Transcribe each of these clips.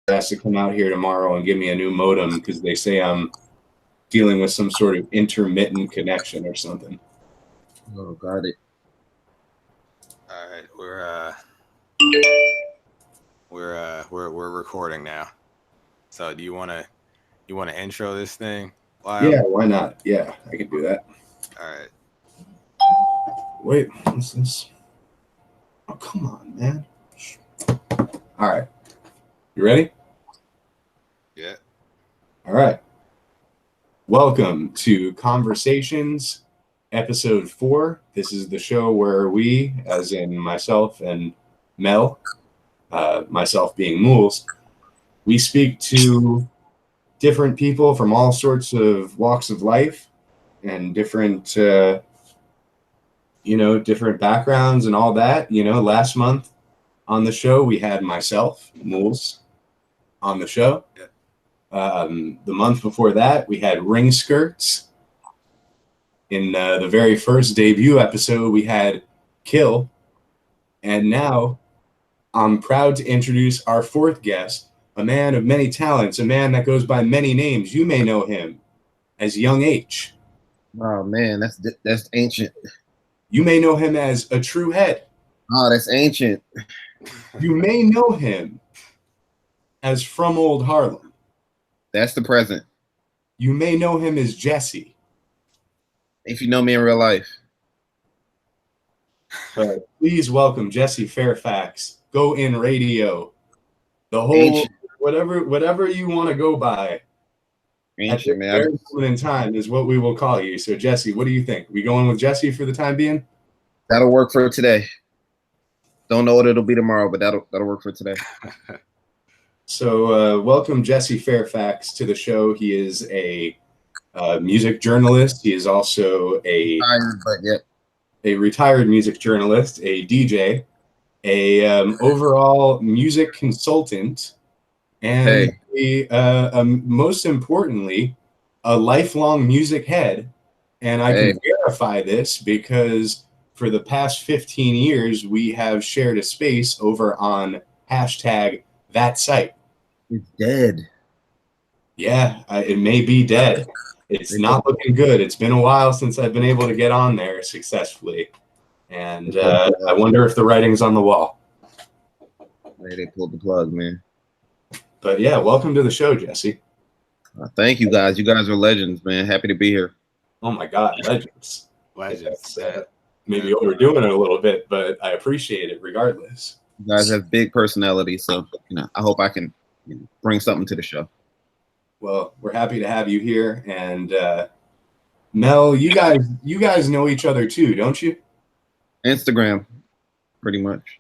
has to come out here tomorrow and give me a new modem because they say I'm dealing with some sort of intermittent connection or something. Oh, got it. All right, we're recording now. So do you want to intro this thing? Lyle? Yeah, why not? Yeah, I can do that. All right. Wait, what's this? Oh, come on, man. All right. You ready? Yeah. All right. Welcome to Conversations, episode 4. This is the show where we, as in myself and Mel, myself being Mools, we speak to different people from all sorts of walks of life and different, different backgrounds and all that. Last month on the show, we had myself, Mools, on the show. Yeah. The month before that, we had Ring Skirts. In the very first debut episode, we had Kill. And now I'm proud to introduce our fourth guest, a man of many talents, a man that goes by many names. You may know him as Young H. Oh man, that's ancient. You may know him as Atruhead. Oh, that's ancient. You may know him as Fromoldharlem. That's the present. You may know him as Jesse. If you know me in real life. Please welcome Jesse Fairfax. Go in radio. The whole ancient. whatever you want to go by. Ancient, man. Very moment in time is what we will call you. So Jesse, what do you think? We going with Jesse for the time being? That'll work for today. Don't know what it'll be tomorrow, but that'll work for today. So welcome Jesse Fairfax to the show. He is a music journalist. He is also a retired music journalist, a DJ, a overall music consultant, and most importantly, a lifelong music head. And I can verify this because for the past 15 years, we have shared a space over on #ThatSite. It's dead. Yeah, it may be dead. It's not looking good. It's been a while since I've been able to get on there successfully. And I wonder if the writing's on the wall. They pulled the plug, man. But yeah, welcome to the show, Jesse. Thank you, guys. You guys are legends, man. Happy to be here. Oh, my God, legends. Legends. Maybe overdoing it a little bit, but I appreciate it regardless. You guys have big personalities, so I hope I can bring something to the show. Well, we're happy to have you here. And Mel, you guys know each other too, don't you? Instagram, pretty much.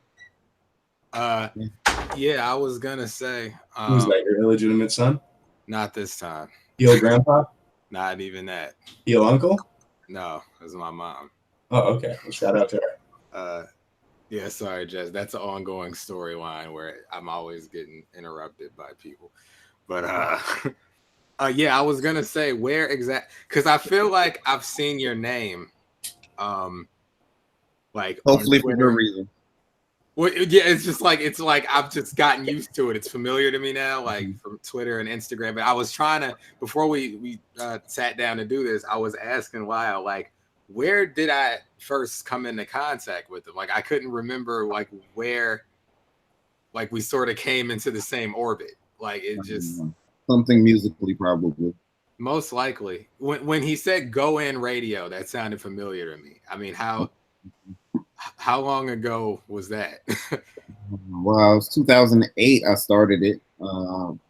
Yeah, I was gonna say. Who's that? Your illegitimate son? Not this time. Heel grandpa? Not even that. Heel uncle? No, it was my mom. Oh, okay. Well, shout out to her. Yeah, sorry, Jess. That's an ongoing storyline where I'm always getting interrupted by people. But yeah, I was gonna say where exactly, because I feel like I've seen your name, like hopefully for good reason. Well, yeah, it's like I've just gotten used to it. It's familiar to me now, like from Twitter and Instagram. But I was trying to, before we sat down to do this, I was asking Lyle, like, where did I first come into contact with him? Like, I couldn't remember like where, like we sort of came into the same orbit. Like it just something musically, probably. Most likely. When he said "go in radio," that sounded familiar to me. I mean, how long ago was that? Well, it was 2008. I started it.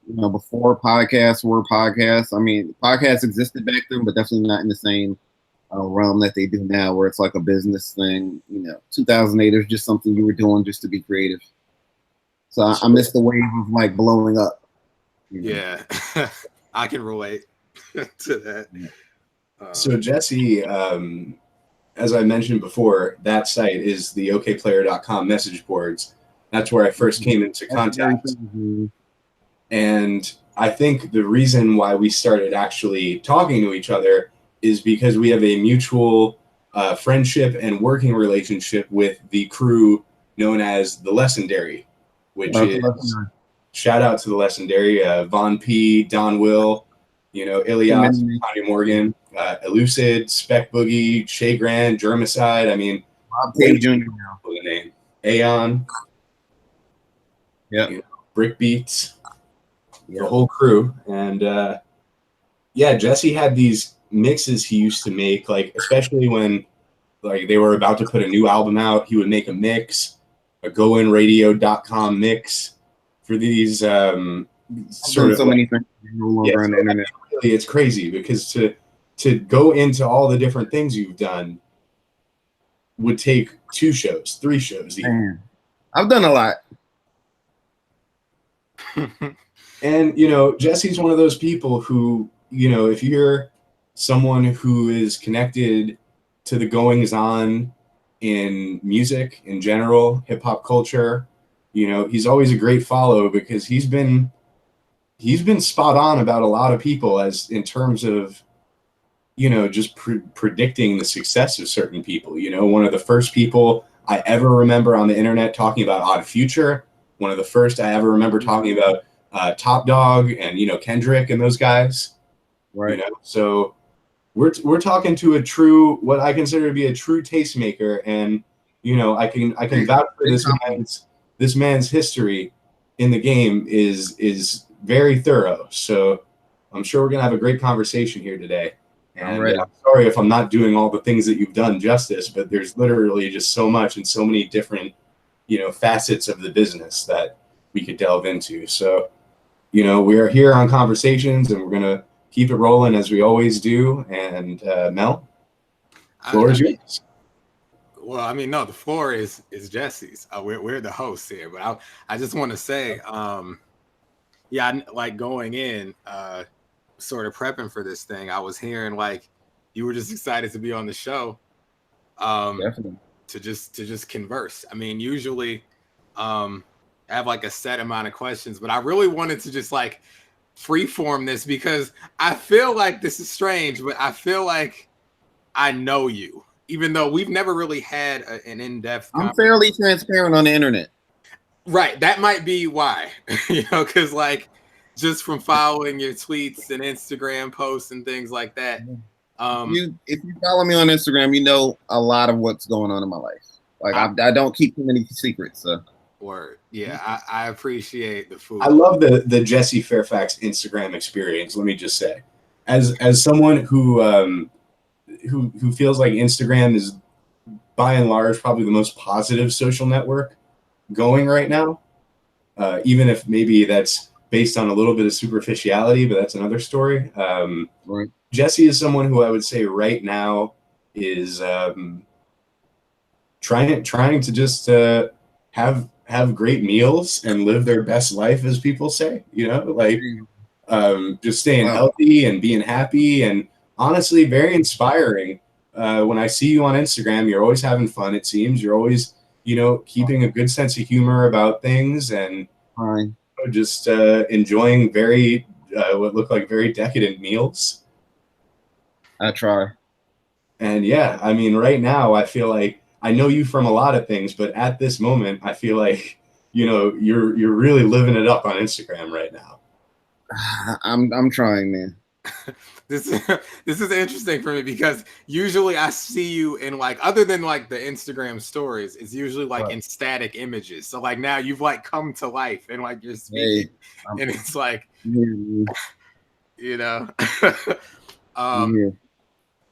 Before podcasts were podcasts. I mean, podcasts existed back then, but definitely not in the same realm that they do now, where it's like a business thing. 2008 was just something you were doing just to be creative. So I missed the wave of like blowing up. Yeah, I can relate to that. So Jesse, as I mentioned before, that site is the okplayer.com message boards. That's where I first came into contact. And I think the reason why we started actually talking to each other is because we have a mutual friendship and working relationship with the crew known as the Legendary, which is shout out to the legendary Von P, Don Will, Ilias, Tony Morgan, Elucid, Spec Boogie, Shea Grand, Germicide. I mean, Bob Tate Jr. now. The name Aeon, Brick Beats, the whole crew, and Jesse had these mixes he used to make, like especially when like they were about to put a new album out, he would make a mix, a goinradio.com mix for these sort of so many things no longer on the internet. Really, it's crazy because to go into all the different things you've done would take 2 shows, 3 shows even. Man, I've done a lot. And Jesse's one of those people who, if you're someone who is connected to the goings on in music in general, hip hop culture, he's always a great follow because he's been spot on about a lot of people as in terms of, just predicting the success of certain people. One of the first people I ever remember on the internet talking about Odd Future, one of the first I ever remember talking about Top Dog and, Kendrick and those guys. Right. So we're talking to a true, what I consider to be a true tastemaker, and I can vouch for this man's history in the game is very thorough. So I'm sure we're gonna have a great conversation here today. And I'm sorry if I'm not doing all the things that you've done justice, but there's literally just so much and so many different facets of the business that we could delve into. So we are here on Conversations, and we're gonna keep it rolling as we always do. And Mel, floor is yours. Well, I mean, no, the floor is Jesse's. We're the hosts here, but I just want to say, like going in, sort of prepping for this thing, I was hearing like you were just excited to be on the show, Definitely. to just converse. I mean, usually, I have like a set amount of questions, but I really wanted to just like freeform this because I feel like this is strange, but I feel like I know you, even though we've never really had an in-depth. I'm fairly transparent on the internet. Right. That might be why, because like just from following your tweets and Instagram posts and things like that. If you follow me on Instagram, you know a lot of what's going on in my life. Like I don't keep too many secrets. So. Word. Yeah, I appreciate the food. I love the Jesse Fairfax Instagram experience. Let me just say, as someone who feels like Instagram is by and large probably the most positive social network going right now, even if maybe that's based on a little bit of superficiality, but that's another story. Right. Jesse is someone who I would say right now is trying to just have great meals and live their best life, as people say, just staying healthy and being happy, and honestly very inspiring. When I see you on Instagram, you're always having fun. It seems you're always, keeping a good sense of humor about things, and just enjoying very what look like very decadent meals. I try. And I mean, right now I feel like I know you from a lot of things, but at this moment, I feel like, you're really living it up on Instagram right now. I'm trying, man. This is interesting for me because usually I see you in like, other than like the Instagram stories, it's usually like in static images. So like now you've like come to life and like you're speaking, and it's like,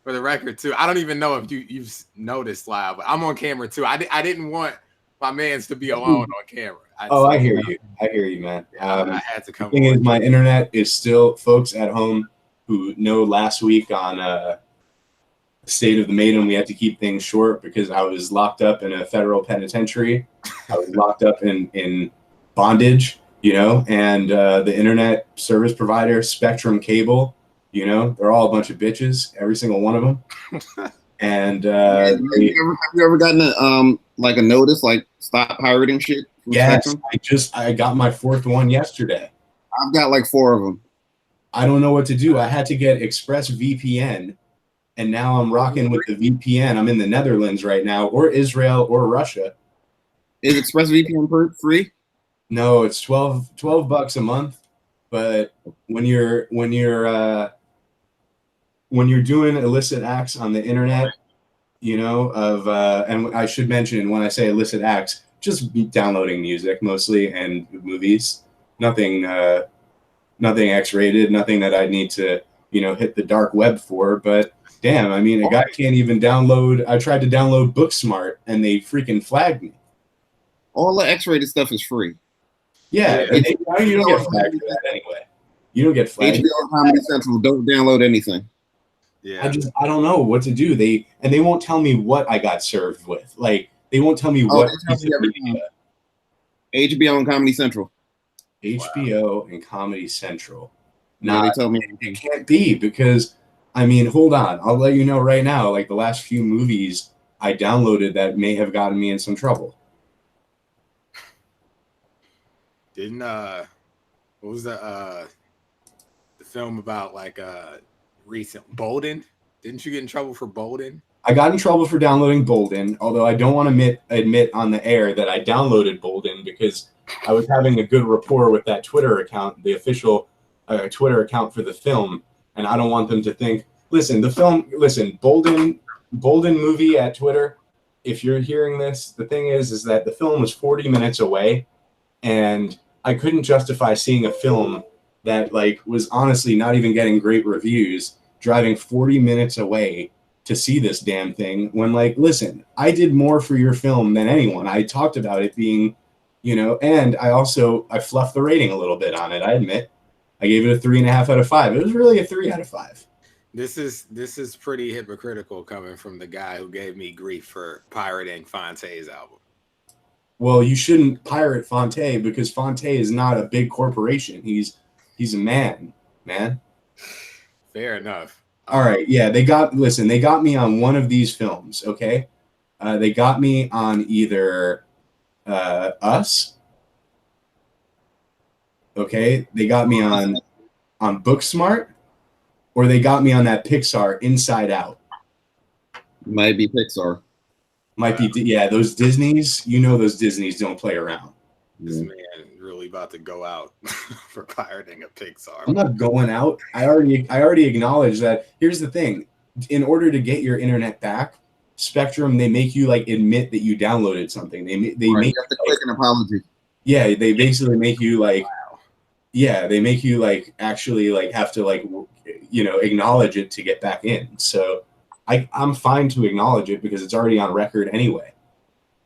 for the record too, I don't even know if you've noticed live, but I'm on camera too. I didn't want my mans to be alone on camera. I hear you. I hear you, man. I had to come. The thing is, my internet is still, folks at home who know last week on State of the Maiden, we had to keep things short because I was locked up in a federal penitentiary. I was locked up in bondage, and the internet service provider, Spectrum Cable, they're all a bunch of bitches, every single one of them. And have you ever gotten a notice like stop pirating shit? Yes, Spectrum? I got my 4th one yesterday. I've got like 4 of them. I don't know what to do. I had to get Express VPN, and now I'm rocking with the VPN. I'm in the Netherlands right now, or Israel, or Russia. Is Express VPN free? No, it's 12 bucks a month. But when you're doing illicit acts on the internet, you know, and I should mention when I say illicit acts, just downloading music mostly and movies. Nothing nothing X-rated, nothing that I need to, you know, hit the dark web for. But damn, I mean, a guy can't even download. I tried to download Booksmart and they freaking flagged me. All the X-rated stuff is free. Yeah, you don't get flagged for that anyway. You don't get flagged. HBO Comedy Central, don't download anything. Yeah, I don't know what to do. They won't tell me what I got served with. Like they won't tell me what piece of media. HBO and Comedy Central. HBO and Comedy Central. No, they tell me it can't be because I mean, hold on. I'll let you know right now. Like the last few movies I downloaded that may have gotten me in some trouble. Didn't what was the film about like recent Bolden? Didn't you get in trouble for Bolden? I got in trouble for downloading Bolden, although I don't want to admit on the air that I downloaded Bolden because I was having a good rapport with that Twitter account, the official Twitter account for the film, and I don't want them to think, listen, Bolden movie at Twitter, if you're hearing this, the thing is that the film was 40 minutes away, and I couldn't justify seeing a film that like was honestly not even getting great reviews, driving 40 minutes away to see this damn thing when like, listen, I did more for your film than anyone. I talked about it being, you know, and I fluffed the rating a little bit on it. I admit I gave it a 3.5 out of 5. It was really a 3 out of 5. This is pretty hypocritical coming from the guy who gave me grief for pirating Fonte's album. Well, you shouldn't pirate Fonte because Fonte is not a big corporation. He's a man. Fair enough. All right, yeah, they got me on one of these films, okay? They got me on either Us, okay? They got me on Booksmart, or they got me on that Pixar Inside Out. Might be Pixar. Might be, yeah, those Disneys, you know those Disneys don't play around. This man really about to go out for pirating a Pixar. I'm not going out. I already acknowledged that. Here's the thing. In order to get your internet back, Spectrum, they make you like admit that you downloaded something. They make you have to click an apology. Yeah, they basically make you like they make you like actually like have to like you know acknowledge it to get back in. So I'm fine to acknowledge it because it's already on record anyway.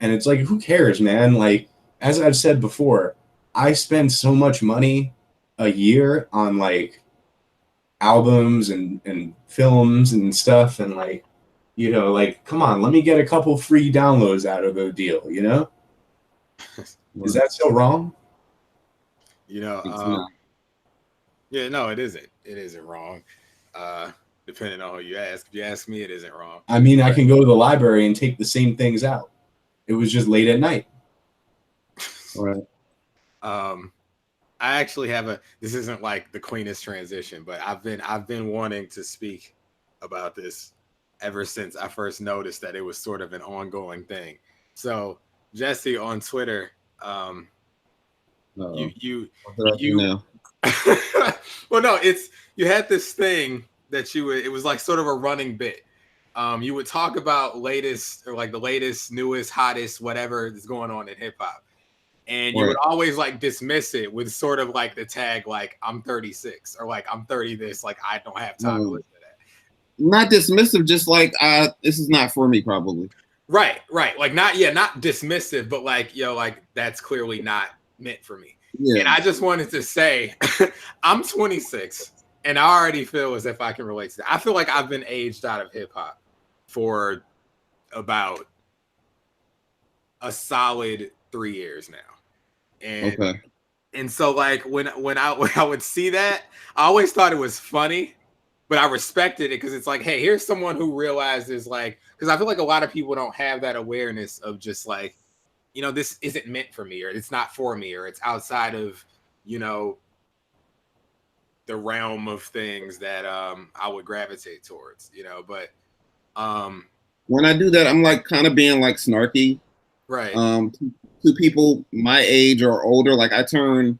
And it's like, who cares, man? Like, as I've said before, I spend so much money a year on like albums and films and stuff. And like, you know, like, come on, let me get a couple free downloads out of the deal, you know? Is that so wrong? You know, yeah, no, it isn't. It isn't wrong. Depending on who you ask. If you ask me, it isn't wrong. I mean, I can go to the library and take the same things out. It was just late at night. All right. I actually have this isn't like the cleanest transition, but I've been wanting to speak about this ever since I first noticed that it was sort of an ongoing thing. So Jesse on Twitter, you know. well, no, you had this thing that it was like sort of a running bit. You would talk about latest or like the latest, newest, hottest, whatever is going on in hip hop. And you would always like dismiss it with sort of like the tag, like I'm 36 or like I'm 30 this, like I don't have time to listen to that. Not dismissive, just like this is not for me, probably. Right. Like not dismissive, but like, like that's clearly not meant for me. Yeah. And I just wanted to say I'm 26 and I already feel as if I can relate to that. I feel like I've been aged out of hip hop for about a solid 3 years now. And so like when I would see that, I always thought it was funny, but I respected it because it's like, hey, here's someone who realizes like, because I feel like a lot of people don't have that awareness of just like, this isn't meant for me, or it's not for me, or it's outside of, the realm of things that I would gravitate towards, but when I do that, I'm like kind of being like snarky. Right. To people my age or older, like I turn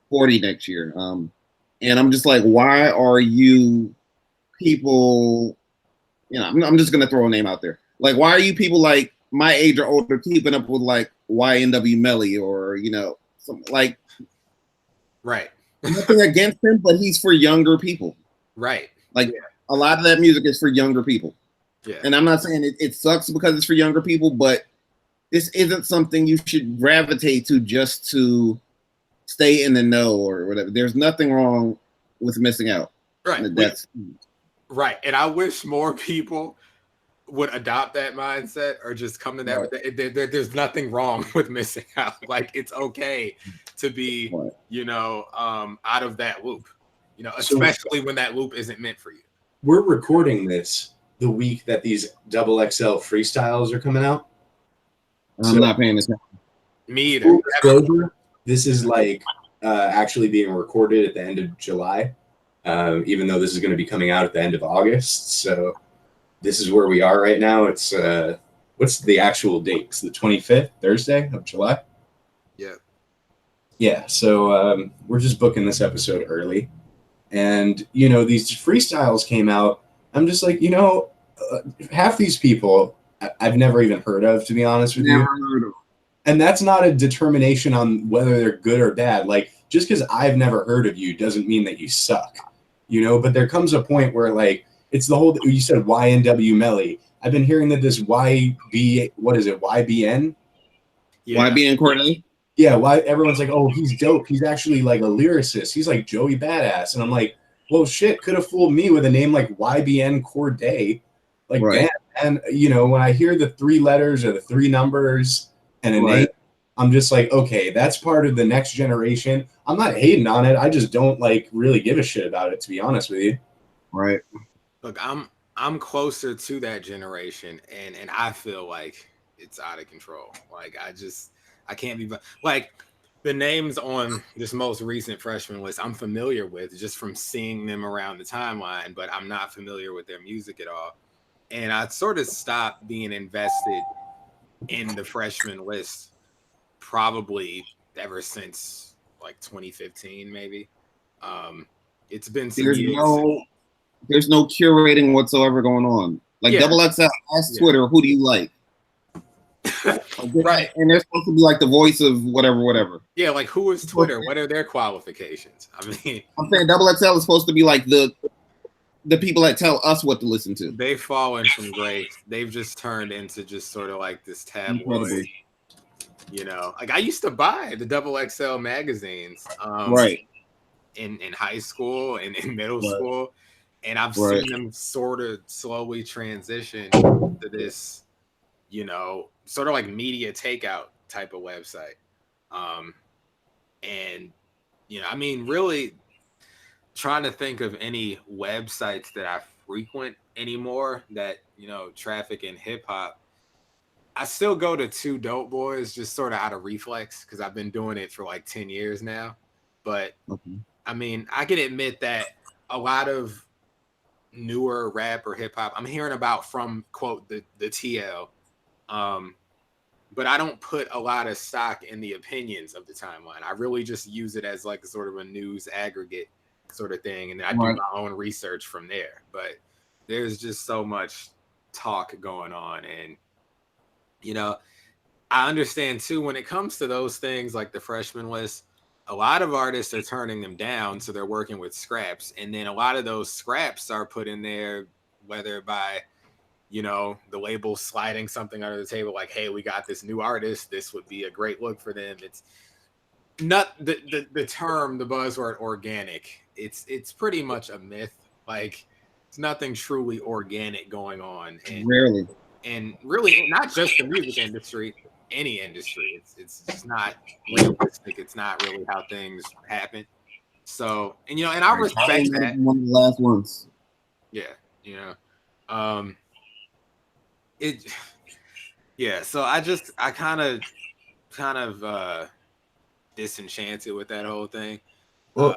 40 next year. And I'm just like, why are you people, you know, I'm just gonna throw a name out there. Like, why are you people like my age or older keeping up with like YNW Melly or, you know, some like right. Nothing against him, but he's for younger people. Right. Like a lot of that music is for younger people. Yeah. And I'm not saying it sucks because it's for younger people, but this isn't something you should gravitate to just to stay in the know or whatever. There's nothing wrong with missing out. Right. That's right. And I wish more people would adopt that mindset or just come to that. Right. There's nothing wrong with missing out. Like it's okay to be, right. You know, out of that loop, you know, especially when that loop isn't meant for you. We're recording this the week that these XXL freestyles are coming out. I'm not paying attention. Me either. This is like actually being recorded at the end of July, even though this is going to be coming out at the end of August. So this is where we are right now. It's what's the actual date? It's the 25th, Thursday of July. Yeah. Yeah. So we're just booking this episode early. And, you know, these freestyles came out. I'm just like, you know, half these people I've never even heard of, to be honest with you. And that's not a determination on whether they're good or bad. Like, just because I've never heard of you doesn't mean that you suck, you know? But there comes a point where, like, it's the whole, you said YNW Melly. I've been hearing that this YBN? Yeah. YBN Corday? Yeah, why everyone's like, oh, he's dope. He's actually like a lyricist. He's like Joey Badass. And I'm like, well, shit, could have fooled me with a name like YBN Corday. Like, right. Damn. And, you know, when I hear the 3 letters or the 3 numbers and a name, I'm just like, okay, that's part of the next generation. I'm not hating on it. I just don't like really give a shit about it, to be honest with you. Right. Look, I'm closer to that generation, and I feel like it's out of control. Like I can't be like the names on this most recent freshman list I'm familiar with just from seeing them around the timeline, but I'm not familiar with their music at all. And I sort of stopped being invested in the freshman list probably ever since like 2015, maybe. It's been some years. There's no curating whatsoever going on. Like XXL asked Twitter, who do you like? Right. And they're supposed to be like the voice of whatever. Yeah, like who is Twitter? What are their qualifications? I mean, I'm saying XXL is supposed to be like the people that tell us what to listen to. They've fallen from grace. They've just turned into just sort of like this tabloid. You know, like I used to buy the XXL magazines, right, in high school and in middle school. And I've seen them sort of slowly transition to this, you know, sort of like media takeout type of website. And, you know, I mean, really trying to think of any websites that I frequent anymore that, you know, traffic in hip hop. I still go to 2 Dope Boys just sort of out of reflex because I've been doing it for like 10 years now. But, I mean, I can admit that a lot of newer rap or hip hop I'm hearing about from quote the TL, but I don't put a lot of stock in the opinions of the timeline. I really just use it as like sort of a news aggregate sort of thing, and then I do my own research from there. But there's just so much talk going on, and you know, I understand too when it comes to those things like the freshman list. A lot of artists are turning them down, so they're working with scraps. And then a lot of those scraps are put in there, whether by, you know, the label sliding something under the table, like, hey, we got this new artist. This would be a great look for them. It's not the term, the buzzword organic. It's pretty much a myth. Like, it's nothing truly organic going on. And rarely. And really not just the music industry, any industry. It's just not realistic. It's not really how things happen. So, and you know, and I respect that. One of the last ones. Yeah, you know. So I kind of disenchanted with that whole thing. Well,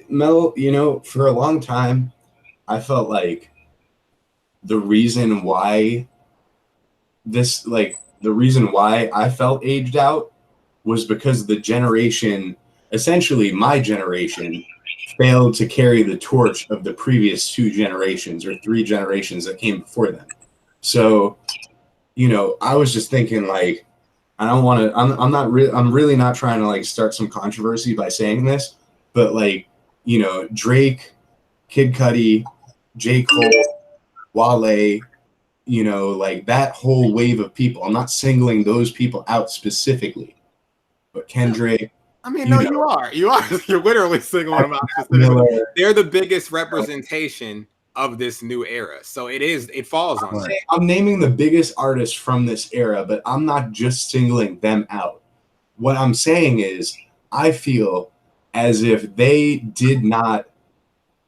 Mel, you know, for a long time I felt like the reason why this, like, the reason why I felt aged out was because the generation, essentially my generation, failed to carry the torch of the previous 2 generations or 3 generations that came before them. So, I was just thinking, like, I don't want to. I'm really not trying to like start some controversy by saying this, but like, Drake, Kid Cudi, J. Cole, Wale, like that whole wave of people. I'm not singling those people out specifically, but Kendrick. I mean, no, you are. You're literally singling them out specifically. They're the biggest representation of this new era. So it falls on them. I'm naming the biggest artists from this era, but I'm not just singling them out. What I'm saying is I feel as if they did not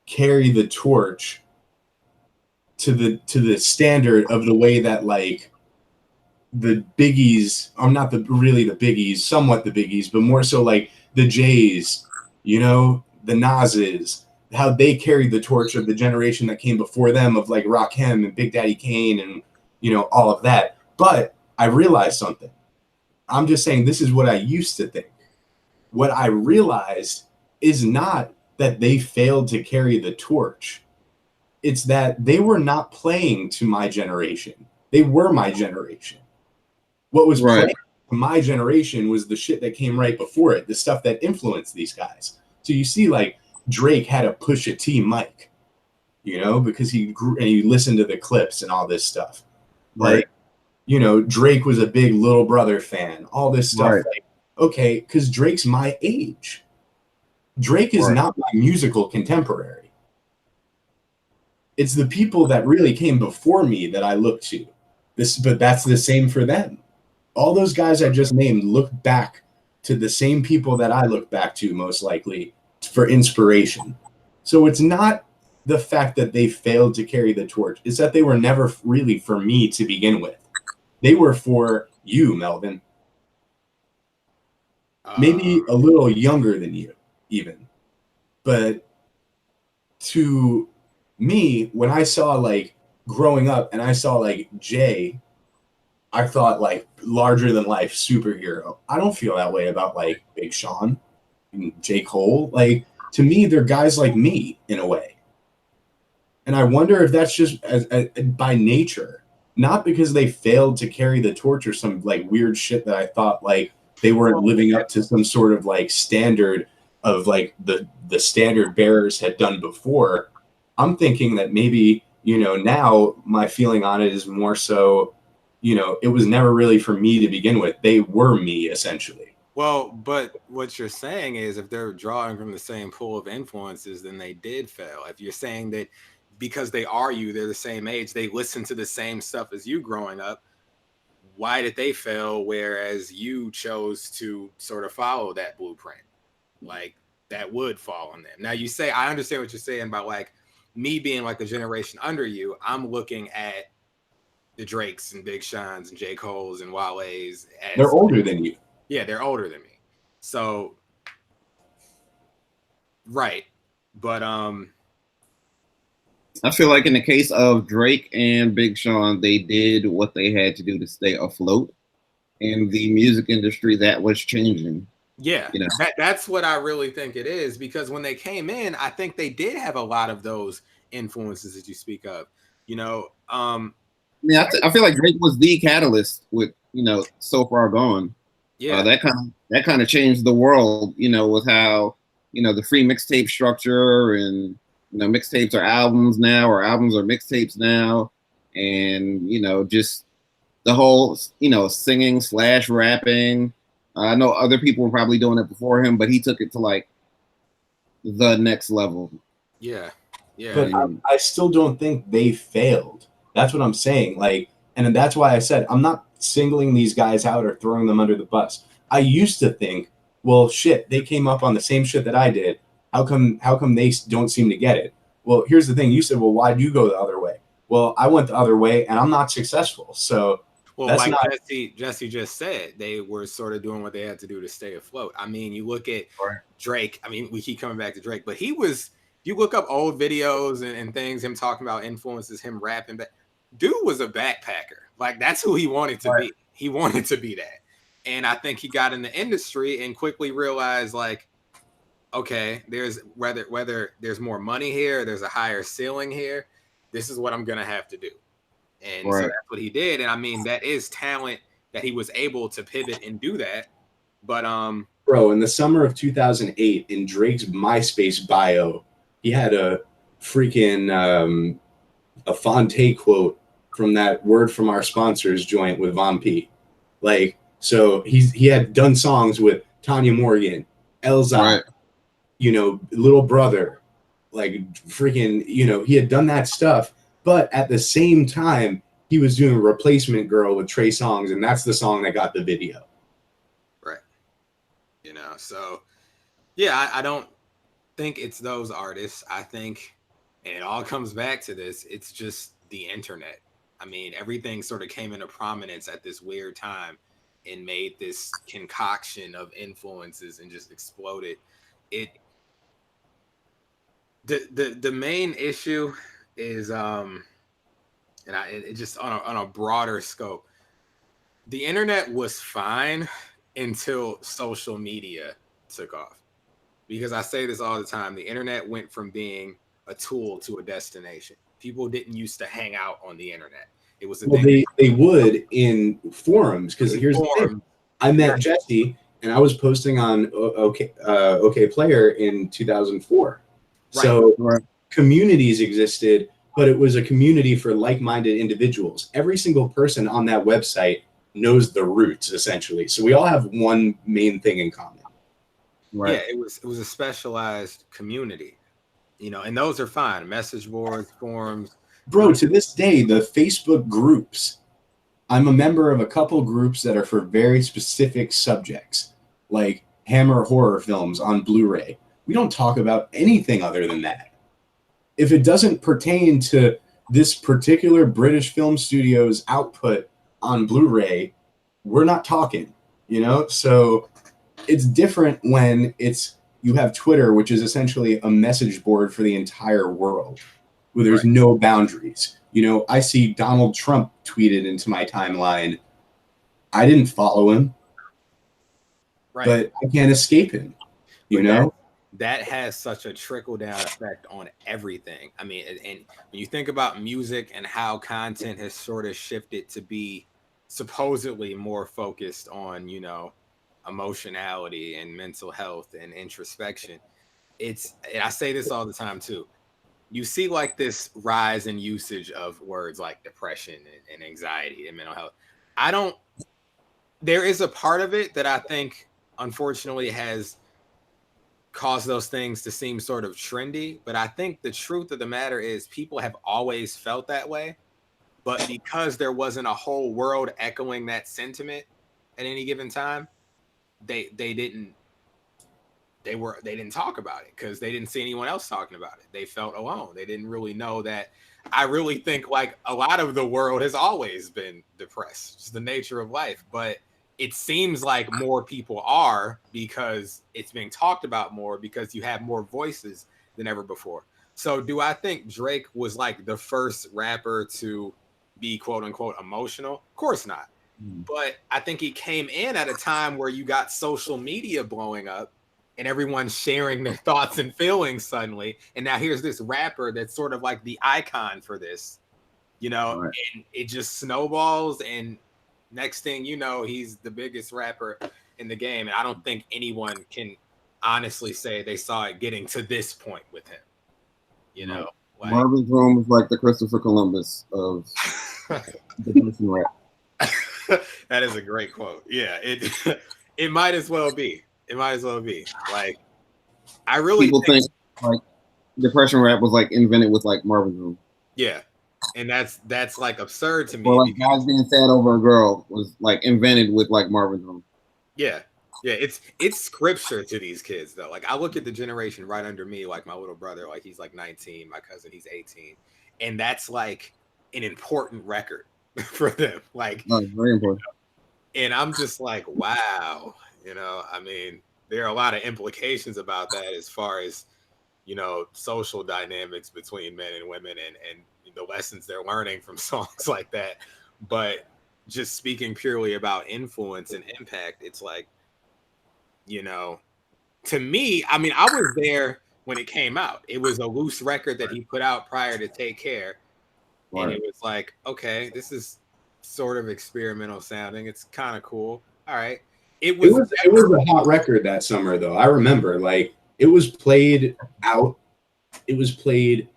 carry the torch to the standard of the way that like the biggies, not really the biggies, somewhat the biggies, but more so like the Jays, the Nas's, how they carried the torch of the generation that came before them of like Rakim and Big Daddy Kane and all of that. But I realized something. I'm just saying this is what I used to think. What I realized is not that they failed to carry the torch. It's that they were not playing to my generation. They were my generation. What was playing to my generation was the shit that came right before it, the stuff that influenced these guys. So you see, like, Drake had a Pusha T mic, because he grew and he listened to the clips and all this stuff. Like, Drake was a big Little Brother fan, all this stuff. Like, okay, because Drake's my age. Drake is not my musical contemporary. It's the people that really came before me that I look to. But that's the same for them. All those guys I just named look back to the same people that I look back to most likely for inspiration. So it's not the fact that they failed to carry the torch. It's that they were never really for me to begin with. They were for you, Melvin. Maybe a little younger than you, even. But to me, when I saw like growing up and I saw like Jay, I thought like larger than life superhero. I don't feel that way about like Big Sean and J. Cole. Like, to me, they're guys like me in a way. And I wonder if that's just by nature, not because they failed to carry the torch or some like weird shit that I thought like they weren't living up to some sort of like standard of like the standard bearers had done before. I'm thinking that maybe, now my feeling on it is more so, it was never really for me to begin with. They were me essentially. Well, but what you're saying is if they're drawing from the same pool of influences, then they did fail. If you're saying that because they are you, they're the same age, they listen to the same stuff as you growing up, why did they fail? Whereas you chose to sort of follow that blueprint, like that would fall on them. Now you say, I understand what you're saying about like me being like a generation under you. I'm looking at the Drakes and Big Sean's and J. Cole's and Wale's. They're older than you. Yeah, they're older than me. So, right. But I feel like in the case of Drake and Big Sean, they did what they had to do to stay afloat in the music industry that was changing. Yeah, that's what I really think it is, because when they came in, I think they did have a lot of those influences that you speak of. Yeah, I feel like Drake was the catalyst with So Far Gone. Yeah, that kind of changed the world. With how the free mixtape structure and mixtapes are albums now, or albums are mixtapes now, and just the whole singing / rapping. I know other people were probably doing it before him, but he took it to like the next level. Yeah. But I still don't think they failed. That's what I'm saying. Like, and that's why I said I'm not singling these guys out or throwing them under the bus. I used to think, well, shit, they came up on the same shit that I did. How come they don't seem to get it? Well, here's the thing. You said, well, why do you go the other way? Well, I went the other way, and I'm not successful. So, well, Jesse just said, they were sort of doing what they had to do to stay afloat. I mean, you look at Drake. I mean, we keep coming back to Drake, but you look up old videos and things, him talking about influences, him rapping, but dude was a backpacker. Like, that's who he wanted to be. he wanted to be that. And I think he got in the industry and quickly realized, like, okay, there's whether there's more money here, there's a higher ceiling here, this is what I'm gonna have to do. And so that's what he did. And I mean, that is talent that he was able to pivot and do that. But bro, in the summer of 2008, in Drake's MySpace bio, he had a freaking a Fonte quote from that Word From Our Sponsors joint with Von P. Like, so he had done songs with Tanya Morgan, Elza, you know, Little Brother, like freaking, you know, he had done that stuff. But at the same time, he was doing Replacement Girl with Trey Songz, and that's the song that got the video. Right. You know, so yeah, I don't think it's those artists. I think, and it all comes back to this, it's just the internet. I mean, everything sort of came into prominence at this weird time and made this concoction of influences and just exploded. The main issue is it just on a broader scope. The internet was fine until social media took off. Because I say this all the time, the internet went from being a tool to a destination. People didn't used to hang out on the internet. It was they would in forums, because here's the thing. I met Jesse and I was posting on OK Player in 2004. So communities existed, but it was a community for like-minded individuals. Every single person on that website knows the roots, essentially. So we all have one main thing in common. Right. Yeah, it was a specialized community, you know, and those are fine. Message boards, forums. Bro, to this day, the Facebook groups, I'm a member of a couple groups that are for very specific subjects, like Hammer horror films on Blu-ray. We don't talk about anything other than that. If it doesn't pertain to this particular British film studio's output on Blu-ray, we're not talking, you know? So it's different when you have Twitter, which is essentially a message board for the entire world, where there's no boundaries. You know, I see Donald Trump tweeted into my timeline. I didn't follow him, but I can't escape him, you know? That has such a trickle-down effect on everything. I mean, and when you think about music and how content has sort of shifted to be supposedly more focused on, you know, emotionality and mental health and introspection, and I say this all the time too, you see like this rise in usage of words like depression and anxiety and mental health. There is a part of it that I think unfortunately has caused those things to seem sort of trendy, but I think the truth of the matter is people have always felt that way, but because there wasn't a whole world echoing that sentiment at any given time, they didn't talk about it because they didn't see anyone else talking about it. They felt alone. They didn't really know that. I really think like a lot of the world has always been depressed. It's the nature of life, but it seems like more people are because it's being talked about more because you have more voices than ever before. So do I think Drake was like the first rapper to be quote unquote emotional? Of course not. But I think he came in at a time where you got social media blowing up and everyone's sharing their thoughts and feelings suddenly. And now here's this rapper that's sort of like the icon for this, you know, and it just snowballs. And next thing you know, he's the biggest rapper in the game. And I don't think anyone can honestly say they saw it getting to this point with him. You know, like, Marvin's Room is like the Christopher Columbus of the person rap. That is a great quote. Yeah, it might as well be. It might as well be. Like, I really people think like depression rap was like invented with like Marvin's Room. Yeah, and that's like absurd to me. Or like guys being sad over a girl was like invented with like Marvin's Room. Yeah, it's scripture to these kids though. Like I look at the generation right under me, like my little brother, like he's like 19, my cousin he's 18, and that's like an important record for them. Like very important. And I'm just like, wow, you know, I mean, there are a lot of implications about that as far as, you know, social dynamics between men and women and the lessons they're learning from songs like that. But just speaking purely about influence and impact, it's like, you know, to me, I mean, I was there when it came out. It was a loose record that he put out prior to Take Care. Right. And it was like, okay, this is sort of experimental sounding. It's kind of cool. All right. It was a hot record that summer, though. I remember, like, it was played out. It was played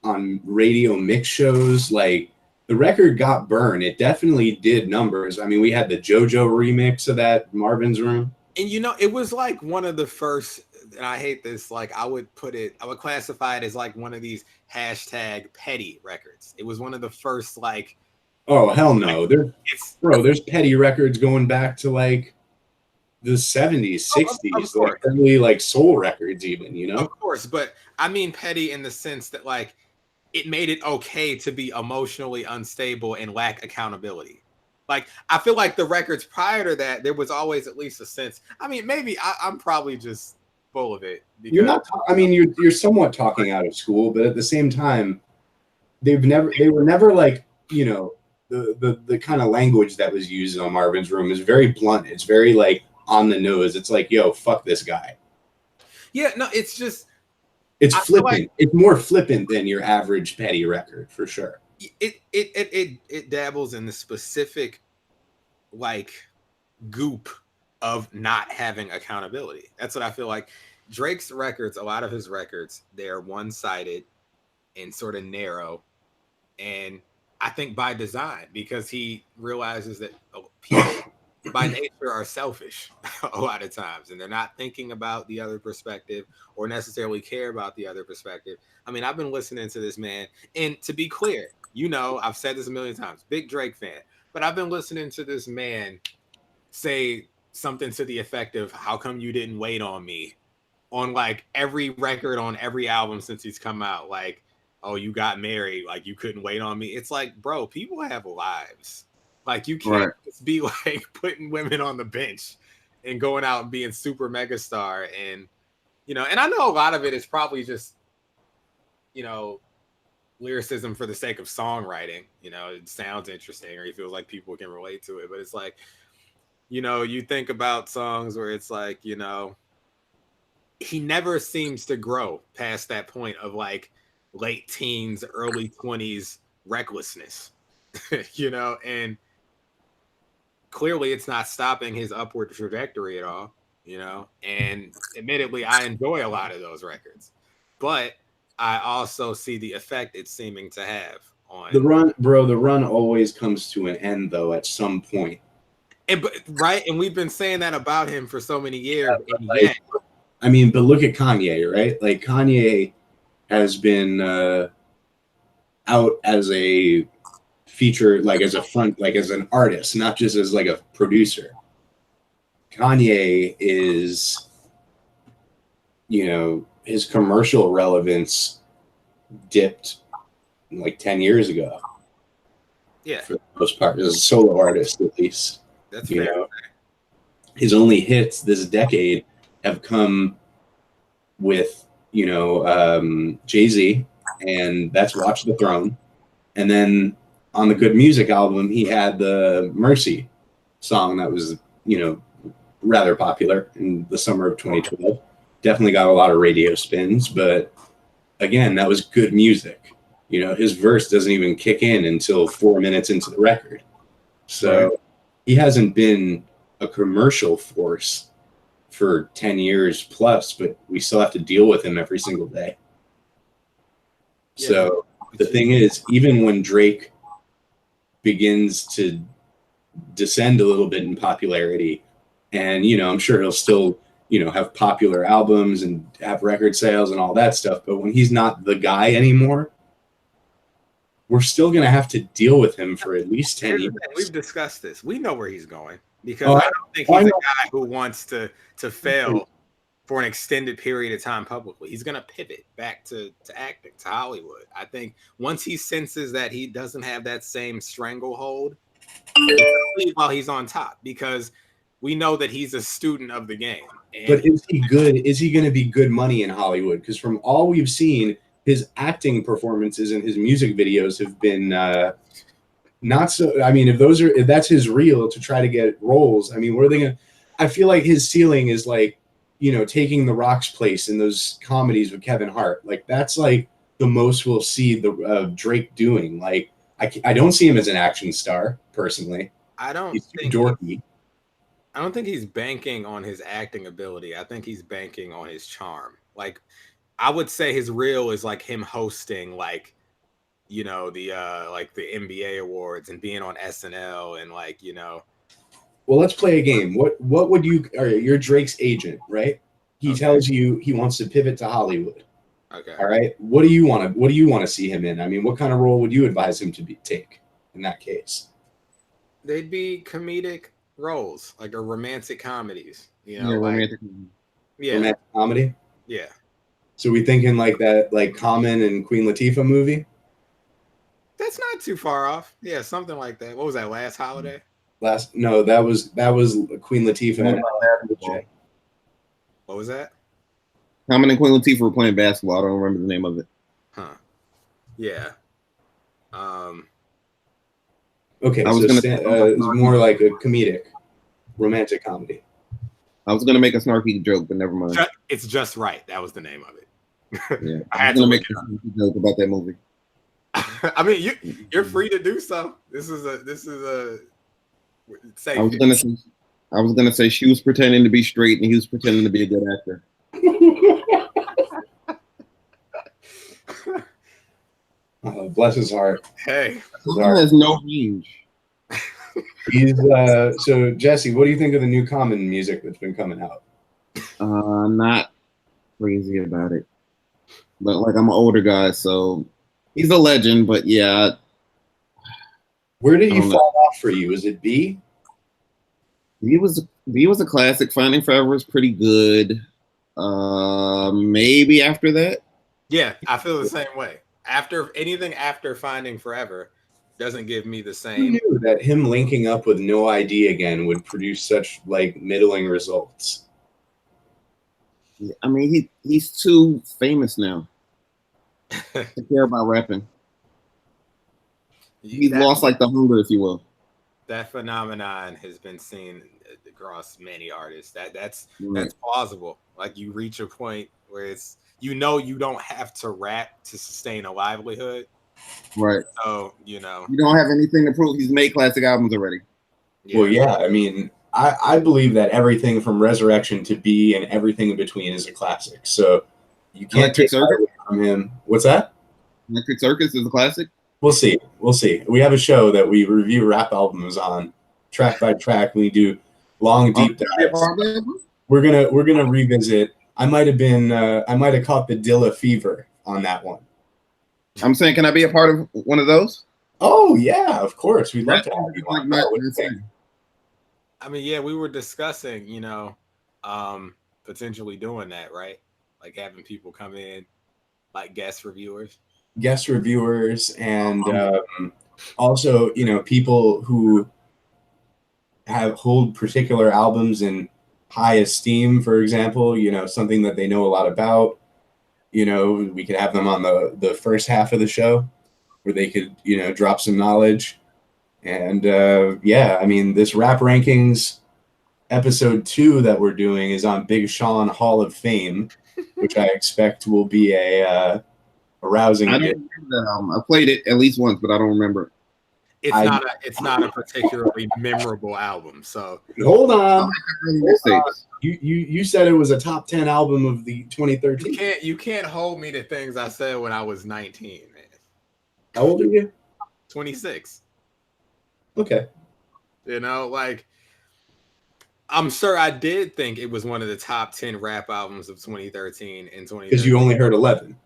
on radio mix shows. Like, the record got burned. It definitely did numbers. I mean, we had the JoJo remix of that, Marvin's Room. And, you know, it was like one of the first, and I hate this, like, I would classify it as like one of these hashtag petty records. It was one of the first, like, oh, hell no. There's petty records going back to, like, the 70s, 60s, like early, like, soul records even, you know? Of course, but I mean petty in the sense that, like, it made it okay to be emotionally unstable and lack accountability. Like, I feel like the records prior to that, there was always at least a sense. I mean, maybe I'm probably just full of it. Because, you're not. I mean, you're somewhat talking out of school, but at the same time, they were never like, you know, the kind of language that was used on Marvin's Room is very blunt. It's very, like, on the nose. It's like, yo, fuck this guy. Yeah, no, it's just. It's flippant. Like, it's more flippant than your average petty record, for sure. It dabbles in the specific, like, goop of not having accountability. That's what I feel like. Drake's records, a lot of his records, they're one-sided and sort of narrow, and I think by design, because he realizes that people by nature are selfish a lot of times, and they're not thinking about the other perspective or necessarily care about the other perspective. I mean, I've been listening to this man, and to be clear, you know, I've said this a million times, big Drake fan, but I've been listening to this man say something to the effect of, how come you didn't wait on me, on, like, every record on every album since he's come out. Like, oh, you got married, like, you couldn't wait on me. It's like, bro, people have lives. Like, you can't just be, like, putting women on the bench and going out and being super megastar. And, you know, and I know a lot of it is probably just, you know, lyricism for the sake of songwriting. You know, it sounds interesting, or he feels like people can relate to it. But it's like, you know, you think about songs where it's like, you know, he never seems to grow past that point of, like, late teens, early 20s recklessness, you know, and clearly it's not stopping his upward trajectory at all, you know, and admittedly, I enjoy a lot of those records, but I also see the effect it's seeming to have on the run, bro. The run always comes to an end, though, at some point. And, right, and we've been saying that about him for so many years. And yet, I mean, but look at Kanye, right? Like, Kanye has been out as a feature, like, as a front, like, as an artist, not just as, like, a producer. Kanye is, you know, his commercial relevance dipped like 10 years ago. Yeah, for the most part, as a solo artist, at least. That's you fair. know, his only hits this decade have come with, you know, Jay-Z, and that's Watch the Throne. And then on the Good Music album, he had the Mercy song that was, you know, rather popular in the summer of 2012. Definitely got a lot of radio spins, but again, that was good music. You know, his verse doesn't even kick in until 4 minutes into the record. So he hasn't been a commercial force for 10 years plus, but we still have to deal with him every single day. Yeah. So the thing is, even when Drake begins to descend a little bit in popularity, and, you know, I'm sure he'll still, you know, have popular albums and have record sales and all that stuff, but when he's not the guy anymore, we're still going to have to deal with him for at least 10 years. We've discussed this. We know where he's going, because I don't think he's a guy who wants to fail for an extended period of time publicly. He's going to pivot back to acting, to Hollywood. I think once he senses that he doesn't have that same stranglehold, while he's on top, because we know that he's a student of the game. But is he good? Is he going to be good money in Hollywood? Because from all we've seen, his acting performances and his music videos have been not so. I mean, if that's his reel to try to get roles, I mean, what are they gonna? I feel like his ceiling is like, taking The Rock's place in those comedies with Kevin Hart. Like that's like the most we'll see the Drake doing. Like I don't see him as an action star personally. He's too dorky. I don't think he's banking on his acting ability. I think he's banking on his charm. Like I would say his reel is like him hosting like the NBA awards and being on SNL and like. Well, let's play a game. What would you? All right, you're Drake's agent, right? He tells you he wants to pivot to Hollywood. Okay. All right. What do you want to see him in? I mean, what kind of role would you advise him to take in that case? They'd be comedic roles, like romantic comedies. Romantic. Yeah. Romantic comedy. Yeah. So we thinking like that, like Common and Queen Latifah movie. That's not too far off. Yeah, something like that. What was that? Last Holiday. No, that was Queen Latifah. What was that? Common and Queen Latifah were playing basketball. I don't remember the name of it. Huh. Yeah. Okay, so it's more like a comedic, romantic comedy. I was gonna make a snarky joke, but never mind. It's Just Right. That was the name of it. Yeah, I had to make a snarky joke about that movie. I mean, you're free to do so. This is a. Safe. I was gonna say she was pretending to be straight and he was pretending to be a good actor. Bless his heart. Hey, he has no range. He's so Jesse, what do you think of the new Common music that's been coming out? Not crazy about it, but like I'm an older guy, so he's a legend. But yeah, where did he fall off for you? Is it B? B was a classic. Finding Forever was pretty good. Maybe after that. Yeah, I feel the same way. After Finding Forever doesn't give me the same. Who knew that him linking up with No ID again would produce such like middling results? Yeah, I mean, he's too famous now to care about rapping. He's lost like the hunger, if you will. That phenomenon has been seen across many artists. That's plausible. Like you reach a point where it's you don't have to rap to sustain a livelihood. Right. So, you don't have anything to prove. He's made classic albums already. Yeah. Well, yeah. I mean, I believe that everything from Resurrection to B and everything in between is a classic. So you can't take that away from him. What's that? Electric Circus is a classic. We'll see. We have a show that we review rap albums on track by track. We do long, deep dives. We're gonna revisit. I might have caught the Dilla fever on that one. I'm saying, can I be a part of one of those? Oh yeah, of course. We'd love to have you on. I mean, yeah, we were discussing, potentially doing that, right? Like having people come in, like guest reviewers, and also, people who hold particular albums in high esteem. For example, something that they know a lot about. We could have them on the first half of the show where they could, drop some knowledge. And I mean, this Rap Rankings episode 2 that we're doing is on Big Sean Hall of Fame, which I expect will be a rousing. I don't remember I played it at least once, but I don't remember. It's not a particularly memorable album. So hold on. You said it was a top 10 album of the 2013. You can't hold me to things I said when I was 19, man. How old are you? 26. Okay. I'm sure I did think it was one of the top 10 rap albums of 2013 and 2013. Because you only heard 11.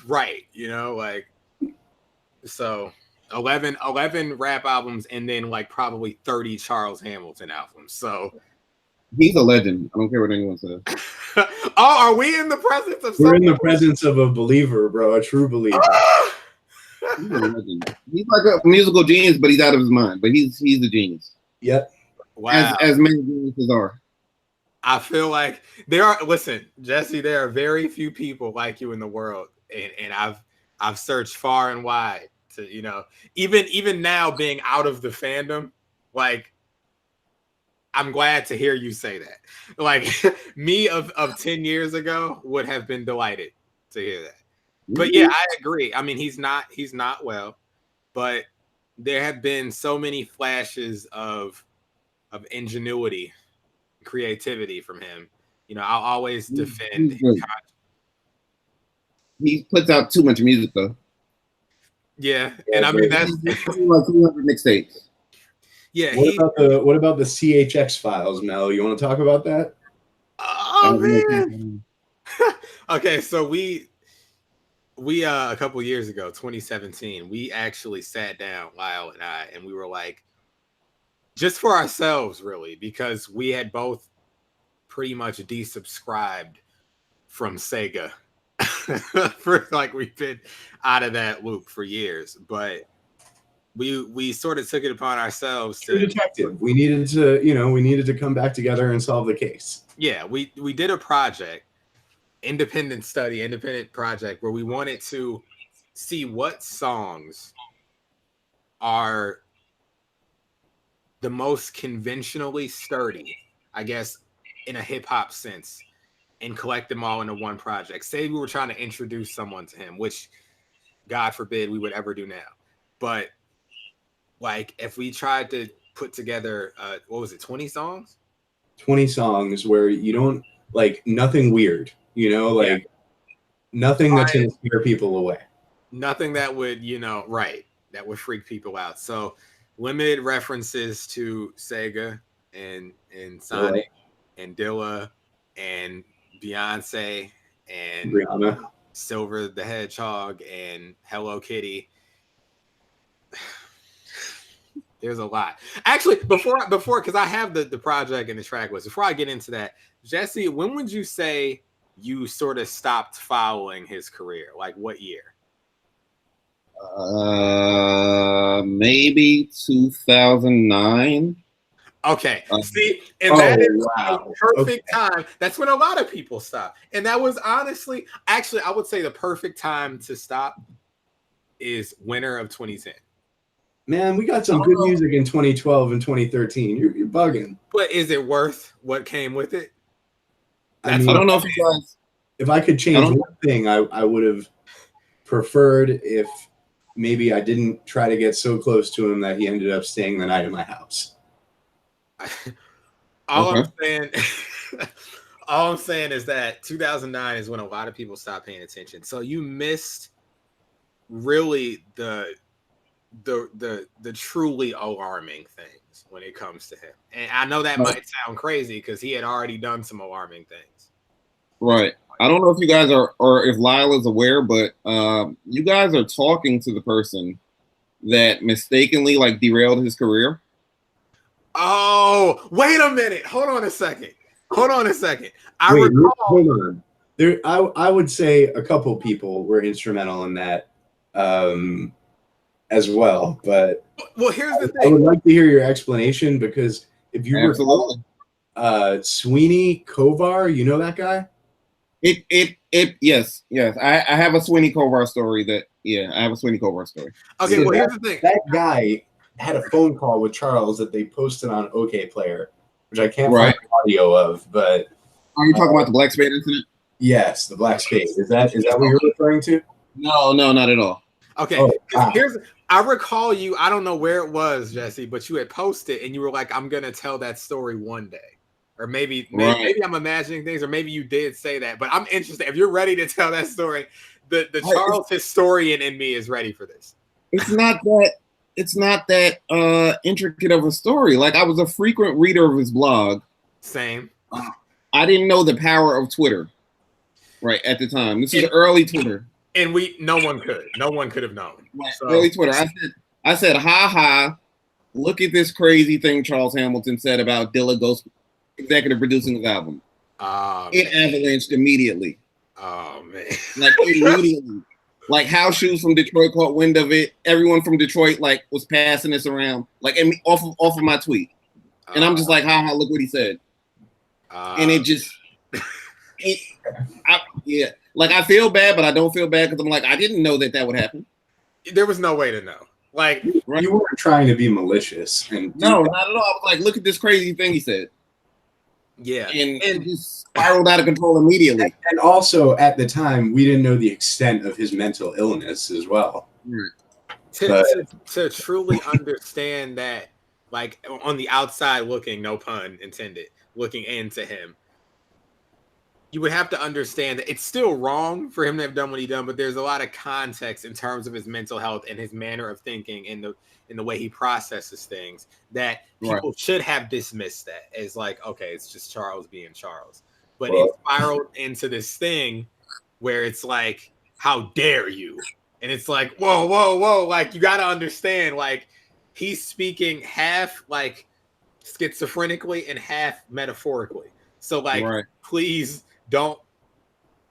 Right. So 11 rap albums and then like probably 30 Charles Hamilton albums. So he's a legend. I don't care what anyone says. Are we in the presence of We're in the presence of a believer, bro, a true believer. He's a legend. He's like a musical genius, but he's out of his mind. But he's a genius. Yep. Wow. As many geniuses are. I feel like listen, Jesse, there are very few people like you in the world. And I've searched far and wide to, you know, even now being out of the fandom, like, I'm glad to hear you say that. Like, me of 10 years ago would have been delighted to hear that. But yeah, I agree. I mean, he's not well, but there have been so many flashes of ingenuity, creativity from him. You know, I'll always defend. He puts out too much music though. Yeah, and I mean that's like 200 mixtapes. Yeah. What about the CHX files, Mel? You want to talk about that? Oh man. Okay, so we a couple years ago, 2017, we actually sat down, Lyle and I, and we were like, just for ourselves, really, because we had both pretty much desubscribed from Sega. For like, we've been out of that loop for years, but we sort of took it upon ourselves to detective. We needed to come back together and solve the case. Yeah, we did a project, independent project, where we wanted to see what songs are the most conventionally sturdy, I guess, in a hip hop sense, and collect them all into one project. Say we were trying to introduce someone to him, which God forbid we would ever do now. But like, if we tried to put together, what was it, 20 songs? 20 songs where you don't, like, nothing weird, you know, like nothing that's going to scare people away. Nothing that would, you know, that would freak people out. So limited references to Sega and Sonic and Dilla and Beyonce and Rihanna, Silver the Hedgehog and Hello Kitty. There's a lot. Actually, before, because I have the project and the track list. Before I get into that, Jesse, when would you say you sort of stopped following his career? Like, what year? Maybe 2009. Okay. See, and that is the perfect time. That's when a lot of people stop. And that was honestly, actually, I would say the perfect time to stop is winter of 2010. Man, we got some good music in 2012 and 2013. You're bugging. But is it worth what came with it? I don't know if you guys. If I could change one thing, I would have preferred if maybe I didn't try to get so close to him that he ended up staying the night at my house. All I'm saying is that 2009 is when a lot of people stopped paying attention. So you missed really the truly alarming things when it comes to him. And I know that might sound crazy because he had already done some alarming things. Right. I don't know if you guys are, or if Lyle is aware, but you guys are talking to the person that mistakenly like derailed his career. Oh, wait a minute. Hold on a second. Hold on. I would say a couple people were instrumental in that as well. But here's the thing. I would like to hear your explanation, because if you recall, Sweeney Kovar, you know that guy? Yes. I have a Sweeney Kovar story I have a Sweeney Kovar story. Okay, so here's the thing. That guy had a phone call with Charles that they posted on OK Player, which I can't find the audio of, but are you talking about the Black Spade incident? Yes, the Black Spade. Is that what you're referring to? No, not at all. Okay, I recall you, I don't know where it was, Jesse, but you had posted and you were like, I'm gonna tell that story one day. Or maybe I'm imagining things, or maybe you did say that, but I'm interested. If you're ready to tell that story, the Charles historian in me is ready for this. It's not that intricate of a story. Like, I was a frequent reader of his blog. Same. I didn't know the power of Twitter right at the time. This is early Twitter. And no one could have known. So, early Twitter. I said, ha, look at this crazy thing Charles Hamilton said about Dilla Ghost executive producing his album. It avalanched immedially. Oh man. Like, immediately. Like, House Shoes from Detroit caught wind of it. Everyone from Detroit like was passing this around, like, and off of my tweet. And I'm just like, ha, look what he said. And it just like, I feel bad, but I don't feel bad, because I'm like, I didn't know that would happen. there was no way to know. Like, you weren't trying to be malicious. And no, not at all. I was like, look at this crazy thing he said. Yeah, and it just spiraled out of control immediately. And also, at the time, we didn't know the extent of his mental illness as well. To truly understand that, like, on the outside looking, no pun intended, looking into him, you would have to understand that it's still wrong for him to have done what he done, but there's a lot of context in terms of his mental health and his manner of thinking and the way he processes things that people should have dismissed that as like, okay, it's just Charles being Charles. But it spiraled into this thing where it's like, how dare you? And it's like, whoa, whoa, whoa. Like, you got to understand, like, he's speaking half like schizophrenically and half metaphorically. So, like, please don't.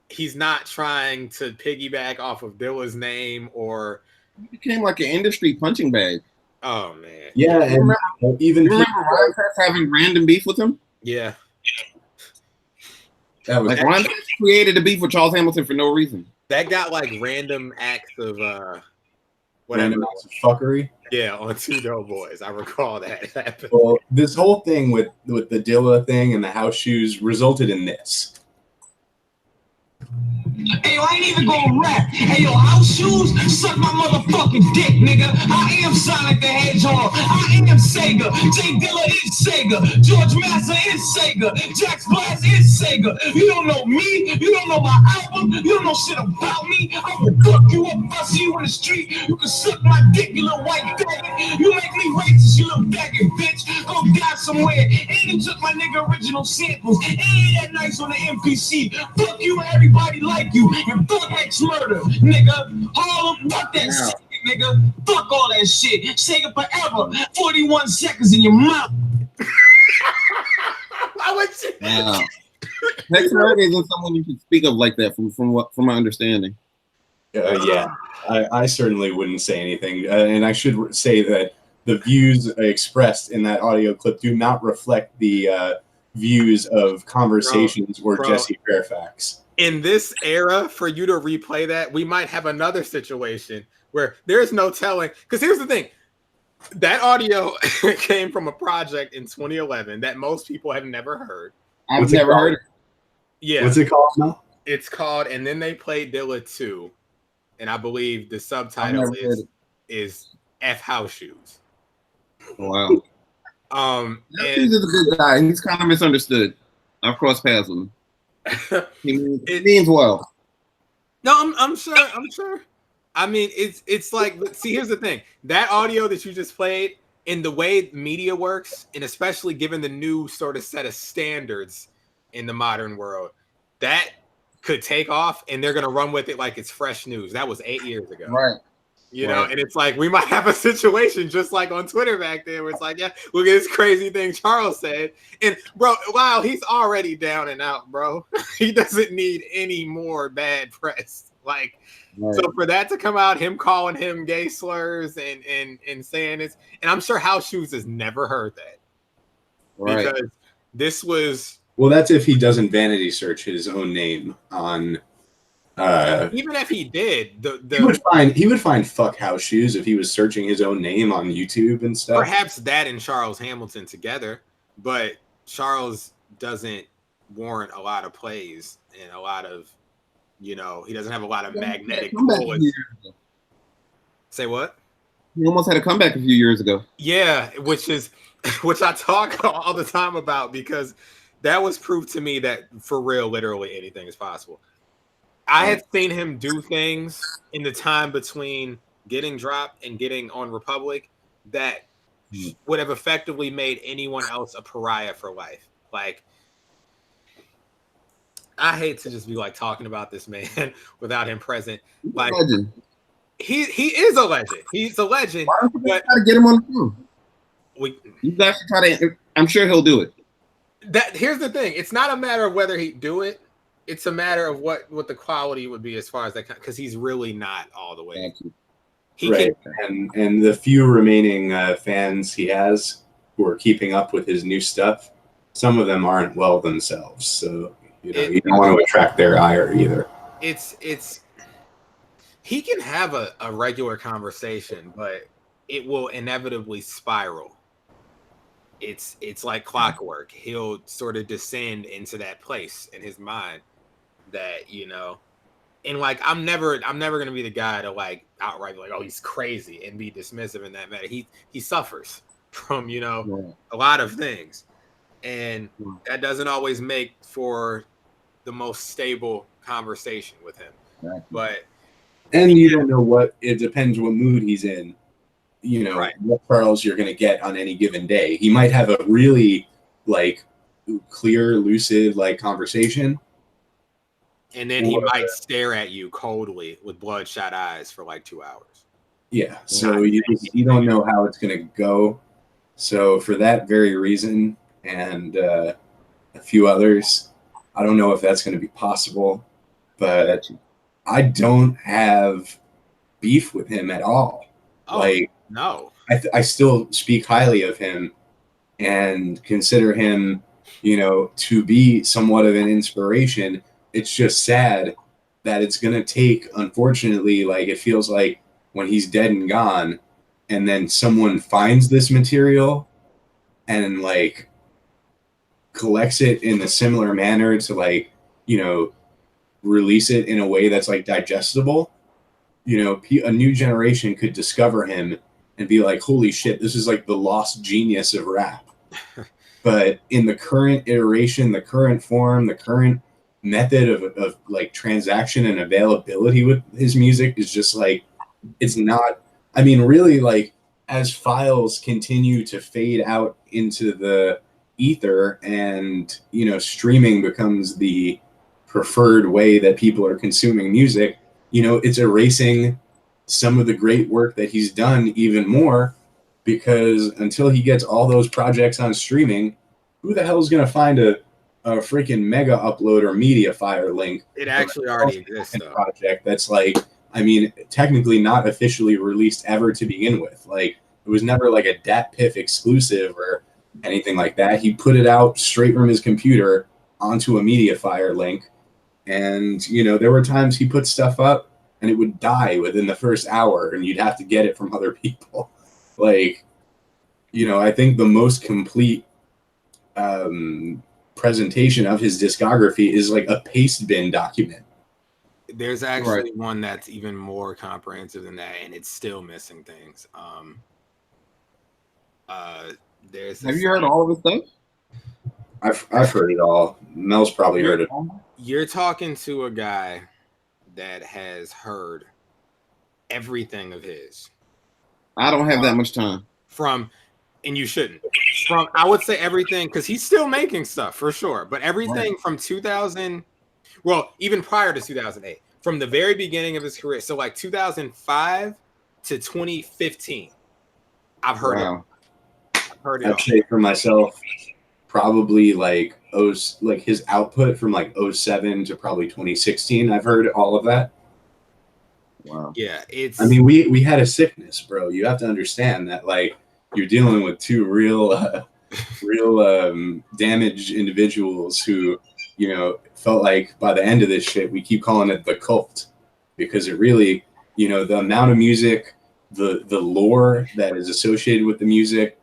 He's not trying to piggyback off of Dilla's name or. He became like an industry punching bag. Oh, man. Yeah. You remember Ryan Fest having random beef with him? Yeah. That was like Ryan Fest created a beef with Charles Hamilton for no reason. That got like random acts of whatever. Random acts of fuckery. Yeah, on Two Doughboys. I recall that happened. Well, this whole thing with the Dilla thing and the house shoes resulted in this. Hey, yo, I ain't even gonna rap. Hey, yo, house shoes, suck my motherfucking dick, nigga. I am Sonic the Hedgehog. I am Sega. Jay Dilla is Sega. George Massa is Sega. Jax Blast is Sega. You don't know me. You don't know my album. You don't know shit about me. I will fuck you up if I see you in the street. You can suck my dick, you little white faggot. You make me racist, you little faggot bitch. Go die somewhere. And you took my nigga original samples. And that nice on the MPC. Fuck you and everybody like you. And fuck X murder, nigga. Harlem, fuck that shit, nigga. Fuck all that shit. Say it forever. 41 seconds in your mouth. Wow. X murder isn't someone you can speak of like that from my understanding. Yeah, I certainly wouldn't say anything. And I should say that the views expressed in that audio clip do not reflect the views of Conversations or Jesse Fairfax. In this era, for you to replay that, we might have another situation where there's no telling. Because here's the thing. That audio came from a project in 2011 that most people have never heard. I've never heard it. Yeah. What's it called now? It's called, and then they played Dilla 2. And I believe the subtitle is F House Shoes. Wow. He's a good guy. He's kind of misunderstood. I've crossed paths with him. It means well. No, I'm sure. I mean, it's like, see, here's the thing. That audio that you just played, in the way media works, and especially given the new sort of set of standards in the modern world, that could take off and they're gonna run with it like it's fresh news. That was 8 years ago. Right. You know, and it's like we might have a situation just like on Twitter back then where it's like, yeah, look at this crazy thing Charles said. And bro, wow, he's already down and out, bro. He doesn't need any more bad press. Like, so for that to come out, him calling him gay slurs and saying this, and I'm sure House Shoes has never heard that. Right. Because this was, well, that's if he doesn't vanity search his own name on even if he did, he would find fuck house shoes if he was searching his own name on YouTube and stuff. Perhaps that and Charles Hamilton together, but Charles doesn't warrant a lot of plays and a lot of, you know, he doesn't have a lot of magnetic bullets. Say what? He almost had a comeback a few years ago. Yeah, which I talk all the time about, because that was proof to me that for real, literally anything is possible. I had seen him do things in the time between getting dropped and getting on Republic that would have effectively made anyone else a pariah for life. Like, I hate to just be like talking about this man without him present. Like, he is a legend. He's a legend. Why don't you try to get him on the phone? You guys should try to. I'm sure he'll do it. Here's the thing. It's not a matter of whether he'd do it. It's a matter of what the quality would be as far as that, because he's really not all the way. And the few remaining fans he has who are keeping up with his new stuff, some of them aren't well themselves. So you don't want to attract their ire either. he can have a regular conversation, but it will inevitably spiral. It's like clockwork. He'll sort of descend into that place in his mind that, you know, and like I'm never gonna be the guy to like outright be like, oh, he's crazy and be dismissive in that matter. He suffers from, you know, a lot of things, and that doesn't always make for the most stable conversation with him. But you don't know what, it depends what mood he's in, you know, right. what pearls you're going to get on any given day. He might have a really like clear, lucid like conversation, and then he might stare at you coldly with bloodshot eyes for like 2 hours. Yeah, so you don't know how it's going to go. So for that very reason and a few others, I don't know if that's going to be possible, but I don't have beef with him at all. Oh, like, no. I still speak highly of him and consider him, you know, to be somewhat of an inspiration. It's just sad that it's going to take, unfortunately, like it feels like when he's dead and gone, and then someone finds this material and like collects it in a similar manner to like, you know, release it in a way that's like digestible. You know, a new generation could discover him and be like, holy shit, this is like the lost genius of rap. But in the current iteration, the current form, the current method of like transaction and availability with his music is just like, it's not, I mean, really, like as files continue to fade out into the ether and, you know, streaming becomes the preferred way that people are consuming music, you know, it's erasing some of the great work that he's done even more, because until he gets all those projects on streaming, who the hell is going to find a freaking mega upload or MediaFire link? It actually already exists, though. Project that's like, I mean, technically not officially released ever to begin with. Like, it was never like a DatPiff exclusive or anything like that. He put it out straight from his computer onto a MediaFire link. And, you know, there were times he put stuff up and it would die within the first hour and you'd have to get it from other people. Like, you know, I think the most complete presentation of his discography is like a paste bin document. There's actually one that's even more comprehensive than that, and it's still missing things. Have you heard all of his stuff? I've heard it all. Mel's probably heard it all. You're talking to a guy that has heard everything of his. I don't have that much time. And you shouldn't. I would say everything, because he's still making stuff for sure, but everything from 2000, well, even prior to 2008, from the very beginning of his career, so like 2005 to 2015, I've heard it. I'd say for myself, probably like his output from like 07 to probably 2016, I've heard all of that. Wow. Yeah, I mean, we had a sickness, bro. You have to understand that, like, you're dealing with two real damaged individuals who, you know, felt like by the end of this shit, we keep calling it the cult, because it really, you know, the amount of music, the lore that is associated with the music,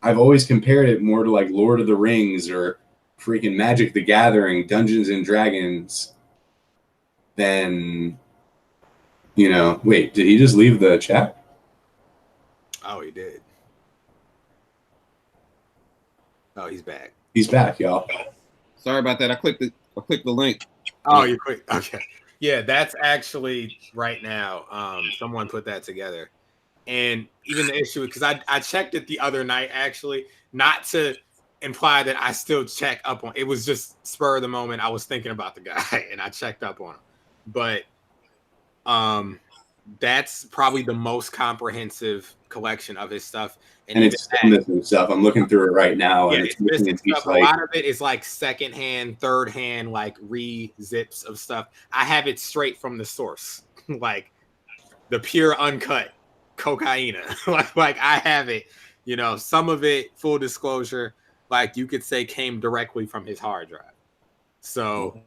I've always compared it more to like Lord of the Rings or freaking Magic the Gathering, Dungeons and Dragons, than, you know, wait, did he just leave the chat? Oh, he did. Oh, he's back. He's back, y'all. Sorry about that. I clicked the link. Oh, you clicked. Okay. Yeah, that's actually right now. Someone put that together. And even the issue, because I checked it the other night, actually, not to imply that I still check up on it. Was just spur of the moment. I was thinking about the guy and I checked up on him. But that's probably the most comprehensive collection of his stuff. And it's missing stuff. I'm looking through it right now. Yeah, and it's missing stuff. Like, a lot of it is like secondhand, third hand, like re-zips of stuff. I have it straight from the source, like the pure uncut cocaine. like I have it, you know, some of it, full disclosure, like you could say came directly from his hard drive. So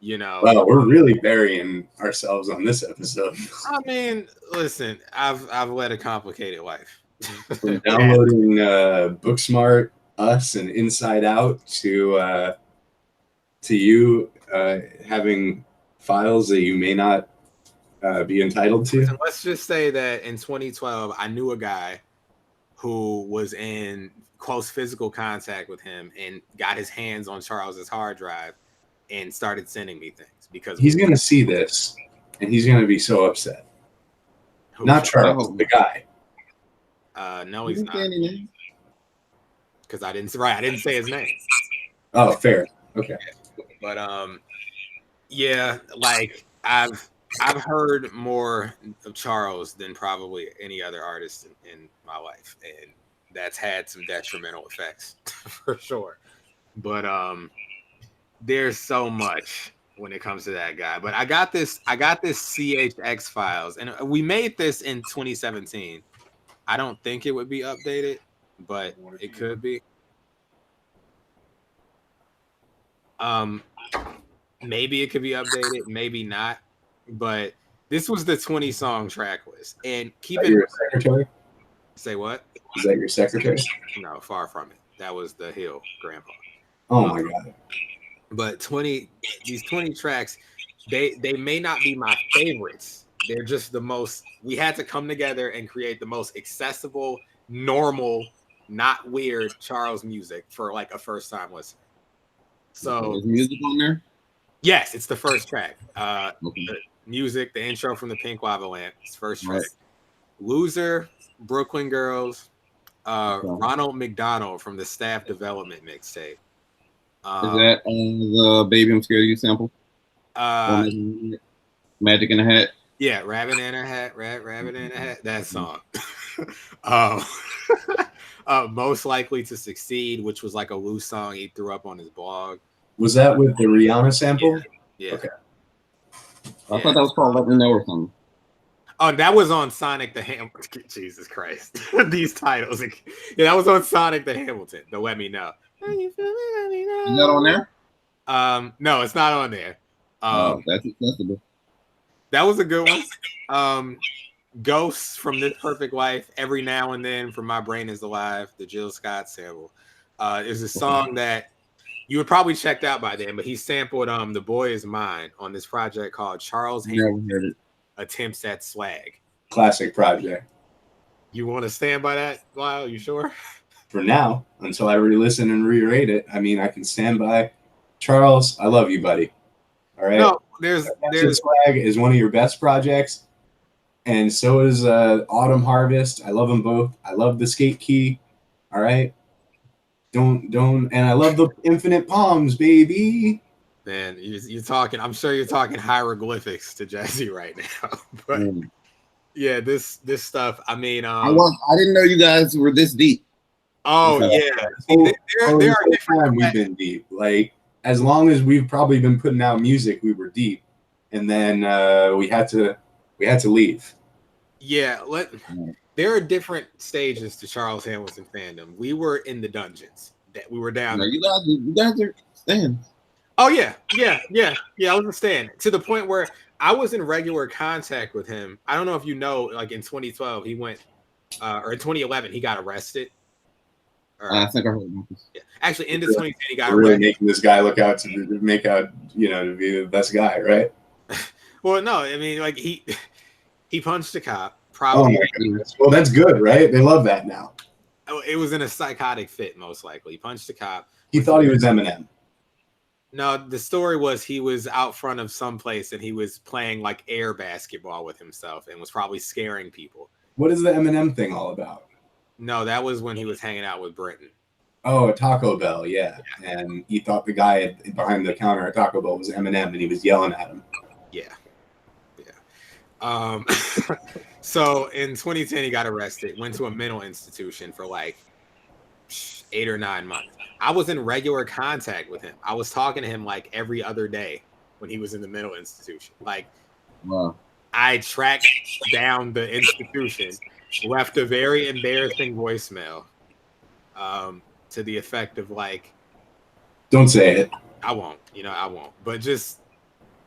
You know, well, we're really burying ourselves on this episode. I mean, listen, I've led a complicated life. From downloading Booksmart, Us, and Inside Out to you having files that you may not be entitled to. Listen, let's just say that in 2012, I knew a guy who was in close physical contact with him and got his hands on Charles's hard drive and started sending me things because he's going to see this and he's going to be so upset. Not Charles, the guy. No, he's not. Because I didn't say his name. Oh, fair. Okay. But yeah, like I've heard more of Charles than probably any other artist in my life, and that's had some detrimental effects for sure. But there's so much when it comes to that guy. But I got this CHX files, and we made this in 2017. I don't think it would be updated, but it could be. Maybe it could be updated, maybe not. But this was the 20 song track list. And keep it. Your secretary? Say what? Is that your secretary? No, far from it. That was the Hill grandpa. Oh my god. But these 20 tracks, they may not be my favorites. They're just the most. We had to come together and create the most accessible, normal, not weird Charles music for like a first time listen. So is music on there? Yes, it's the first track. The music, the intro from the Pink Lava Lamp, it's first track. Right. Loser, Brooklyn Girls, Ronald McDonald from the Staff Development mixtape. Is that the Baby I'm Scared of You sample? Magic in a Hat? Yeah, Rabbit in a Hat, Rabbit in a Hat, that song. Most Likely to Succeed, which was like a loose song he threw up on his blog. Was that with the Rihanna sample? Yeah. Okay. I thought that was called Let Me Know or something. Oh, that was on Sonic the Hamilton. Jesus Christ. These titles. Yeah, that was on Sonic the Hamilton, the Let Me Know. Is that on there? No, it's not on there. That's accessible. That was a good one. Ghosts from This Perfect Life, Every Now and Then from My Brain Is Alive, the Jill Scott sample. Is a song that you were probably checked out by then, but he sampled The Boy Is Mine on this project called Charles Hamilton Attempts at Swag. Classic project. You want to stand by that, Lyle? You sure? For now, until I re-listen and re-rate it, I mean, I can stand by. Charles, I love you, buddy. All right? No, there's Swag is one of your best projects, and so is Autumn Harvest. I love them both. I love the Skate Key. All right? Don't, and I love the Infinite Palms, baby. Man, you're talking. I'm sure you're talking hieroglyphics to Jesse right now. But yeah, this stuff. I mean, I didn't know you guys were this deep. Oh yeah, there are different. We've been deep. Like as long as we've probably been putting out music, we were deep, and then we had to leave. Yeah, there are different stages to Charles Hamilton fandom. We were in the dungeons. That we were down. No, you guys are staying. Oh yeah. I was a stand to the point where I was in regular contact with him. I don't know if you know, like in 2012, he went, or in 2011, he got arrested. I think I heard about this. Yeah. Actually, into 2010, he got really arrested. Making this guy look out to make out, to be the best guy, right? Well, no, I mean, like he punched a cop. Probably. Oh my goodness. Well, that's good, right? They love that now. It was in a psychotic fit, most likely. He punched a cop. He thought he was Eminem. No, the story was he was out front of some place and he was playing like air basketball with himself and was probably scaring people. What is the Eminem thing all about? No, that was when he was hanging out with Britton. Oh, Taco Bell, yeah. And he thought the guy behind the counter at Taco Bell was Eminem and he was yelling at him. Yeah. So in 2010, he got arrested, went to a mental institution for like 8 or 9 months. I was in regular contact with him. I was talking to him like every other day when he was in the mental institution. Like, wow. I tracked down the institution, left a very embarrassing voicemail to the effect of like, don't say it. I won't, I won't. But just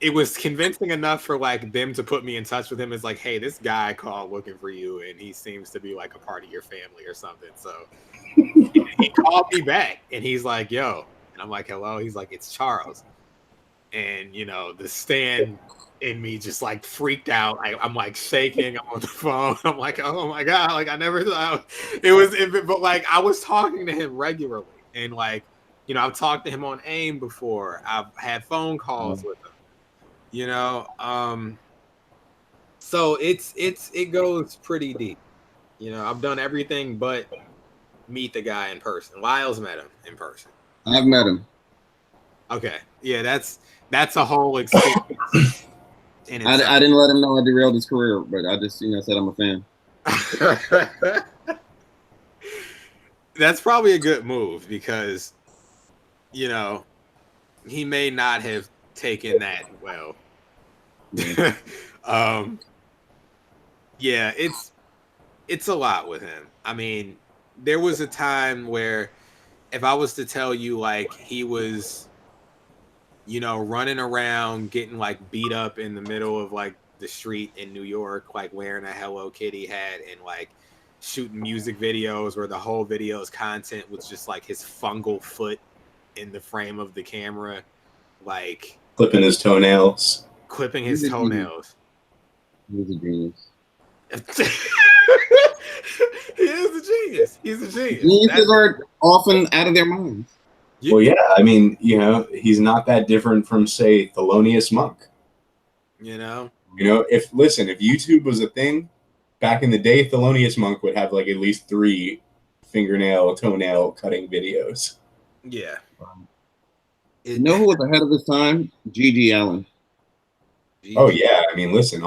it was convincing enough for like them to put me in touch with him. It's like, hey, this guy called looking for you, and he seems to be like a part of your family or something. So he called me back, and he's like, yo, and I'm like, hello. He's like, it's Charles, and you know, the stand in me just like freaked out. I'm like shaking. I'm on the phone. I'm like, oh my god, like I never thought it was, but like I was talking to him regularly, and like, you know, I've talked to him on AIM before. I've had phone calls with him. You know, so it goes pretty deep. You know, I've done everything but meet the guy in person. Lyle's met him in person. I've met him. Okay, yeah, that's a whole experience. I didn't let him know I derailed his career, but I just said I'm a fan. That's probably a good move because, you know, he may not have taken that well. Yeah, it's a lot with him. I mean, there was a time where if I was to tell you like he was, you know, running around getting like beat up in the middle of like the street in New York, like wearing a Hello Kitty hat and like shooting music videos where the whole video's content was just like his fungal foot in the frame of the camera, like clipping his toenails. He's a genius. He is a genius. He's a genius. Geniuses are often out of their minds. Well, yeah, I mean, you know, he's not that different from, say, Thelonious Monk. You know, if YouTube was a thing back in the day, Thelonious Monk would have like at least 3 toenail cutting videos. Yeah. You know who was ahead of his time? G.G. Allen. Oh yeah, I mean, listen,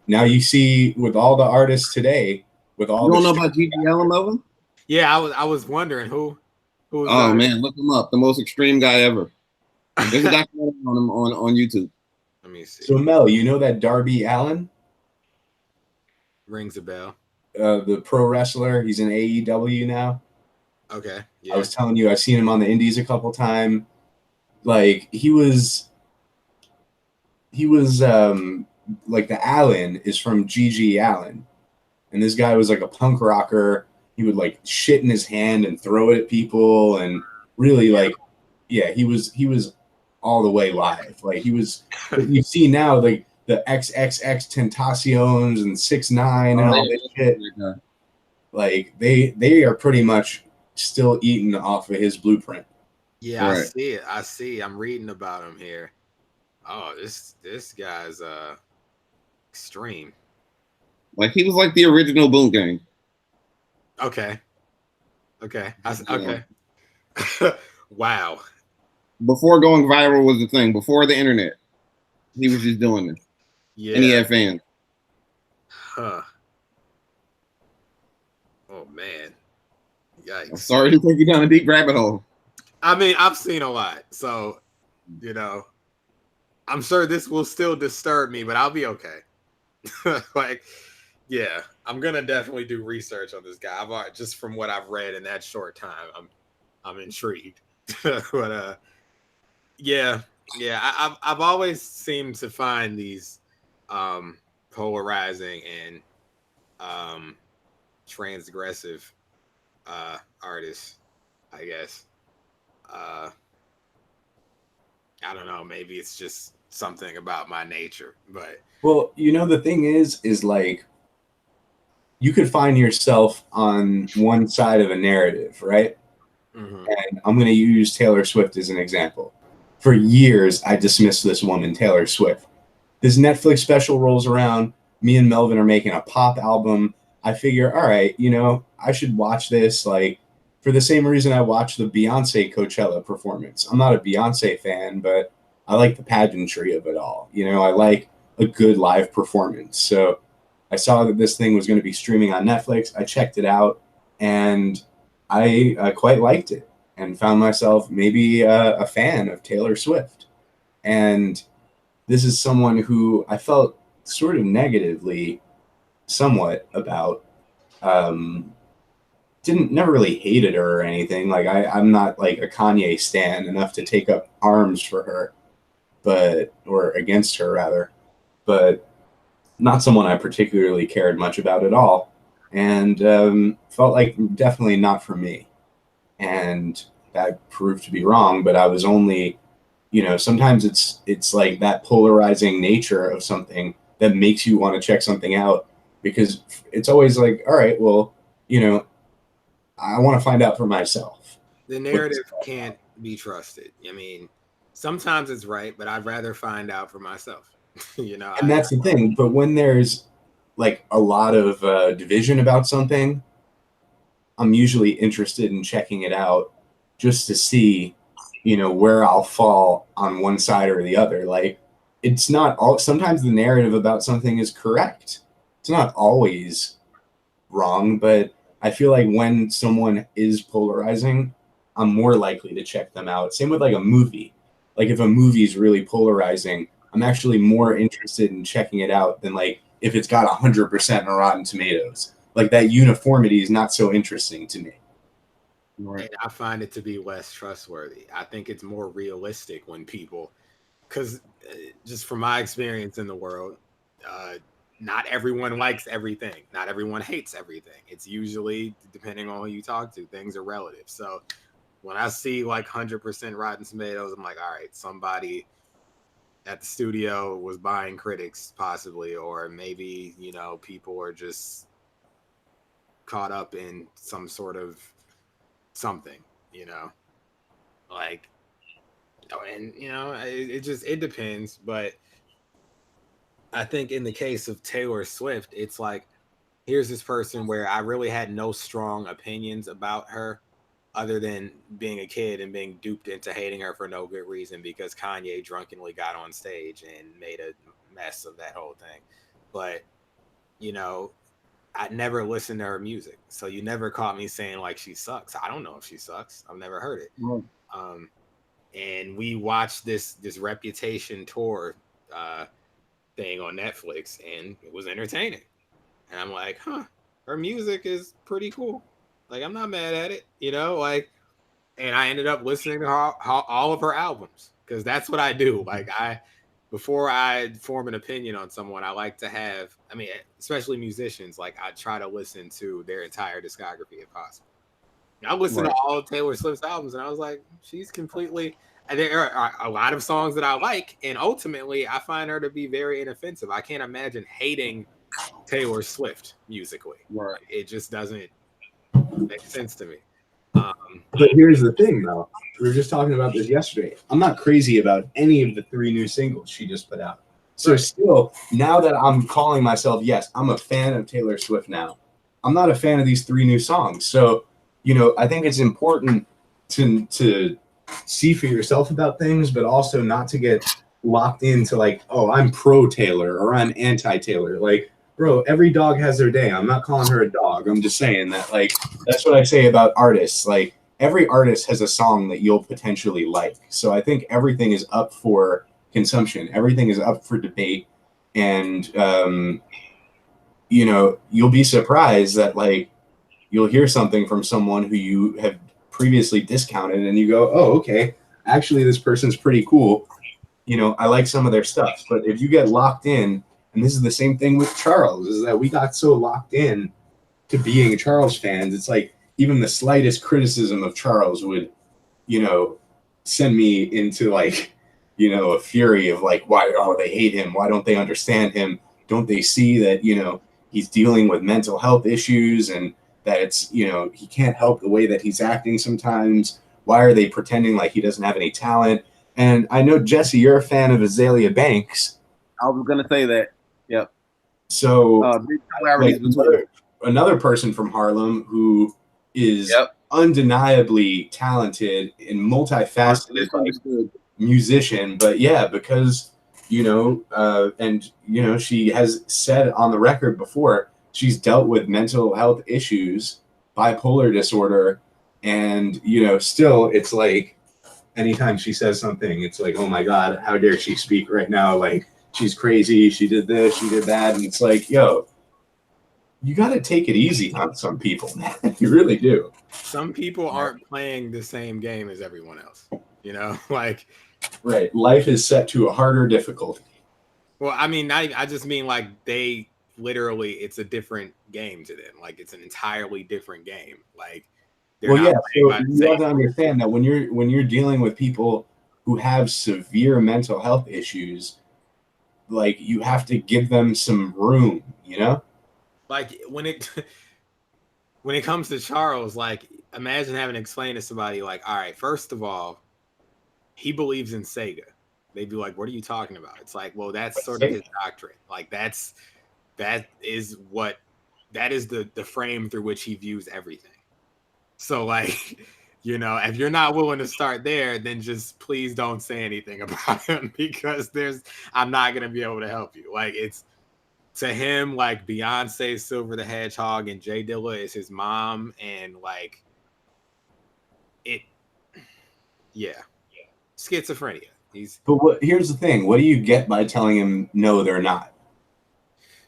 now you see with all the artists today, with all you don't know about G.G. Allen, Melvin? Yeah, I was wondering who was oh man, look him up. The most extreme guy ever. There's a documentary on him on YouTube. Let me see. So Mel, you know that Darby Allin? Rings a bell. The pro wrestler. He's in AEW now. Okay. Yeah. I was telling you, I've seen him on the indies a couple times. Like he was like the Allen is from G.G. Allen. And this guy was like a punk rocker. He would like shit in his hand and throw it at people, and really like, yeah, he was all the way live. Like he was. You see now like the XXX Tentaciones and 6ix9ine and all this shit. Like they are pretty much still eating off of his blueprint. Yeah, right. I see it. I see. I'm reading about him here. Oh, this guy's extreme. Like he was like the original Boom Gang. Okay. Okay. Okay. Wow. Before going viral was the thing. Before the internet, he was just doing it. Yeah. And he had fans. Huh. Oh man. Yikes. I'm sorry to take you down a deep rabbit hole. I mean, I've seen a lot, so you know, I'm sure this will still disturb me, but I'll be okay. Like, yeah, I'm gonna definitely do research on this guy. Just from what I've read in that short time, I'm intrigued. But yeah, I've always seemed to find these polarizing and transgressive artists, I guess. I don't know, maybe it's just something about my nature, but well, you know, the thing is like you could find yourself on one side of a narrative, right? Mm-hmm. And I'm going to use Taylor Swift as an example. For years, I dismissed this woman, Taylor Swift. This Netflix special rolls around. Me and Melvin are making a pop album. I figure, all right, you know, I should watch this, like, for the same reason I watched the Beyonce Coachella performance. I'm not a Beyonce fan, but I like the pageantry of it all. You know, I like a good live performance. So I saw that this thing was going to be streaming on Netflix. I checked it out, and I quite liked it and found myself maybe a fan of Taylor Swift. And this is someone who I felt sort of negatively somewhat about. Never really hated her or anything. Like I'm not like a Kanye stan enough to take up arms for her. or against her rather, but not someone I particularly cared much about at all, and felt like definitely not for me. And that proved to be wrong, but I was only, sometimes it's like that polarizing nature of something that makes you want to check something out, because it's always like, all right, well, I want to find out for myself. The narrative can't be trusted. I mean, sometimes it's right, but I'd rather find out for myself. And that's the thing. But when there's like a lot of division about something, I'm usually interested in checking it out just to see, where I'll fall on one side or the other. Like, it's not all. Sometimes the narrative about something is correct. It's not always wrong, but I feel like when someone is polarizing, I'm more likely to check them out. Same with like a movie. Like if a movie is really polarizing, I'm actually more interested in checking it out than like if it's got 100% on Rotten Tomatoes. Like that uniformity is not so interesting to me. Right. And I find it to be less trustworthy. I think it's more realistic when people, because just from my experience in the world, not everyone likes everything. Not everyone hates everything. It's usually, depending on who you talk to, things are relative. So when I see like 100% Rotten Tomatoes, I'm like, all right, somebody at the studio was buying critics possibly, or maybe, people are just caught up in some sort of something, like, and, it depends. But I think in the case of Taylor Swift, it's like, here's this person where I really had no strong opinions about her other than being a kid and being duped into hating her for no good reason because Kanye drunkenly got on stage and made a mess of that whole thing. But, I never listened to her music. So you never caught me saying like she sucks. I don't know if she sucks. I've never heard it. Mm. And we watched this Reputation tour thing on Netflix, and it was entertaining. And I'm like, her music is pretty cool. Like, I'm not mad at it, and I ended up listening to all of her albums, because that's what I do. Like, before I form an opinion on someone, I like to have, especially musicians, like I try to listen to their entire discography if possible. I listened to all of Taylor Swift's albums, and I was like, she's completely. And there are a lot of songs that I like, and ultimately, I find her to be very inoffensive. I can't imagine hating Taylor Swift musically. Right. It just doesn't make sense to me. But here's the thing, though. We were just talking about this yesterday. I'm not crazy about any of the 3 new singles she just put out. So still, now that I'm calling myself, yes, I'm a fan of Taylor Swift now, I'm not a fan of these 3 new songs. So, I think it's important to see for yourself about things, but also not to get locked into like, oh, I'm pro Taylor or I'm anti Taylor. Like, bro, every dog has their day. I'm not calling her a dog. I'm just saying that, like, that's what I say about artists. Like, every artist has a song that you'll potentially like. So I think everything is up for consumption. Everything is up for debate. And, you'll be surprised that, like, you'll hear something from someone who you have previously discounted and you go, oh, okay, actually, this person's pretty cool. I like some of their stuff. But if you get locked in, and this is the same thing with Charles, is that we got so locked in to being Charles fans. It's like even the slightest criticism of Charles would, send me into like, a fury of like, why they hate him? Why don't they understand him? Don't they see that, he's dealing with mental health issues and that it's, he can't help the way that he's acting sometimes. Why are they pretending like he doesn't have any talent? And I know, Jesse, you're a fan of Azalea Banks. I was going to say that. Yep. So like another person from Harlem who is undeniably talented and multifaceted musician, but yeah, because and she has said on the record before she's dealt with mental health issues, bipolar disorder, and still it's like anytime she says something, it's like, oh my God, how dare she speak right now? Like, she's crazy. She did this, she did that. And it's like, yo, you got to take it easy on some people, man. You really do. Some people aren't playing the same game as everyone else. Like, Right. Life is set to a harder difficulty. Well, I mean, I just mean like they literally, it's a different game to them. Like it's an entirely different game. Like they're Well, not yeah. playing So by the you have same. to understand that when you're dealing with people who have severe mental health issues, like you have to give them some room, you know? Like when it comes to Charles, like imagine having to explain to somebody like, all right, first of all, he believes in Sega. They'd be like, what are you talking about? It's like, well, that's sort of his doctrine. Like that is the frame through which he views everything. So like, if you're not willing to start there, then just please don't say anything about him because I'm not gonna be able to help you. Like it's to him, like Beyonce, Silver the Hedgehog, and Jay Dilla is his mom, and like schizophrenia. But here's the thing: what do you get by telling him no, they're not?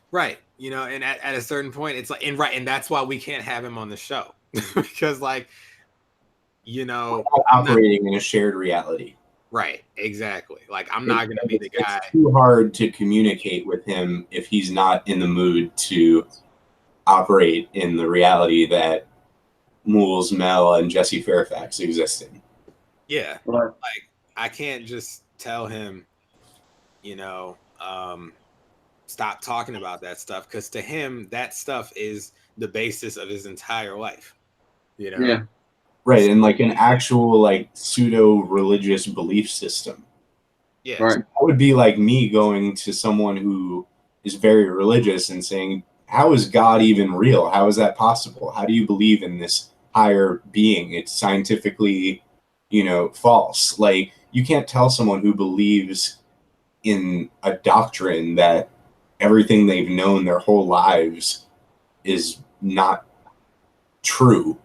Right. And at a certain point, it's like, and that's why we can't have him on the show because, like, we're not operating in a shared reality. Right. Exactly. Like, I'm not going to be the guy. It's too hard to communicate with him if he's not in the mood to operate in the reality that Mools, Mel, and Jesse Fairfax exist in. Yeah. Right. Like, I can't just tell him, stop talking about that stuff because to him, that stuff is the basis of his entire life. Yeah. Right, and like an actual like pseudo-religious belief system. Yeah. Right. So that would be like me going to someone who is very religious and saying, how is God even real? How is that possible? How do you believe in this higher being? It's scientifically, false. Like you can't tell someone who believes in a doctrine that everything they've known their whole lives is not true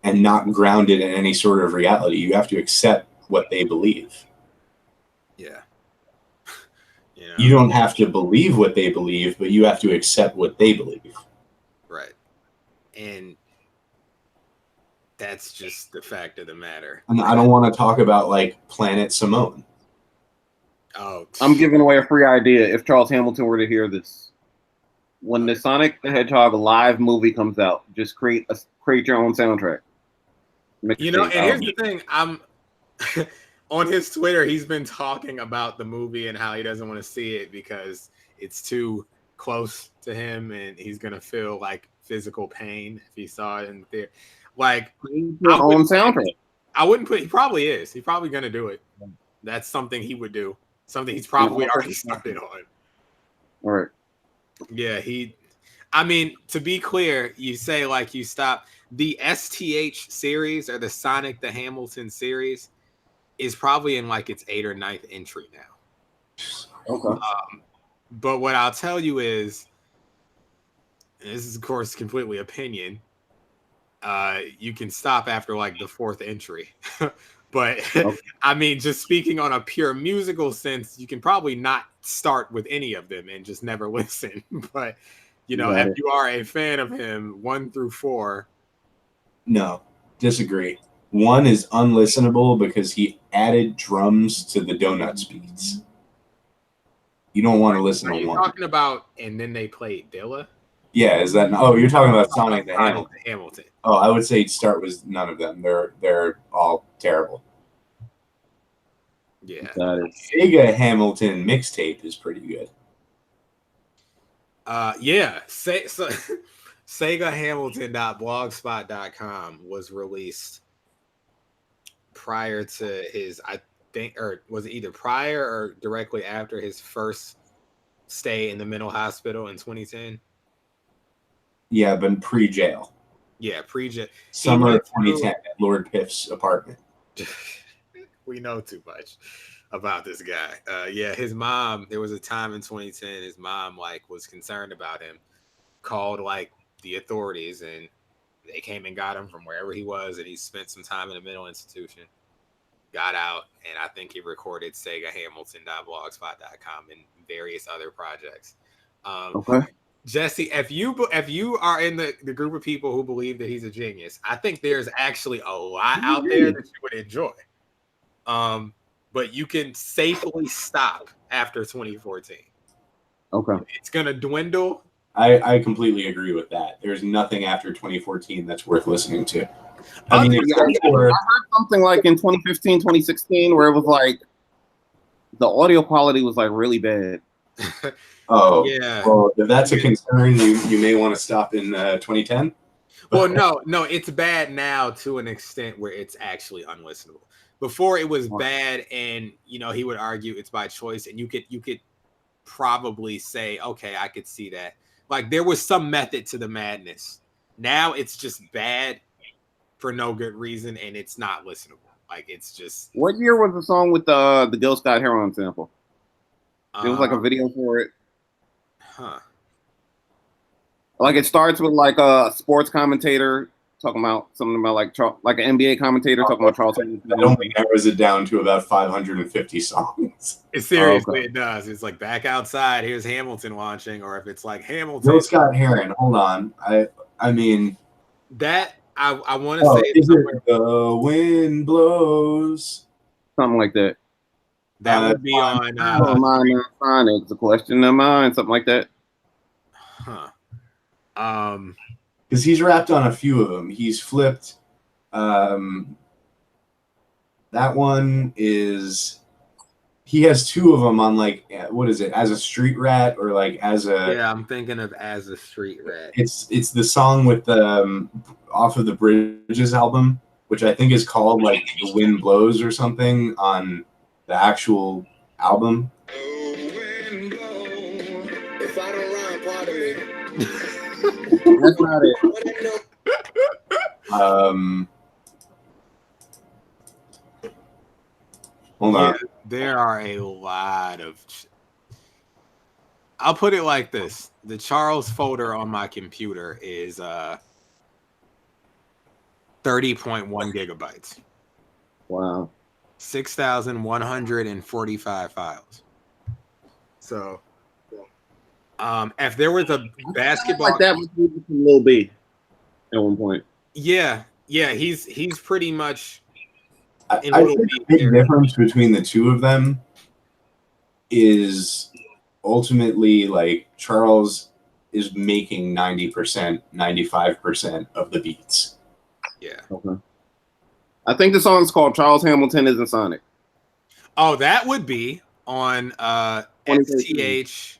and not grounded in any sort of reality. You have to accept what they believe. Yeah. You don't have to believe what they believe, but you have to accept what they believe. Right. And that's just the fact of the matter. And I don't want to talk about like Planet Simone. Oh, I'm giving away a free idea if Charles Hamilton were to hear this. When the Sonic the Hedgehog live movie comes out, just create your own soundtrack. And here's the thing, I'm on his Twitter, he's been talking about the movie and how he doesn't want to see it because it's too close to him and he's gonna feel like physical pain if he saw it in the theater. Like your own soundtrack. I wouldn't put. He probably is. He's probably gonna do it. That's something he would do. Something he's probably already started on. All right. Yeah, I mean, to be clear, you say like you stop the STH series or the Sonic the Hamilton series is probably in like its 8th or 9th entry now. Okay. But what I'll tell you is, and this is of course completely opinion, you can stop after like the 4th entry. But okay. I mean, just speaking on a pure musical sense, you can probably not start with any of them and just never listen. But if you are a fan of him, 1 through 4. No, disagree. 1 is unlistenable because he added drums to the Donuts beats. You don't want to listen to 1. You're talking about, and then they played Dilla? Yeah, is that? Oh, you're talking about Sonic the Hamilton. Oh, I would say start with none of them. They're all terrible. Yeah. Sega Hamilton mixtape is pretty good. Yeah. SegaHamilton.blogspot.com was released prior to his, I think, or was it either prior or directly after his first stay in the mental hospital in 2010? Yeah, but pre-jail. Yeah, pre-jail. Summer of 2010 at Lord Piff's apartment. We know too much about this guy. Yeah, his mom, there was a time in 2010, his mom like was concerned about him, called like the authorities, and they came and got him from wherever he was, and he spent some time in a mental institution, got out, and I think he recorded SegaHamilton.blogspot.com and various other projects. Okay. Jesse, if you are in the group of people who believe that he's a genius, I think there's actually a lot out there that you would enjoy. but you can safely stop after 2014. Okay. It's gonna dwindle. I completely agree with that. There's nothing after 2014 that's worth listening to. I mean, I heard something like in 2015, 2016, where it was like the audio quality was like really bad. Oh, yeah. Well, if that's a concern, you may want to stop in 2010. Well, no, it's bad now to an extent where it's actually unlistenable. Before it was bad, and he would argue it's by choice, and you could probably say, okay, I could see that. Like there was some method to the madness. Now it's just bad for no good reason, and it's not listenable. Like it's just. What year was the song with the Gil Scott Heron sample? It was like a video for it. Huh. Like it starts with like a sports commentator talking about something about like an NBA commentator talking about Charles Hamilton. That only narrows it down to about 550 songs. Seriously, it does. It's like back outside. Here's Hamilton launching, or if it's like Hamilton. Gil Scott Heron. Hold on. I mean that I want to say. Is it the wind blows? Something like that. That would be on. It's a question of mine. Something like that. Huh. Because he's rapped on a few of them. He's flipped. That one is. He has two of them on like what is it? As a Street Rat or like as a. Yeah, I'm thinking of As a Street Rat. It's the song with the off of the Bridges album, which I think is called like The Wind Blows or something on the actual album. If I don't rhyme, pardon me. That's not it. Hold on. There are a lot of. I'll put it like this: the Charles folder on my computer is 30.1 gigabytes. Wow. 6,145 files. So, if there was a basketball like that, was Lil B at one point. Yeah, he's pretty much. I think the big difference between the two of them is ultimately like Charles is making 90%, 95% of the beats. Yeah. Okay. I think the song's called Charles Hamilton Isn't Sonic. Oh, that would be on STH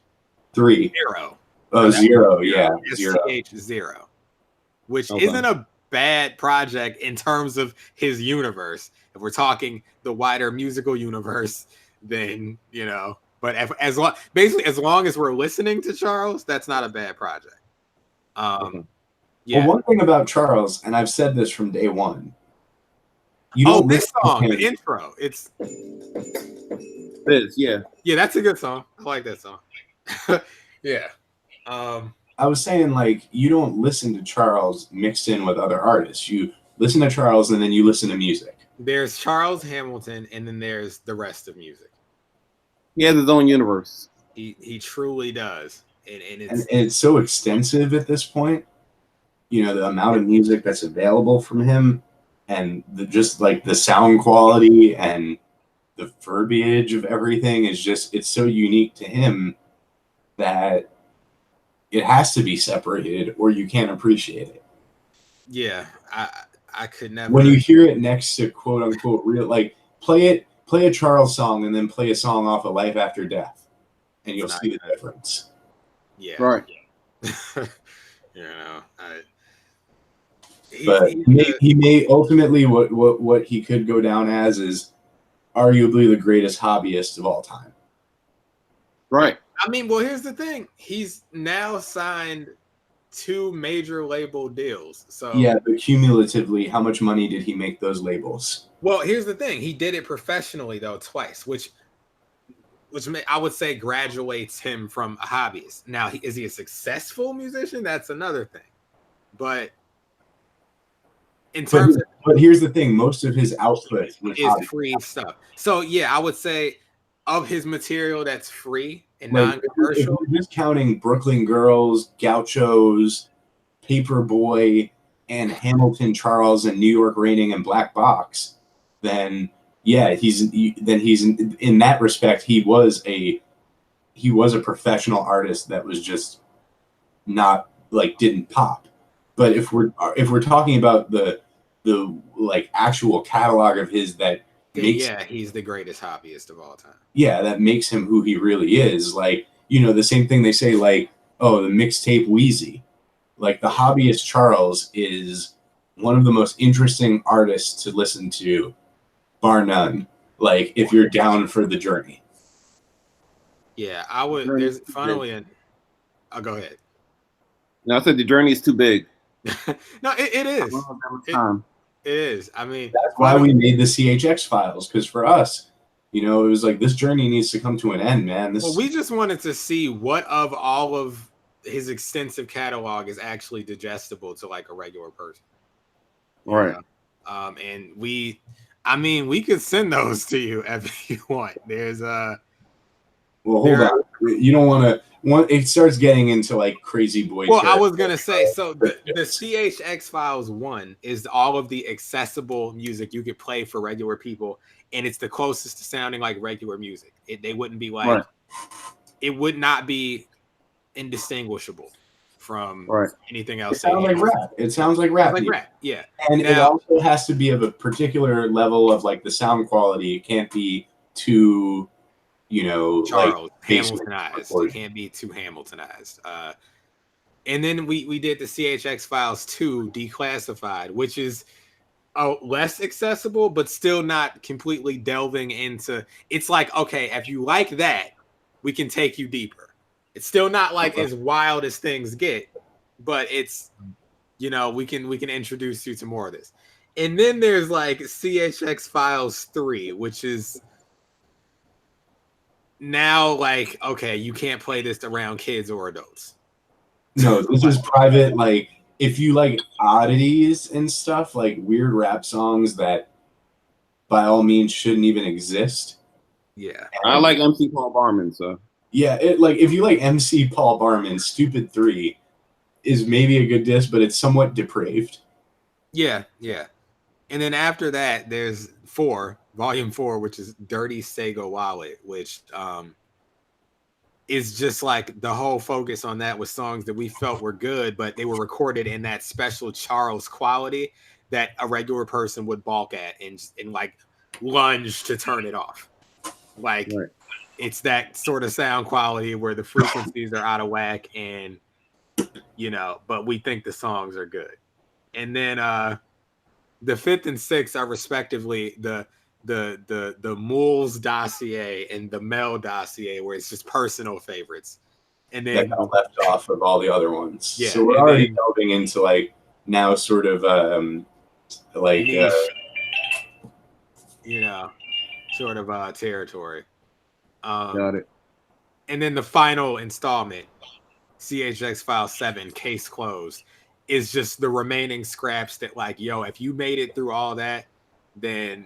3. 0. Oh, 0, yeah. STH 0. Which isn't a bad project in terms of his universe. If we're talking the wider musical universe, then but as long as we're listening to Charles, that's not a bad project. Yeah. Well, one thing about Charles, and I've said this from day one. This song, the intro. It's yeah. Yeah, that's a good song. I like that song. Yeah. I was saying, like, you don't listen to Charles mixed in with other artists. You listen to Charles and then you listen to music. There's Charles Hamilton, and then there's the rest of music. He has his own universe. He truly does. And it's so extensive at this point. The amount of music that's available from him and just like the sound quality and the verbiage of everything is just, it's so unique to him that it has to be separated or you can't appreciate it. Yeah, I could never. When you hear it next to quote unquote real, like play a Charles song and then play a song off of Life After Death, and you'll see the difference. Yeah, right. But he may ultimately what he could go down as is arguably the greatest hobbyist of all time. Right. I mean, well, here's the thing. He's now signed 2 major label deals. So yeah, but cumulatively, how much money did he make those labels? Well, here's the thing. He did it professionally though twice, which I would say graduates him from a hobbyist. Now, is he a successful musician? That's another thing. But in terms but here's the thing: most of his output is free stuff. So yeah, I would say of his material that's free and non-commercial. If you're just counting Brooklyn Girls, Gauchos, Paperboy, and Hamilton Charles and New York Raining and Black Box, then yeah, he's in that respect, he was a professional artist that was just not like didn't pop. But if we're talking about the like actual catalog of his that makes, he's the greatest hobbyist of all time. Yeah, that makes him who he really is. Like, you know, the same thing they say, like, oh, the mixtape Wheezy. Like, the hobbyist Charles is one of the most interesting artists to listen to, bar none. Like, if you're down for the journey. Yeah, I would. There's finally I'll go ahead. No, I said the journey is too big. No, it is. It is. I mean, that's why we made the CHX files, because for us, you know, it was like, this journey needs to come to an end, man. Well, we just wanted to see what of all of his extensive catalog is actually digestible to like a regular person. Right. And we could send those to you if you want. There's well, hold on. You don't want to. It starts getting into like crazy boy. Well, I was gonna say, so the CHX Files 1 is all of the accessible music you could play for regular people, and it's the closest to sounding like regular music. They wouldn't be like, it would not be indistinguishable from anything else. It sounds like rap. It sounds like rap. Like rap, yeah. And it also has to be of a particular level of like the sound quality. It can't be too, you know, Charles, like Hamiltonized. It can't be too Hamiltonized. And then we did the CHX Files 2 Declassified, which is less accessible, but still not completely delving into. It's like, okay, if you like that, we can take you deeper. It's still not like as wild as things get, but it's, you know, we can introduce you to more of this. And then there's like CHX Files 3, which is now like, okay, you can't play this around kids or adults. No, this is private. Like, if you like oddities and stuff, like weird rap songs that by all means shouldn't even exist. Yeah. I like MC Paul Barman, so. Yeah, if you like MC Paul Barman, Stupid 3 is maybe a good disc, but it's somewhat depraved. Yeah, yeah. And then after that, there's Volume 4, which is Dirty Sega Wallet, which is just like the whole focus on that was songs that we felt were good, but they were recorded in that special Charles quality that a regular person would balk at and like lunge to turn it off. Like, it's that sort of sound quality where the frequencies are out of whack and, you know, but we think the songs are good. And then the 5th and 6th are respectively the Moles dossier and the Mel dossier, where it's just personal favorites. And then that got left off of all the other ones. Yeah, so we're already delving into like now sort of like you know, sort of territory. Got it. And then the final installment, CHX File 7, Case Closed, is just the remaining scraps that, like, yo, if you made it through all that, then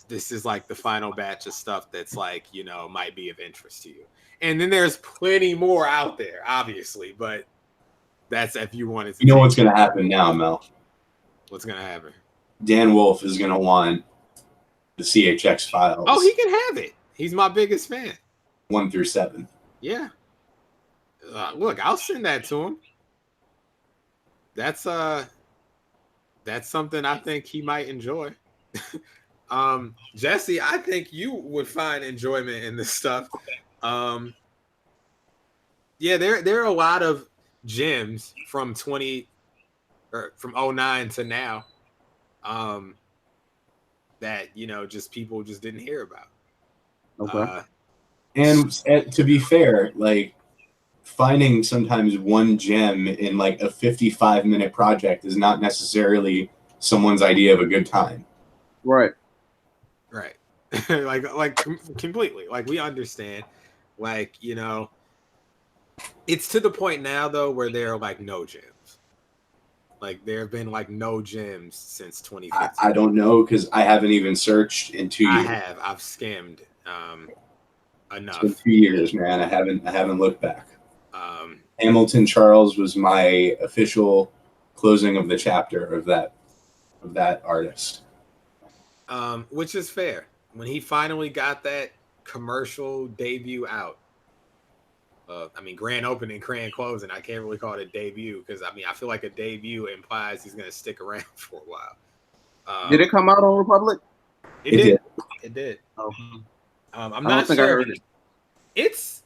this is like the final batch of stuff that's like, you know, might be of interest to you. And then there's plenty more out there, obviously, but that's if you wanted to. You know what's going to happen now, Mel? What's going to happen? Dan Wolf is going to want the CHX Files. Oh, he can have it. He's my biggest fan. 1 through 7. Yeah. Look, I'll send that to him. That's something I think he might enjoy. Jesse, I think you would find enjoyment in this stuff. Yeah, there are a lot of gems from 09 to now that, you know, just people just didn't hear about. Okay. And to be fair, like, finding sometimes one gem in like a 55-minute project is not necessarily someone's idea of a good time. Right. like completely. Like, we understand. Like, you know, it's to the point now though where there are like no gems. Like, there have been like no gems since 2015. I don't know, because I haven't even searched in 2 years. I've skimmed enough. It's been 2 years, man. I haven't looked back. Hamilton Charles was my official closing of the chapter of that artist. Which is fair. When he finally got that commercial debut out, I mean, grand opening, grand closing. I can't really call it a debut because I mean, I feel like a debut implies he's going to stick around for a while. Did it come out on Republic? It did. It did. Oh. I'm not sure. I heard it. It's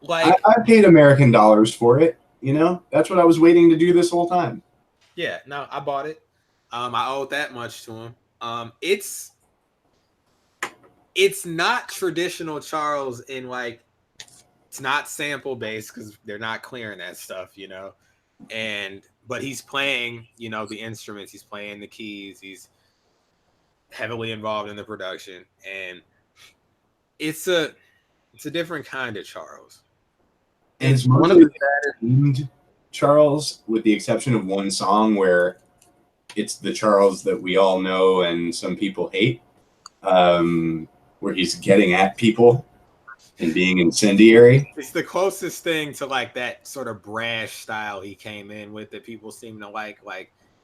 like I paid American dollars for it. You know, that's what I was waiting to do this whole time. Yeah, no, I bought it. I owed that much to him. It's not traditional Charles in like it's not sample based because they're not clearing that stuff, you know. But he's playing, you know, the instruments. He's playing the keys. He's heavily involved in the production, and it's a different kind of Charles. And it's one of the themed Charles, with the exception of one song where it's the Charles that we all know and some people hate, where he's getting at people and being incendiary. It's the closest thing to like that sort of brash style he came in with that people seem to like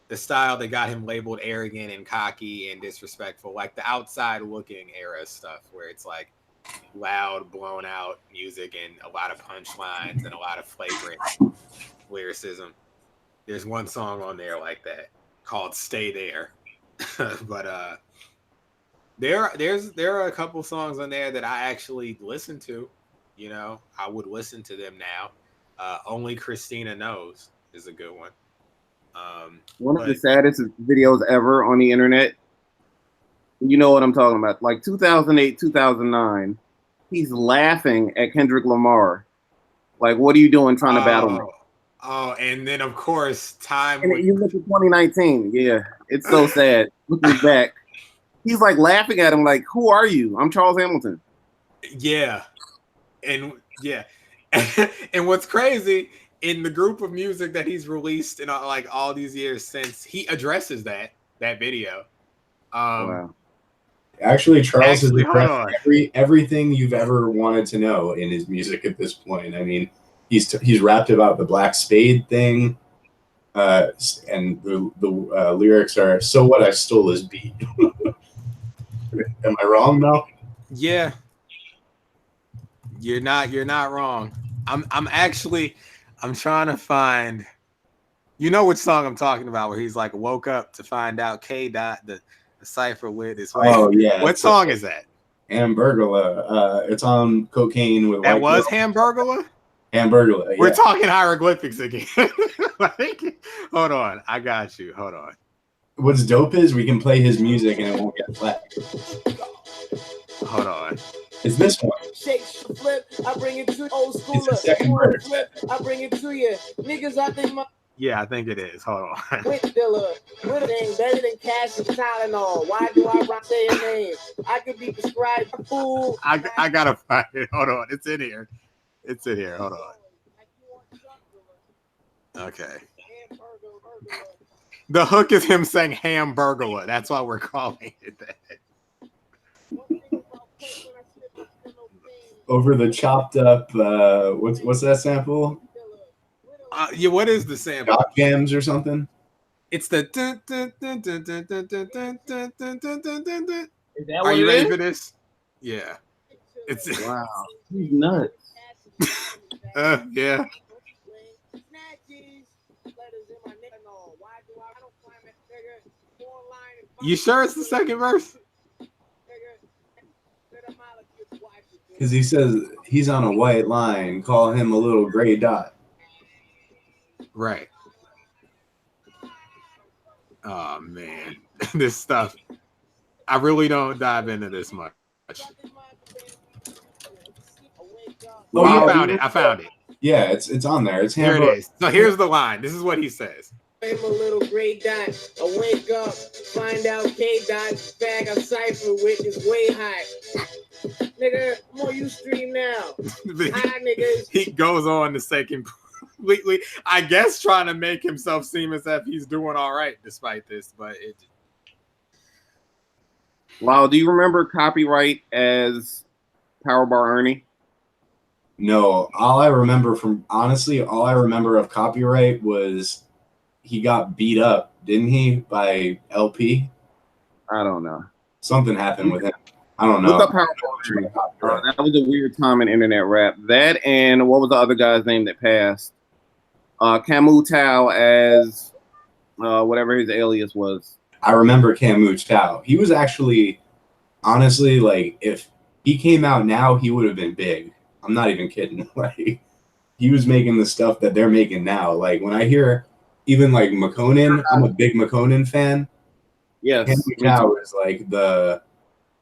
the style that got him labeled arrogant and cocky and disrespectful, like the outside looking era stuff where it's like loud, blown out music and a lot of punchlines and a lot of flagrant lyricism. There's one song on there like that called "Stay There," but there are a couple songs on there that I actually listen to. You know, I would listen to them now. Only Christina Knows is a good one. One of the saddest videos ever on the internet. You know what I'm talking about? Like 2008, 2009. He's laughing at Kendrick Lamar. Like, what are you doing trying to battle me? Oh, and then of course, time. And you look at 2019. Yeah, it's so sad. Looking back, he's like laughing at him, like, "Who are you? I'm Charles Hamilton." Yeah, and yeah, and what's crazy in the group of music that he's released in like all these years since, he addresses that video. Wow. Actually, Charles has addressed everything you've ever wanted to know in his music at this point. I mean, he's rapped about the Black Spade thing, and the lyrics are "So what? I stole his beat." Am I wrong, Mel? Yeah, you're not wrong. I'm trying to find. You know which song I'm talking about, where he's like woke up to find out K. Dot the cipher with his wife. Oh yeah. What song is that? Hamburglar. It's on Cocaine with. That was Hamburglar. Hamburglar. Yeah. We're talking hieroglyphics again. Hold on, I got you. Hold on. What's dope is we can play his music and it won't get flagged. Hold on. It's this one. Shake, flip, I bring it to old school. It's the second verse. Flip, I bring it to you. Niggas, I think my. Yeah, I think it is. Hold on. With dealer, with a thing better than cash and Tylenol. Why do I rock say your name? I could be prescribed a fool. I gotta find it. Hold on. It's in here. It's in here. Hold on. Okay. The hook is him saying Hamburglar. That's why we're calling it that. Over the chopped up. What's that sample? Yeah, what is the sample? Doc Jams or something? It's the. Are you ready for this? Yeah. It's wow. He's nuts. Yeah. You sure it's the second verse? Because he says he's on a white line. Call him a little gray dot. Right. Oh man, this stuff. I really don't dive into this much. Oh, I found it. I found it. Yeah, it's on there. It's here. It is. So here's the line. This is what he says. I'm a little gray dot. I wake up, find out K dot bag a cipher with is way high. Nigga, I'm on Ustream now. Hi, niggas. He goes on to say completely, I guess, trying to make himself seem as if he's doing all right despite this, but it. Wow, do you remember Copyright as Power Bar Ernie? No, all I remember of Copyright was he got beat up, didn't he, by LP? I don't know. Something happened with him. I don't know. Look up that was a weird time in internet rap. That and what was the other guy's name that passed? Camus Tao as whatever his alias was. I remember Camus Tao. He was actually, honestly, like, if he came out now, he would have been big. I'm not even kidding. Like, he was making the stuff that they're making now. Like, when I hear even like McConan, I'm a big McConan fan. Yes, Camus Tao is like the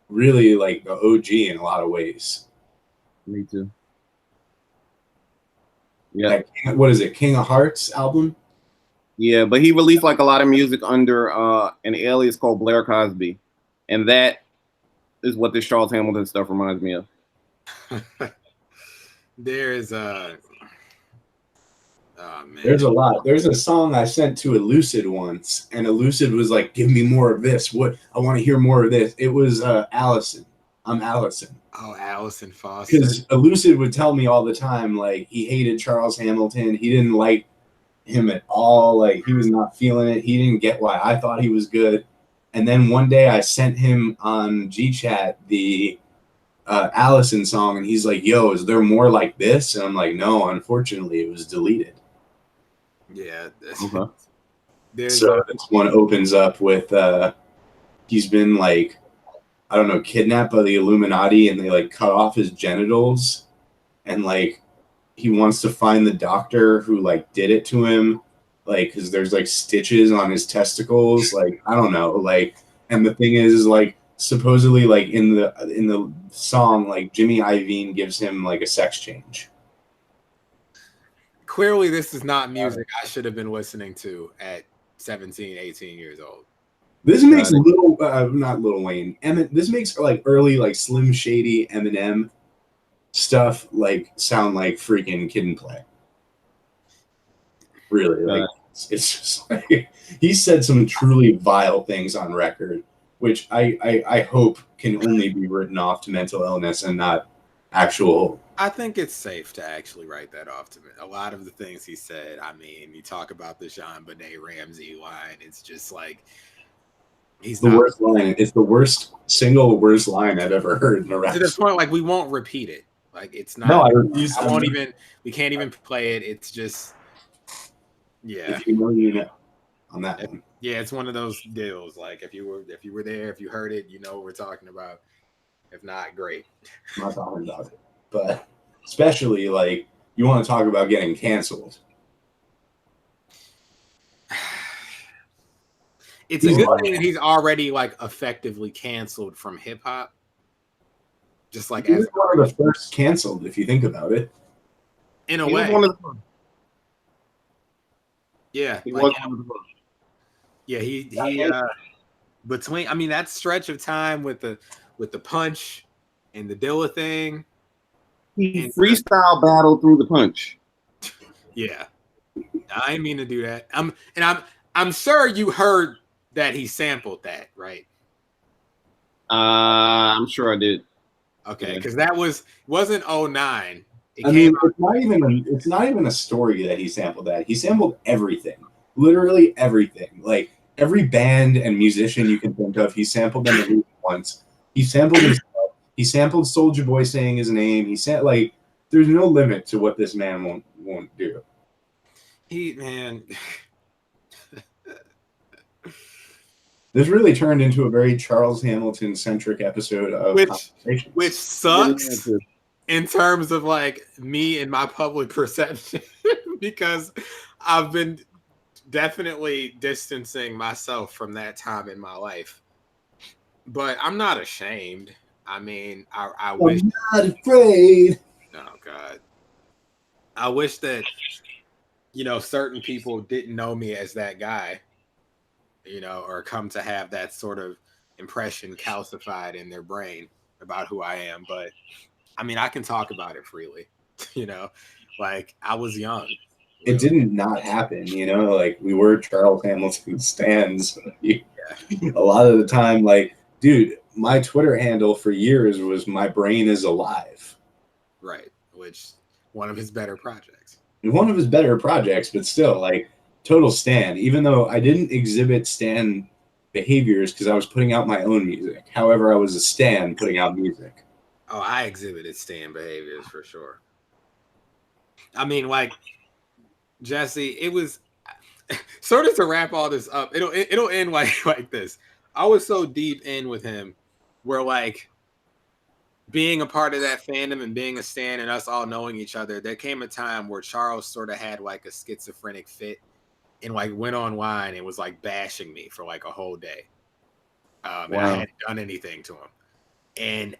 really like the OG in a lot of ways. Me too. Yeah. Like, what is it? King of Hearts album? Yeah, but he released like a lot of music under an alias called Blair Cosby, and that is what this Charles Hamilton stuff reminds me of. There's a man. There's a lot. There's a song I sent to Elucid once, and Elucid was like, "Give me more of this. What I want to hear more of this." It was Allison. I'm Allison. Oh, Allison Foster. Because Elucid would tell me all the time, like, he hated Charles Hamilton. He didn't like him at all. Like, he was not feeling it. He didn't get why I thought he was good. And then one day I sent him on GChat the Allison song, and he's like, "Yo, is there more like this?" And I'm like, "No, unfortunately, it was deleted." Yeah. Okay. So this one opens up with he's been like, I don't know, kidnapped by the Illuminati, and they like cut off his genitals, and like he wants to find the doctor who like did it to him, like, because there's like stitches on his testicles, like, I don't know, like, and the thing is like, supposedly like in the song, like Jimmy Iovine gives him like a sex change. Clearly this is not music I should have been listening to at 17, 18 years old. This makes not Lil Wayne, this makes like early like Slim Shady Eminem stuff like sound like freaking Kid and Play. Really, like it's just like he said some truly vile things on record, which I hope can only be written off to mental illness and not actual. I think it's safe to actually write that off to me. A lot of the things he said, I mean, you talk about the Jean Benet Ramsey line, it's just like he's the worst line. It's the worst worst line I've ever heard in a rap. To the point, like, we won't repeat it. Like, it's not. No, I refuse. I won't even. We can't even play it. It's just. Yeah. If you know, you know. On that one. Yeah, it's one of those deals. Like, if you were there, if you heard it, you know what we're talking about. If not, great. I'm not talking about it, but especially like you want to talk about getting canceled. It's a good thing that he's already like effectively canceled from hip hop. Just like as one of the first canceled, if you think about it. In a way. Yeah. He between, I mean, that stretch of time with the punch and the Dilla thing. He freestyle battle through the punch. Yeah. I didn't mean to do that. I'm sure you heard that he sampled that, right? I'm sure I did. Okay, because that wasn't 09. It's not even a story that he sampled that. He sampled everything. Literally everything. Like every band and musician you can think of, he sampled them at least once. He sampled himself. He sampled Soulja Boy saying his name. He said, like, there's no limit to what this man won't do. This really turned into a very Charles Hamilton centric episode of which sucks in terms of like me and my public perception because I've been definitely distancing myself from that time in my life. But I'm not ashamed. I mean, I wish. I'm not afraid. Oh God. I wish that, you know, certain people didn't know me as that guy, you know, or come to have that sort of impression calcified in their brain about who I am. But I mean, I can talk about it freely, you know, like I was young. It didn't not happen, you know, like we were Charles Hamilton stans. A lot of the time, like, dude, my Twitter handle for years was "My Brain Is Alive." Right, which one of his better projects. One of his better projects, but still, like, total stan. Even though I didn't exhibit stan behaviors because I was putting out my own music. However, I was a stan putting out music. Oh, I exhibited stan behaviors for sure. I mean, like, Jesse, it was sort of to wrap all this up. It'll end like this. I was so deep in with him where, like, being a part of that fandom and being a stan and us all knowing each other, there came a time where Charles sort of had like a schizophrenic fit and like went online and was like bashing me for like a whole day. And I hadn't done anything to him. And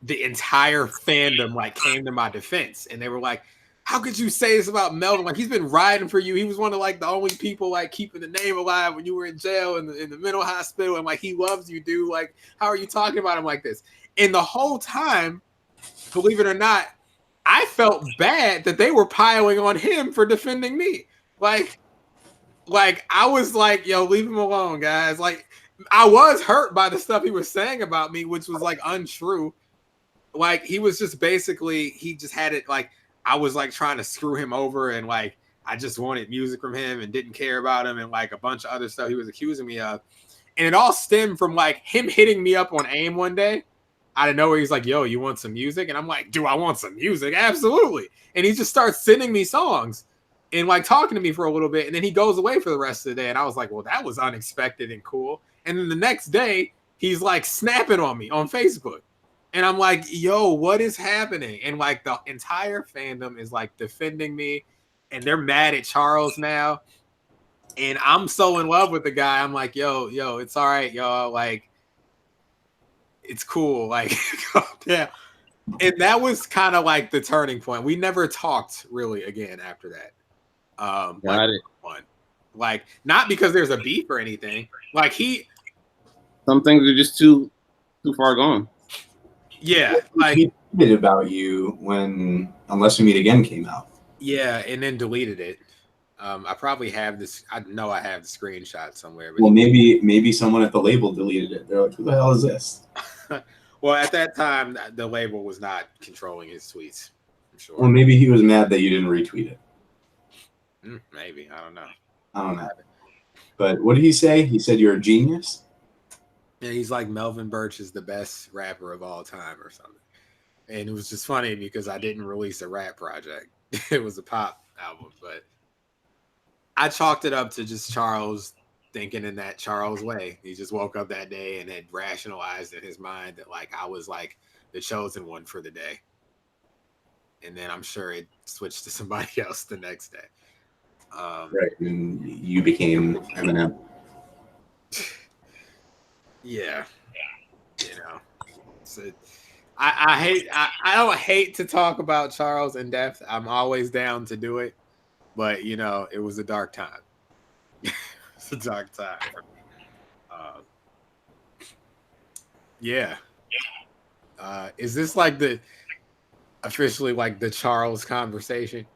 the entire fandom like came to my defense, and they were like, how could you say this about Melvin? Like, he's been riding for you. He was one of like the only people like keeping the name alive when you were in jail in the mental hospital, and like he loves you, dude. Like, how are you talking about him like this? And the whole time, believe it or not, I felt bad that they were piling on him for defending me. Like I was like, yo, leave him alone, guys. Like, I was hurt by the stuff he was saying about me, which was like untrue. Like, he was just basically, he just had it like, I was like trying to screw him over, and like I just wanted music from him and didn't care about him, and like a bunch of other stuff he was accusing me of. And it all stemmed from like him hitting me up on AIM one day out of nowhere. He's like, yo, you want some music? And I'm like, do I want some music? Absolutely. And he just starts sending me songs and like talking to me for a little bit, and then he goes away for the rest of the day. And I was like, well, that was unexpected and cool. And then the next day he's like snapping on me on Facebook. And I'm like, yo, what is happening? And like the entire fandom is like defending me, and they're mad at Charles now. And I'm so in love with the guy. I'm like, yo, it's all right, y'all. Like, it's cool. Like, yeah. And that was kind of like the turning point. We never talked really again after that. Got it. Like, not because there's a beef or anything. Like, some things are just too far gone. Yeah, like he tweeted about you when Unless We Meet Again came out. Yeah, and then deleted it. I probably have this. I know I have the screenshot somewhere. But well, maybe someone at the label deleted it. They're like, "Who the hell is this?" Well, at that time, the label was not controlling his tweets. I'm sure. Well, maybe he was mad that you didn't retweet it. Maybe, I don't know. But what did he say? He said you're a genius. Yeah, he's like, Melvin Birch is the best rapper of all time or something. And it was just funny because I didn't release a rap project. It was a pop album, but I chalked it up to just Charles thinking in that Charles way. He just woke up that day and had rationalized in his mind that like I was like the chosen one for the day. And then I'm sure it switched to somebody else the next day. Right, and you became Eminem. Yeah, you know, so I don't hate to talk about Charles in depth. I'm always down to do it, but you know, it was a dark time. It's a dark time. Yeah. Is this like officially like the Charles conversation?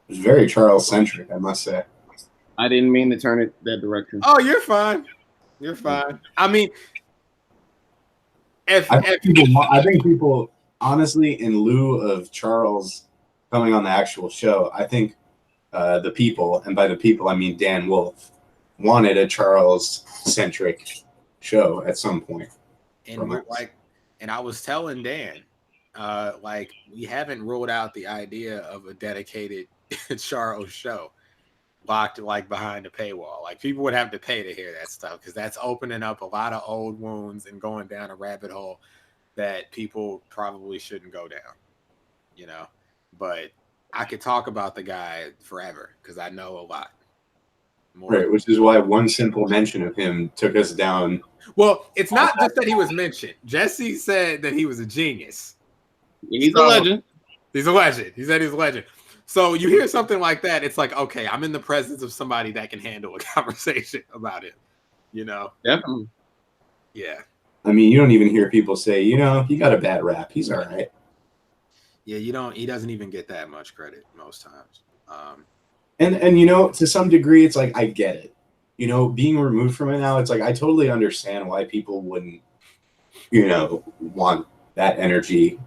It was very Charles centric, I must say. I didn't mean to turn it that direction. Oh, you're fine. You're fine. I mean, I think people, honestly, in lieu of Charles coming on the actual show, I think the people, and by the people I mean Dan Wolf, wanted a Charles-centric show at some point. And I was telling Dan, like, we haven't ruled out the idea of a dedicated Charles show. Locked like behind a paywall. Like, people would have to pay to hear that stuff because that's opening up a lot of old wounds and going down a rabbit hole that people probably shouldn't go down, you know. But I could talk about the guy forever because I know a lot more. Right, which is why one simple mention of him took us down. Well, it's not just that he was mentioned. Jesse said that he was a genius. He's a legend. He's a legend. He said he's a legend. So you hear something like that, it's like, okay, I'm in the presence of somebody that can handle a conversation about it, you know? Definitely. Yeah. I mean, you don't even hear people say, you know, he got a bad rap. He's all right. Yeah, he doesn't even get that much credit most times. And you know, to some degree, it's like, I get it. You know, being removed from it now, it's like, I totally understand why people wouldn't, you know, want that energy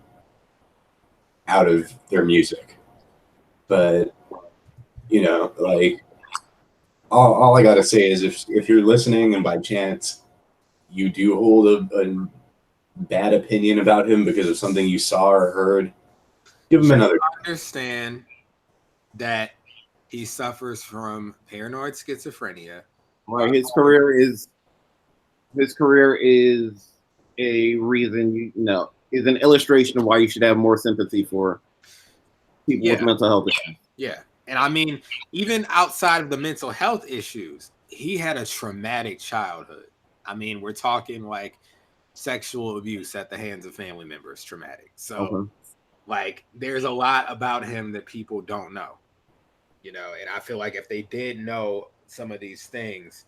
out of their music. But, you know, like, all I gotta say is if you're listening and by chance you do hold a bad opinion about him because of something you saw or heard, give him another. Understand that he suffers from paranoid schizophrenia. Right, his career is a reason is an illustration of why you should have more sympathy for people with mental health issues. Yeah. And I mean, even outside of the mental health issues, he had a traumatic childhood. I mean, we're talking like sexual abuse at the hands of family members, traumatic. So, like, there's a lot about him that people don't know, you know, and I feel like if they did know some of these things,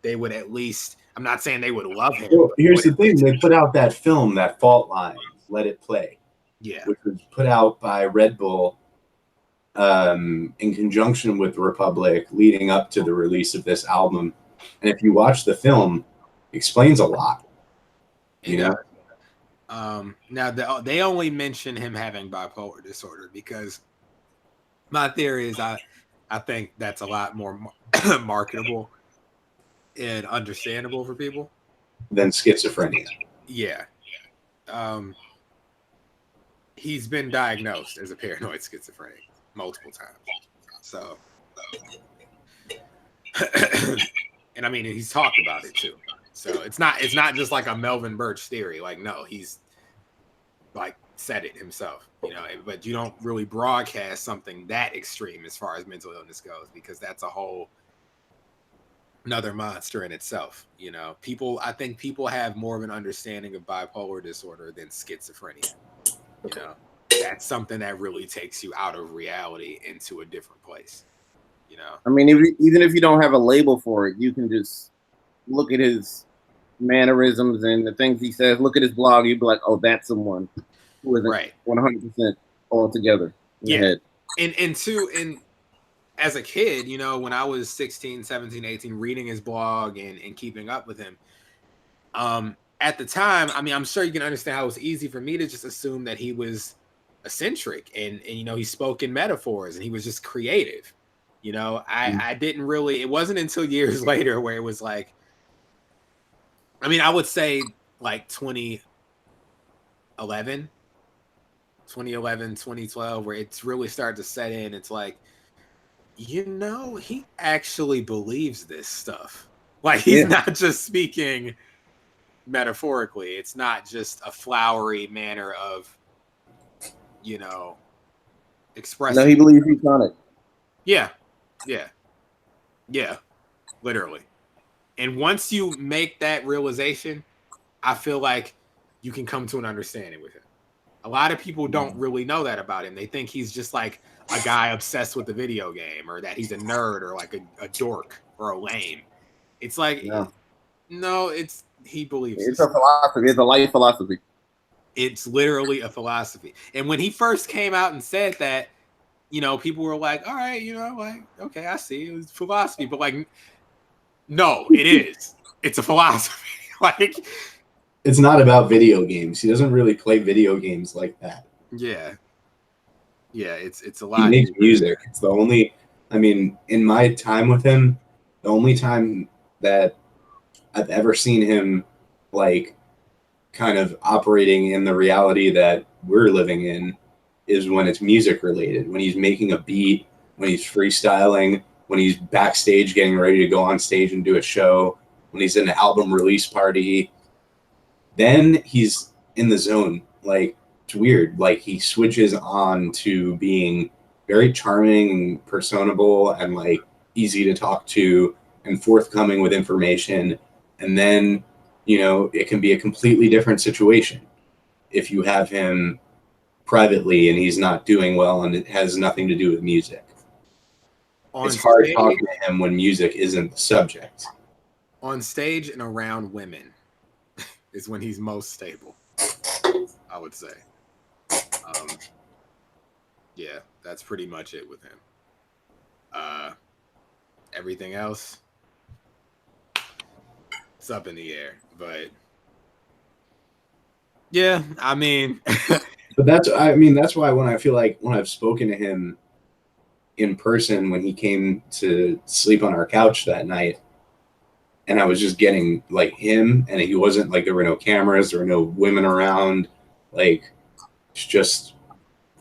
they would at least, I'm not saying they would love him. Well, here's the thing. They put out that film, that Fault Lines, Let It Play. Yeah. Which was put out by Red Bull in conjunction with Republic leading up to the release of this album. And if you watch the film, it explains a lot. You know? Now, they only mention him having bipolar disorder because my theory is I think that's a lot more marketable and understandable for people than schizophrenia. Yeah. He's been diagnosed as a paranoid schizophrenic multiple times. So, and I mean, he's talked about it too. So it's not just like a Melvin Birch theory. Like, no, he's like said it himself, you know, but you don't really broadcast something that extreme as far as mental illness goes, because that's a whole another monster in itself. You know, I think people have more of an understanding of bipolar disorder than schizophrenia. You know, that's something that really takes you out of reality into a different place. You know, I mean, even if you don't have a label for it, you can just look at his mannerisms and the things he says. Look at his blog. You'd be like, oh, that's someone who isn't 100% all together. Yeah. And as a kid, you know, when I was 16, 17, 18, reading his blog and keeping up with him, at the time, I mean, I'm sure you can understand how it was easy for me to just assume that he was eccentric and you know, he spoke in metaphors and he was just creative. You know, I didn't really, it wasn't until years later where it was like, I mean, I would say like 2011, 2012, where it's really started to set in. It's like, you know, he actually believes this stuff. Like, he's not just speaking metaphorically. It's not just a flowery manner of, you know, expressing. No, he believes he's on it. Yeah, literally. And once you make that realization, I feel like you can come to an understanding with him. A lot of people don't really know that about him. They think he's just like a guy obsessed with the video game, or that he's a nerd, or like a dork, or a lame. It's like, no, he believes it's a philosophy. It's a life philosophy. It's literally a philosophy. And when he first came out and said that, you know, people were like, all right, you know, like, okay, I see, it was philosophy. But like, no, it is. It's a philosophy. Like, it's not about video games. He doesn't really play video games like that. Yeah, it's a lot. He makes music. It's the only, I mean, in my time with him, the only time that I've ever seen him like kind of operating in the reality that we're living in is when it's music related, when he's making a beat, when he's freestyling, when he's backstage getting ready to go on stage and do a show, when he's in an album release party. Then he's in the zone. Like, it's weird. Like, he switches on to being very charming and personable and like easy to talk to and forthcoming with information. And then, you know, it can be a completely different situation if you have him privately and he's not doing well and it has nothing to do with music. It's hard talking to him when music isn't the subject. On stage and around women is when he's most stable, I would say. Yeah, that's pretty much it with him. Everything else, it's up in the air. But yeah, I mean, but that's why when I feel like when I've spoken to him in person when he came to sleep on our couch that night, and I was just getting like him, and he wasn't like, there were no cameras, there were no women around, like it's just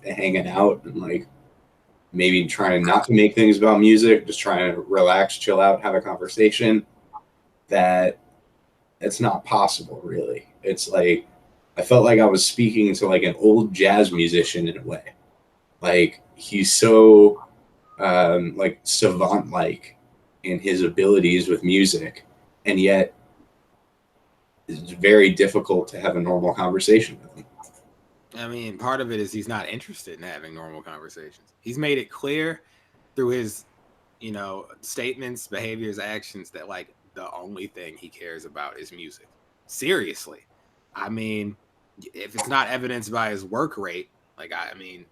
hanging out and like maybe trying not to make things about music, just trying to relax, chill out, have a conversation. That it's not possible, really. It's like I felt like I was speaking to like an old jazz musician in a way. Like he's so like savant like in his abilities with music, and yet it's very difficult to have a normal conversation with him. I mean, part of it is he's not interested in having normal conversations. He's made it clear through his, you know, statements, behaviors, actions that like the only thing he cares about is music. Seriously. I mean, if it's not evidenced by his work rate, like, I mean,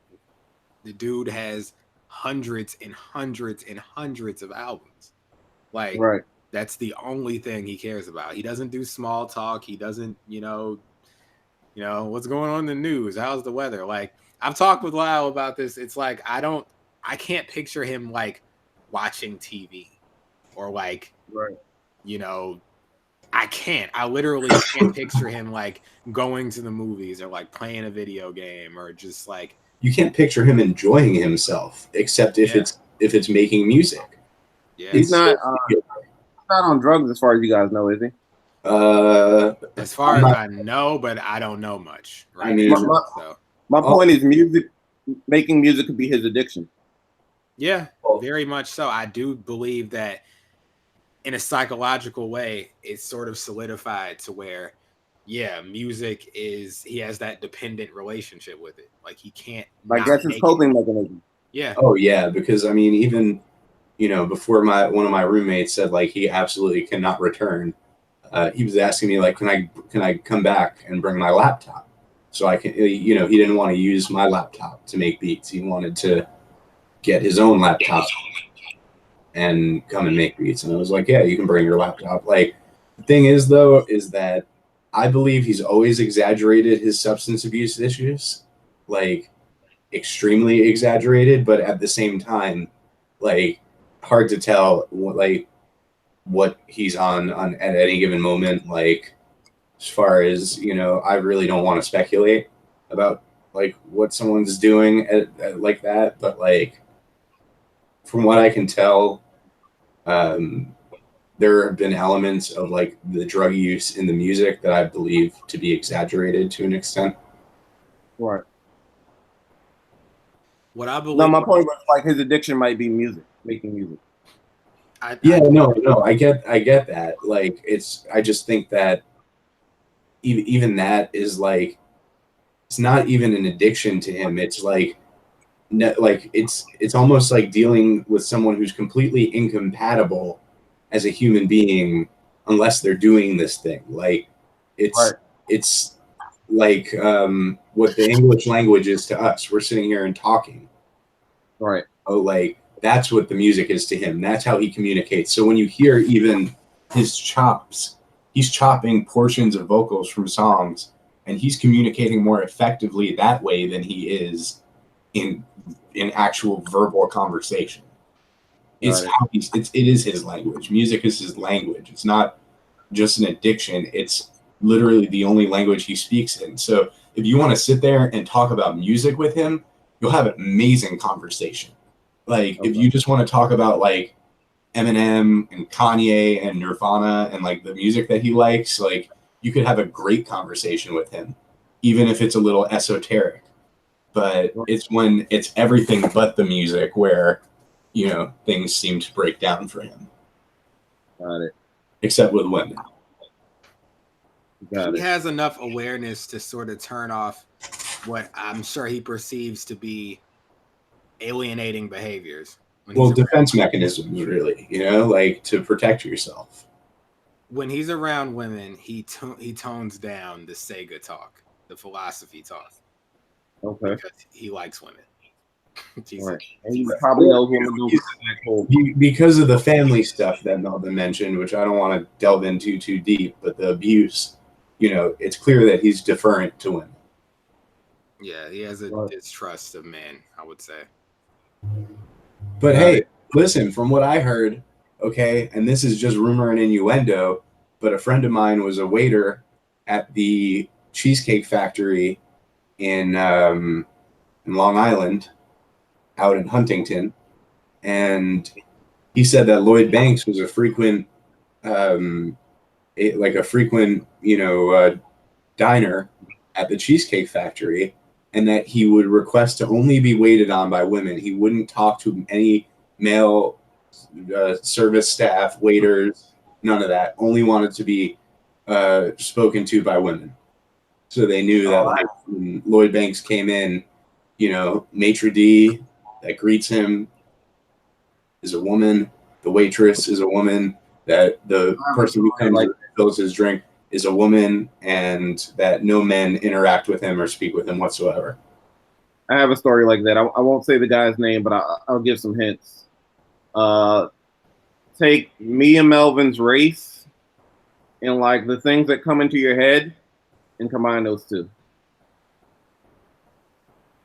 the dude has hundreds and hundreds and hundreds of albums. Like, Right. that's the only thing he cares about. He doesn't do small talk. He doesn't, you know, what's going on in the news? How's the weather? Like, I've talked with Lyle about this. It's like, I can't picture him like watching TV or like, Right. you know, I literally can't picture him like going to the movies or like playing a video game or just like. You can't picture him enjoying himself except if it's making music. Yeah. He's not on drugs as far as you guys know, is he? As far as I know, but I don't know much. Right. I mean, my point is making music could be his addiction. Yeah, very much so. I do believe that in a psychological way, it's sort of solidified to where, yeah, music is, he has that dependent relationship with it. Like he can't. I guess it's coping mechanism. Yeah. Oh yeah, because I mean, even, you know, before one of my roommates said like he absolutely cannot return. He was asking me like, can I come back and bring my laptop so I can, you know, he didn't want to use my laptop to make beats. He wanted to get his own laptop and come and make beats. And I was like, yeah, you can bring your laptop. Like the thing is though, is that I believe he's always exaggerated his substance abuse issues, like extremely exaggerated, but at the same time, like hard to tell what he's on at any given moment. Like as far as, you know, I really don't want to speculate about like what someone's doing at like that, but like from what I can tell, there have been elements of like the drug use in the music that I believe to be exaggerated to an extent. Right. What I believe. No, my point was like his addiction might be music, making music. No, I get that. Like I just think that even that is like, it's not even an addiction to him. It's like, it's almost like dealing with someone who's completely incompatible as a human being unless they're doing this thing. Like it's like what the English language is to us. We're sitting here and talking. Right. Oh, like that's what the music is to him. That's how he communicates. So when you hear even his chops, he's chopping portions of vocals from songs, and he's communicating more effectively that way than he is in actual verbal conversation. It's how it is his language. Music is his language. It's not just an addiction. It's literally the only language he speaks in. So if you want to sit there and talk about music with him, you'll have an amazing conversation. Like if you just want to talk about like Eminem and Kanye and Nirvana and like the music that he likes, like you could have a great conversation with him, even if it's a little esoteric. But it's when it's everything but the music where, you know, things seem to break down for him. Got it. Except with women. He has enough awareness to sort of turn off what I'm sure he perceives to be alienating behaviors. Well, defense mechanisms, really, you know, like to protect yourself. When he's around women, he tones down the Sega talk, the philosophy talk. Okay. Because he likes women. Right. And he probably knows women because of the family stuff that Melvin mentioned, which I don't want to delve into too deep, but the abuse, you know, it's clear that he's deferent to women. Yeah, he has a distrust of men, I would say. But hey, listen, from what I heard, okay, and this is just rumor and innuendo, but a friend of mine was a waiter at the Cheesecake Factory in Long Island, out in Huntington, and he said that Lloyd Banks was a frequent, diner at the Cheesecake Factory, and that he would request to only be waited on by women. He wouldn't talk to any male service staff, waiters, none of that. Only wanted to be spoken to by women. So they knew that like, when Lloyd Banks came in, maitre d' that greets him is a woman, the waitress is a woman, that the person who comes and fills his drink is a woman, and that no men interact with him or speak with him whatsoever. I have a story like that. I won't say the guy's name, but I'll give some hints. Take me and Melvin's race and like the things that come into your head and combine those two.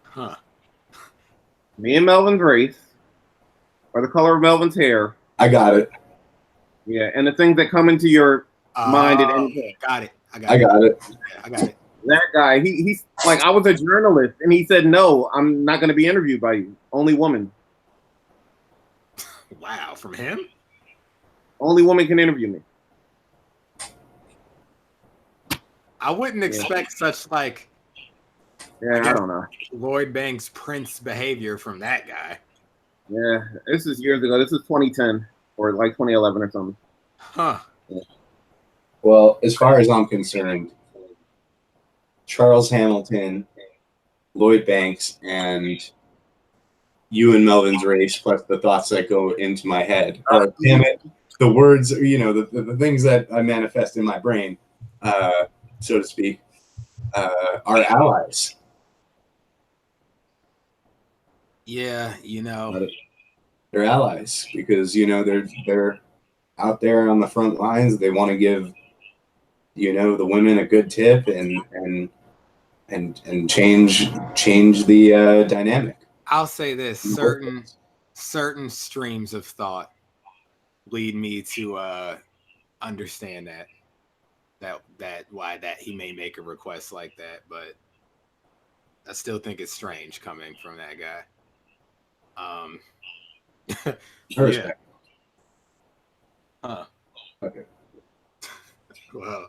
Huh. Me and Melvin's race, or the color of Melvin's hair. I got it. Yeah, and the things that come into your mind at any point. Got it. I got it. That guy, he's like, I was a journalist, and he said, no, I'm not going to be interviewed by you. Only woman. Wow, from him? Only woman can interview me. I wouldn't expect such like. Yeah, I don't know. Lloyd Banks Prince behavior from that guy. Yeah, this is years ago. This is 2010 or like 2011 or something. Huh. Yeah. Well, as far as I'm concerned, Charles Hamilton, Lloyd Banks, and you and Melvin's race, plus the thoughts that go into my head, or damn it, the words, the things that I manifest in my brain, so to speak, are allies. Yeah, they're allies because they're out there on the front lines. They want to give the women a good tip and change the dynamic. I'll say this: certain streams of thought lead me to understand that why he may make a request like that, but I still think it's strange coming from that guy. Yeah. Huh. Okay. Well,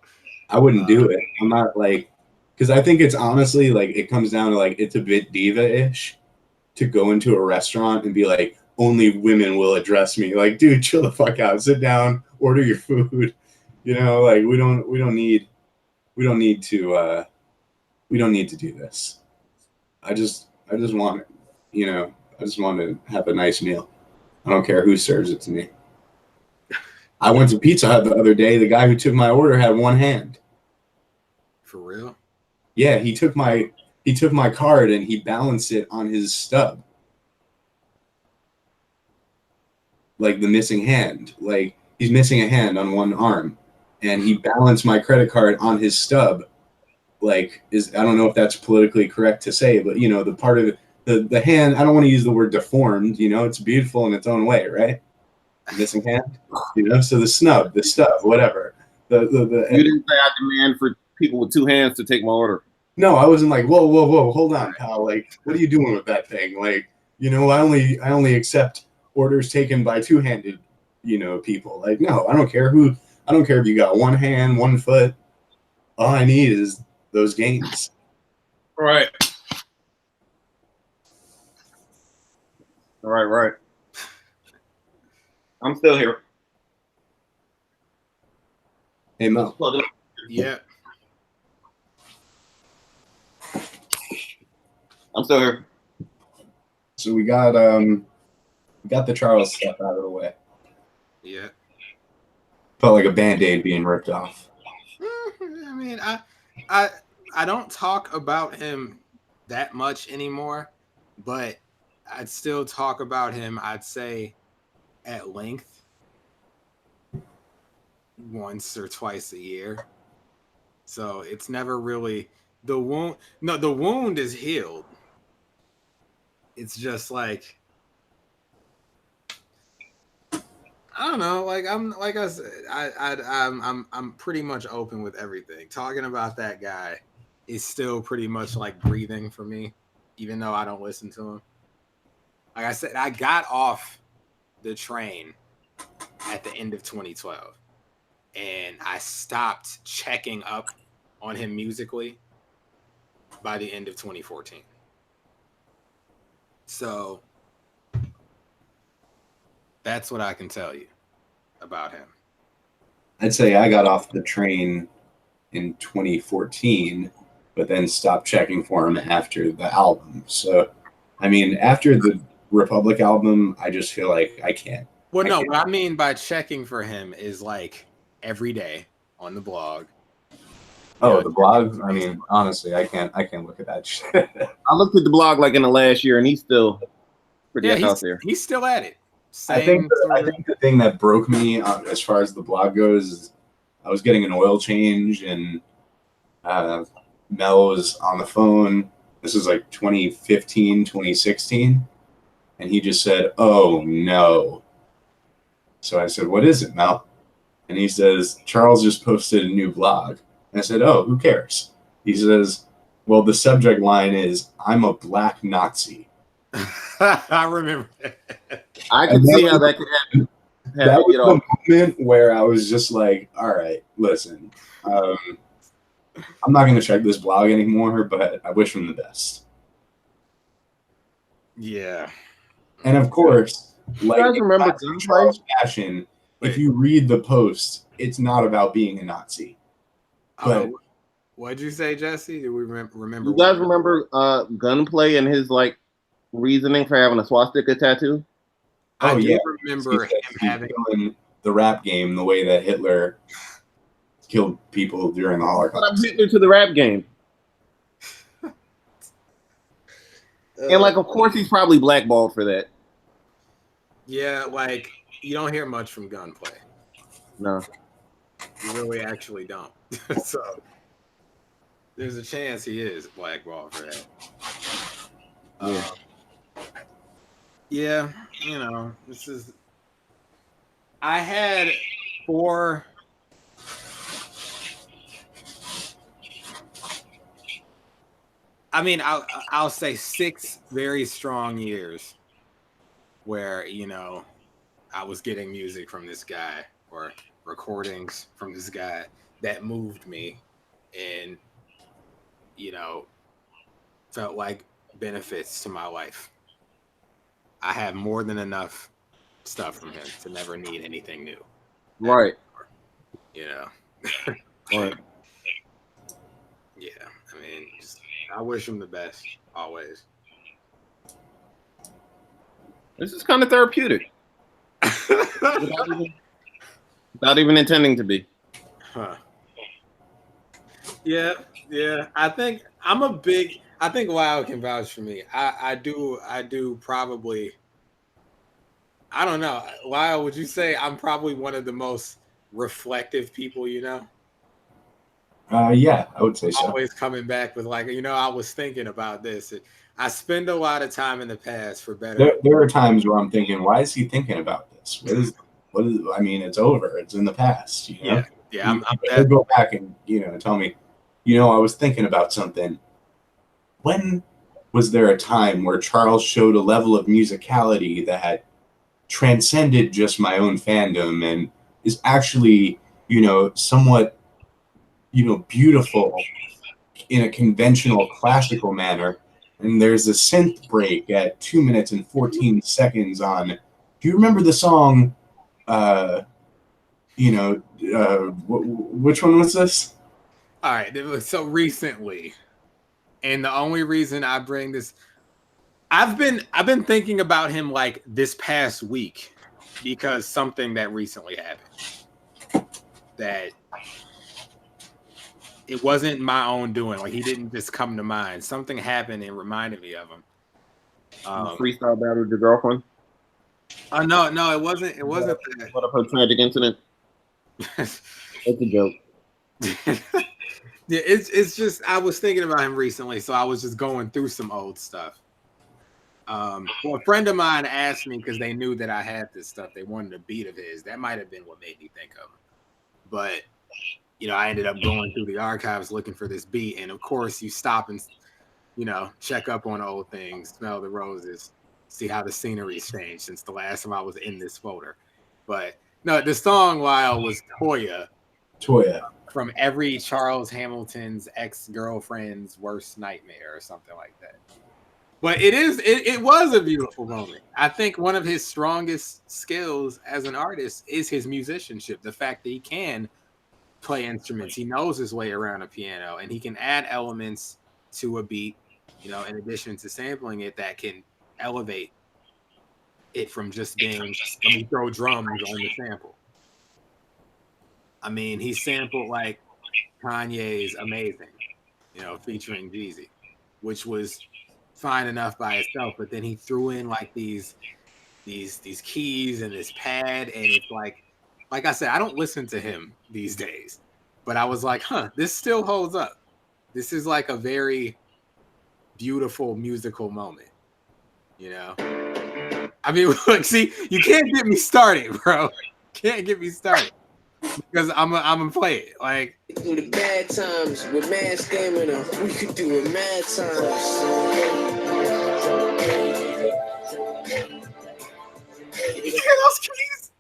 I wouldn't do it. I'm not like, because I think it's honestly like it comes down to like it's a bit diva-ish to go into a restaurant and be like, only women will address me. Like, dude, chill the fuck out. Sit down, order your food. Like we don't need to do this. I just want I just want to have a nice meal. I don't care who serves it to me. I went to Pizza Hut the other day. The guy who took my order had one hand. For real? Yeah, he took my card and he balanced it on his stub. Like the missing hand. Like he's missing a hand on one arm. And he balanced my credit card on his stub. Like I don't know if that's politically correct to say, but the part of the hand, I don't want to use the word deformed, it's beautiful in its own way, right? The missing hand. So the stub, whatever. The You didn't say I demand for people with two hands to take my order. No, I wasn't like, whoa, hold on, pal. Like, what are you doing with that thing? Like, I only accept orders taken by two-handed, people. Like, no, I don't care if you got one hand, 1 foot. All I need is those gains. Right. Right. I'm still here. Hey, Mel. Yeah. I'm still here. So we got the Charles stuff out of the way. Yeah. Felt like a Band-Aid being ripped off. I mean, I don't talk about him that much anymore, but I'd still talk about him, I'd say, at length once or twice a year. So it's never really the wound. No, the wound is healed. It's just like I don't know. Like I said, I'm pretty much open with everything. Talking about that guy is still pretty much like breathing for me, even though I don't listen to him. Like I said, I got off the train at the end of 2012, and I stopped checking up on him musically by the end of 2014. So that's what I can tell you about him. I'd say I got off the train in 2014, but then stopped checking for him after the album. So, I mean, after the Republic album, I just feel like I can't. Well, no, what I mean by checking for him is like every day on the blog. Oh, the blog? I mean, honestly, I can't look at that shit. I looked at the blog like in the last year, and he's still pretty out there. He's still at it. I think the thing that broke me as far as the blog goes is I was getting an oil change, and Mel was on the phone. This was like 2015, 2016. And he just said, "Oh, no." So I said, "What is it, Mel?" And he says, "Charles just posted a new blog." And I said, "Oh, who cares?" He says, "Well, the subject line is, I'm a black Nazi." I remember that. I can see how that could happen. That was the moment where I was just like, all right, listen, I'm not going to check this blog anymore, but I wish him the best. Yeah. And of course, like you guys remember Charles Passion, if you read the post, it's not about being a Nazi. But what'd you say, Jesse? Do we remember? You guys remember Gunplay and his like reasoning for having a swastika tattoo? I do remember him having the rap game the way that Hitler killed people during the Holocaust. But I'm Hitler to the rap game. And like, of course, he's probably blackballed for that. Yeah, like you don't hear much from Gunplay. No, you really actually don't. So there's a chance he is blackballed for that. Yeah, you know, this is. I had 4. I mean, I'll say 6 very strong years where, you know, I was getting music from this guy or recordings from this guy that moved me and, you know, felt like benefits to my life. I have more than enough stuff from him to never need anything new. Right. You know. Right. Yeah. I mean, I wish him the best always. This is kind of therapeutic. Without even intending to be. Huh. Yeah. I think Wild can vouch for me. I do probably. I don't know. Wild, would you say I'm probably one of the most reflective people you know? Yeah, I would say so. Always coming back with like, you know, I was thinking about this. I spend a lot of time in the past for better. There are times where I'm thinking, why is he thinking about this? What is? I mean, it's over. It's in the past. You know? Yeah. He'll go back and tell me, I was thinking about something. When was there a time where Charles showed a level of musicality that transcended just my own fandom and is actually, somewhat, beautiful in a conventional classical manner? And there's a synth break at 2 minutes and 14 seconds on. Do you remember the song? Which one was this? All right. So recently, and the only reason I bring this, I've been thinking about him like this past week because something that recently happened that it wasn't my own doing. Like he didn't just come to mind. Something happened and reminded me of him. Freestyle battle with your girlfriend? No, it wasn't. It wasn't. What a tragic incident. It's a joke. Yeah, it's just I was thinking about him recently, so I was just going through some old stuff. Well, a friend of mine asked me because they knew that I had this stuff. They wanted a beat of his. That might have been what made me think of him. But, you know, I ended up going through the archives looking for this beat. And, of course, you stop and, you know, check up on old things, smell the roses, see how the scenery's changed since the last time I was in this folder. But, no, the song Wild was Toya. From every Charles Hamilton's ex-girlfriend's worst nightmare or something like that. But it was a beautiful moment. I think one of his strongest skills as an artist is his musicianship. The fact that he can play instruments, he knows his way around a piano, and he can add elements to a beat, you know, in addition to sampling it, that can elevate it from just being, let me throw drums on the sample. I mean, he sampled like Kanye's Amazing, you know, featuring Jeezy, which was fine enough by itself, but then he threw in like these keys and this pad, and it's like I said, I don't listen to him these days, but I was like, huh, this still holds up. This is like a very beautiful musical moment, you know. I mean, look, see, you can't get me started, bro. Can't get me started. Because I'm gonna play it. Like, through the bad times with mad stamina, we could do it mad times. You hear those keys?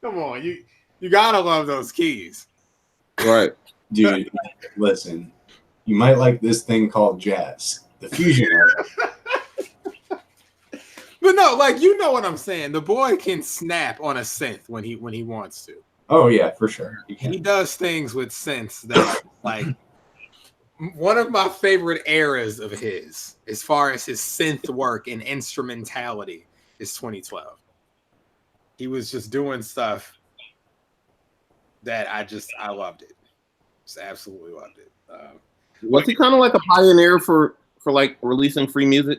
Come on. You gotta love those keys, right? Dude, listen. You might like this thing called jazz, the fusion. But no, like, you know what I'm saying. The boy can snap on a synth when he wants to. Oh yeah, for sure. He does things with synths that, like, one of my favorite eras of his, as far as his synth work and instrumentality, is 2012. He was just doing stuff that I loved it. Just absolutely loved it. Was he kind of like a pioneer for like releasing free music?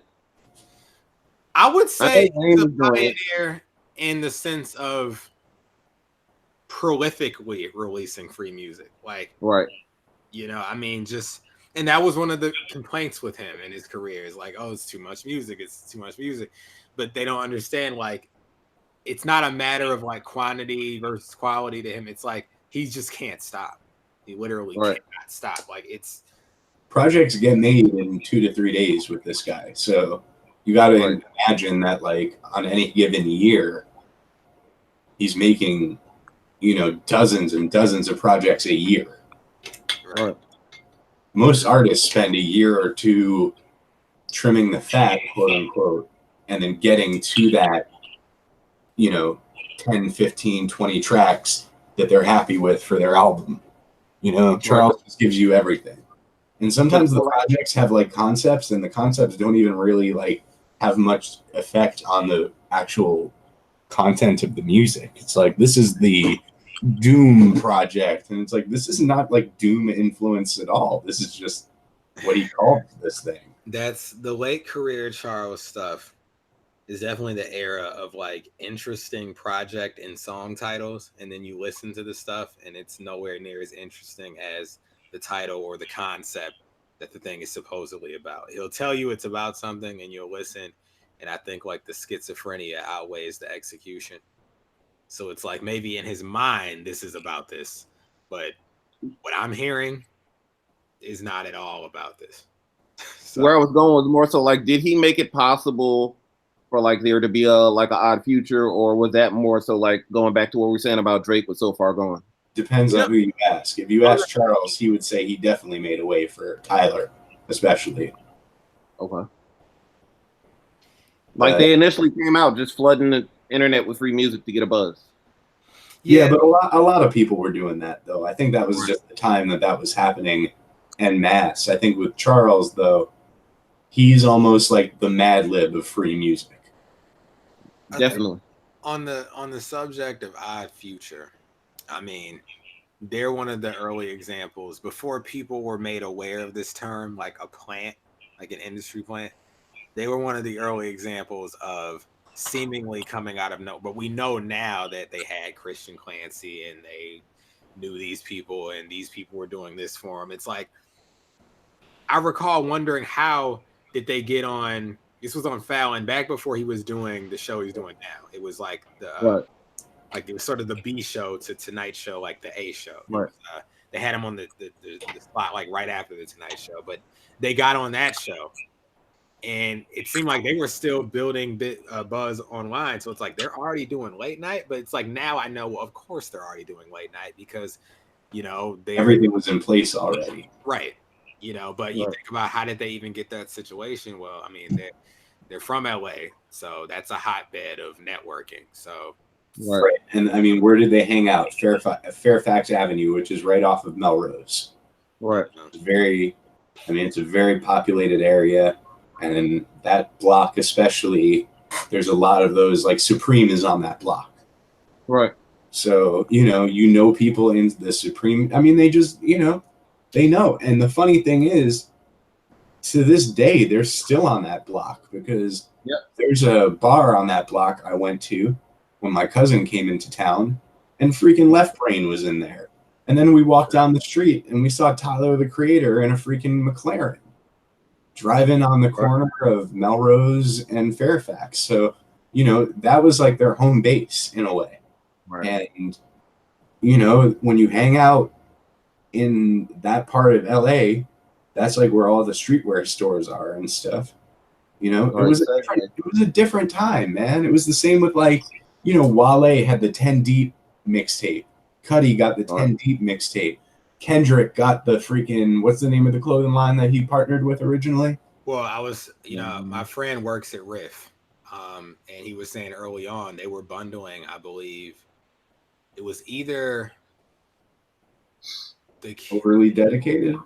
I would say he's a pioneer in the sense of prolifically releasing free music. Like, right. You know, I mean, just, and that was one of the complaints with him in his career, is like, oh, it's too much music. But they don't understand, like, it's not a matter of like quantity versus quality to him. It's like, he just can't stop. He literally cannot stop. Like, it's, projects get made in 2 to 3 days with this guy. So you got to imagine that, like, on any given year, he's making, you know, dozens and dozens of projects a year. Right. Most artists spend a year or two trimming the fat, quote unquote, and then getting to that, you know, 10, 15, 20 tracks that they're happy with for their album. You know, Charles just gives you everything. And sometimes the projects have like concepts, and the concepts don't even really like have much effect on the actual content of the music. It's like, this is the Doom project, and it's like, this is not like Doom influence at all. This is just what he called this thing. That's the late career Charles stuff. Is definitely the era of like interesting project and song titles, and then you listen to the stuff and it's nowhere near as interesting as the title or the concept that the thing is supposedly about. He'll tell you it's about something and you'll listen, and I think like the schizophrenia outweighs the execution. So it's like, maybe in his mind this is about this, but what I'm hearing is not at all about this. So, where I was going was more so like, did he make it possible for like there to be a like an Odd Future, or was that more so like going back to what we were saying about Drake was So Far Gone? Depends on who you ask. If you ask Charles, he would say he definitely made a way for Tyler, especially. Okay. Like, they initially came out just flooding the internet with free music to get a buzz. Yeah, but a lot of people were doing that, though. I think that was just the time that was happening en masse. I think with Charles, though, he's almost like the Mad Lib of free music. Definitely. On the subject of Odd Future, I mean, they're one of the early examples before people were made aware of this term, like a plant, like an industry plant. They were one of the early examples of seemingly coming out of no, but we know now that they had Christian Clancy and they knew these people and these people were doing this for them. It's like, I recall wondering how did they get on? This was on Fallon back before he was doing the show he's doing now. It was like the like it was sort of the B show to Tonight Show, like the A show. Right. They had him on the spot like right after the Tonight Show, but they got on that show, and it seemed like they were still building buzz online. So it's like they're already doing late night, but it's like now I know, well, of course they're already doing late night because everything was in place already, right? But you think about how did they even get that situation? Well, I mean they're from LA, so that's a hotbed of networking. So. Right. And I mean, where did they hang out? Fairfax Avenue, which is right off of Melrose. Right. It's a very populated area, and that block especially, there's a lot of those, like Supreme is on that block. Right. So, people in the Supreme, I mean, they just, they know. And the funny thing is, to this day, they're still on that block because there's a bar on that block I went to when my cousin came into town, and freaking Left Brain was in there. And then we walked down the street and we saw Tyler, the Creator, in a freaking McLaren driving on the corner of Melrose and Fairfax. So, that was like their home base in a way. Right. And, when you hang out in that part of LA, that's like where all the streetwear stores are and stuff. It was a different time, man. It was the same with like, Wale had the 10 Deep mixtape. Cuddy got the 10 Deep mixtape. Kendrick got the freaking, what's the name of the clothing line that he partnered with originally? Well, I was, my friend works at Riff, and he was saying early on they were bundling, I believe, it was either Overly Dedicated?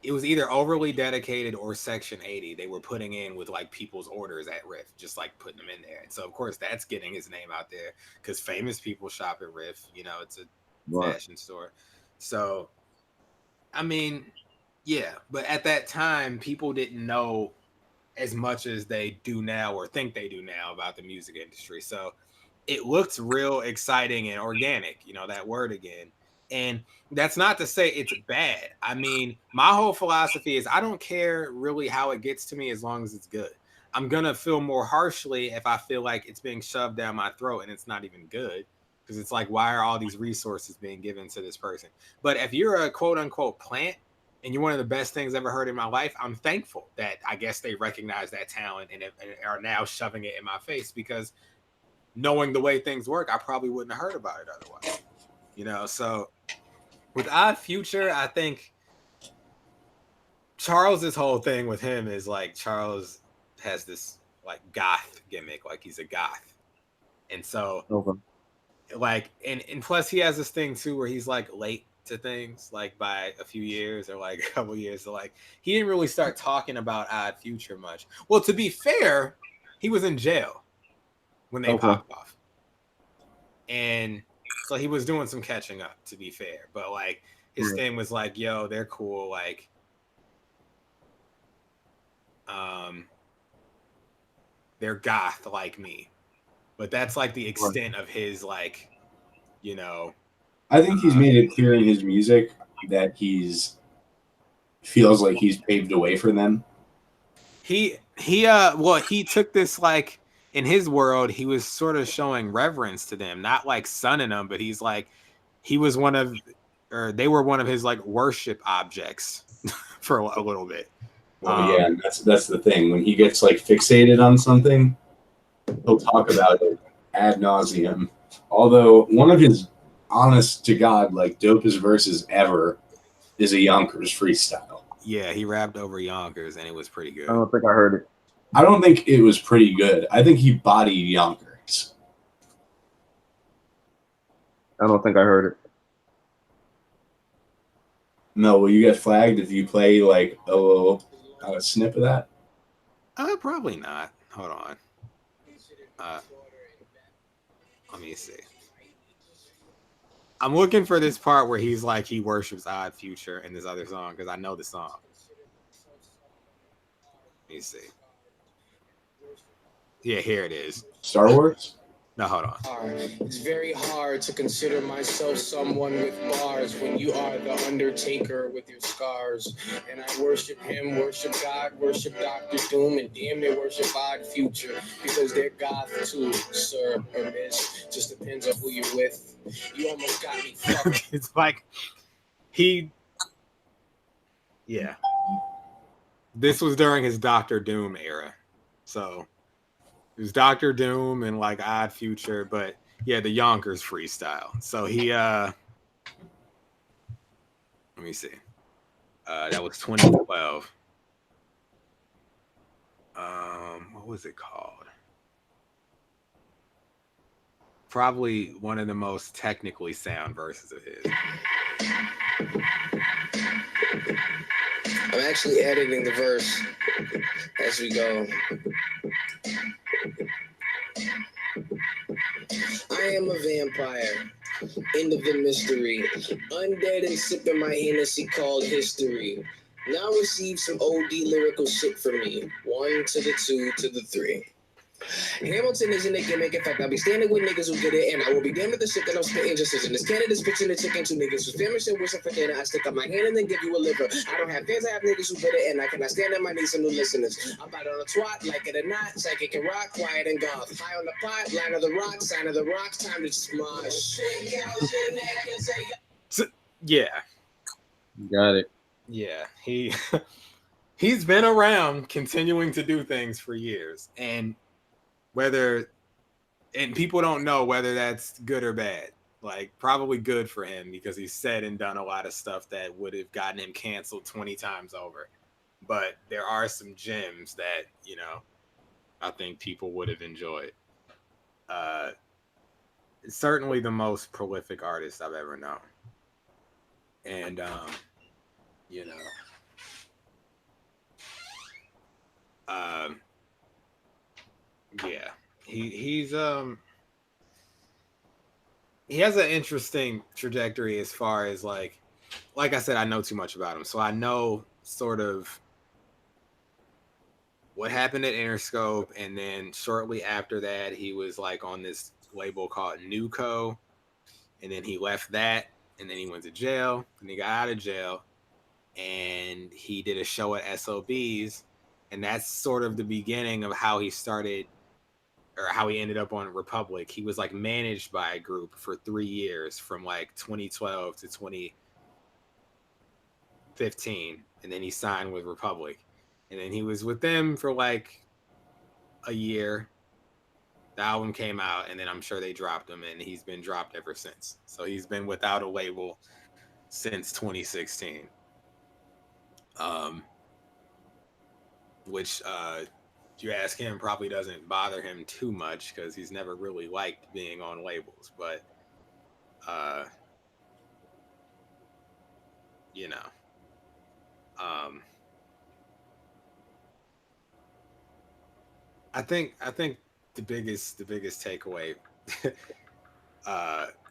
It was either Overly Dedicated or Section 80. They were putting in with like people's orders at Riff, just like putting them in there. And so, of course, that's getting his name out there because famous people shop at Riff. It's a fashion store. So, I mean, yeah. But at that time, people didn't know as much as they do now or think they do now about the music industry. So it looked real exciting and organic, that word again. And that's not to say it's bad. I mean, my whole philosophy is I don't care really how it gets to me as long as it's good. I'm going to feel more harshly if I feel like it's being shoved down my throat and it's not even good. Because it's like, why are all these resources being given to this person? But if you're a quote unquote plant and you're one of the best things I've ever heard in my life, I'm thankful that I guess they recognize that talent and are now shoving it in my face because knowing the way things work, I probably wouldn't have heard about it otherwise. So with Odd Future, I think Charles's whole thing with him is like Charles has this like goth gimmick, like he's a goth. And so like, and plus he has this thing too where he's like late to things like by a few years or like a couple years. So like he didn't really start talking about Odd Future much. Well, to be fair, he was in jail when they popped off. And so he was doing some catching up, to be fair. But like his thing was like, yo, they're cool. Like, they're goth like me. But that's like the extent of his like, I think he's made it clear in his music that feels like he's paved a way for them. He took this like, in his world, he was sort of showing reverence to them, not like sunning them, but he's like, they were one of his like worship objects for a little bit. Yeah, and that's the thing. When he gets like fixated on something, he'll talk about it ad nauseum. Although one of his honest to God, like dopest verses ever is a Yonkers freestyle. Yeah, he rapped over Yonkers and it was pretty good. I don't think I heard it. I don't think it was pretty good. I think he bodied Yonkers. I don't think I heard it. No, will you get flagged if you play like a snip of that? Probably not. Hold on. Let me see. I'm looking for this part where he's like he worships Odd Future in this other song because I know the song. Let me see. Yeah, here it is. Star Wars? No, hold on. It's very hard to consider myself someone with bars when you are the Undertaker with your scars. And I worship him, worship God, worship Dr. Doom, and damn near worship Odd Future because they're goth too, sir or miss. Just depends on who you're with. You almost got me fucked. It's like yeah. This was during his Dr. Doom era. So it was Dr. Doom and like Odd Future, but yeah, the Yonkers freestyle. So he let me see. That was 2012. What was it called? Probably one of the most technically sound verses of his. I'm actually editing the verse as we go. I am a vampire. End of the mystery. Undead and sipping my Hennessy called history. Now receive some OD lyrical shit from me. 1 to the 2 to the 3. Hamilton isn't a gimmick. In fact, I'll be standing with niggas who get it, and I will be damned with the shit that I'm spitting just as in this candid is pitching the chicken to niggas who's famished and wishing for dinner. I stick up my hand and then give you a liver. I don't have fans, I have niggas who bit it, and I cannot stand on my knees and new listeners. I'm out on a twat, like it or not, psychic and rock, quiet and goth. High on the pot, line of the rock, sign of the rock, time to smosh. Yeah. Got it. Yeah. He's been around continuing to do things for years. And people don't know whether that's good or bad. Like, probably good for him because he's said and done a lot of stuff that would have gotten him canceled 20 times over. But there are some gems that, you know, I think people would have enjoyed. Certainly the most prolific artist I've ever known. And, you know, yeah, he has an interesting trajectory as far as like I said, I know too much about him, so I know sort of what happened at Interscope, and then shortly after that, he was like on this label called Nuco, and then he left that, and then he went to jail, and he got out of jail, and he did a show at SOBs, and that's sort of the beginning of how he started, or how he ended up on Republic. He was like managed by a group for 3 years from like 2012 to 2015. And then he signed with Republic. And then he was with them for like a year. The album came out, and then I'm sure they dropped him, and he's been dropped ever since. So he's been without a label since 2016. Which, you ask him, probably doesn't bother him too much because he's never really liked being on labels. But, you know, I think the biggest takeaway,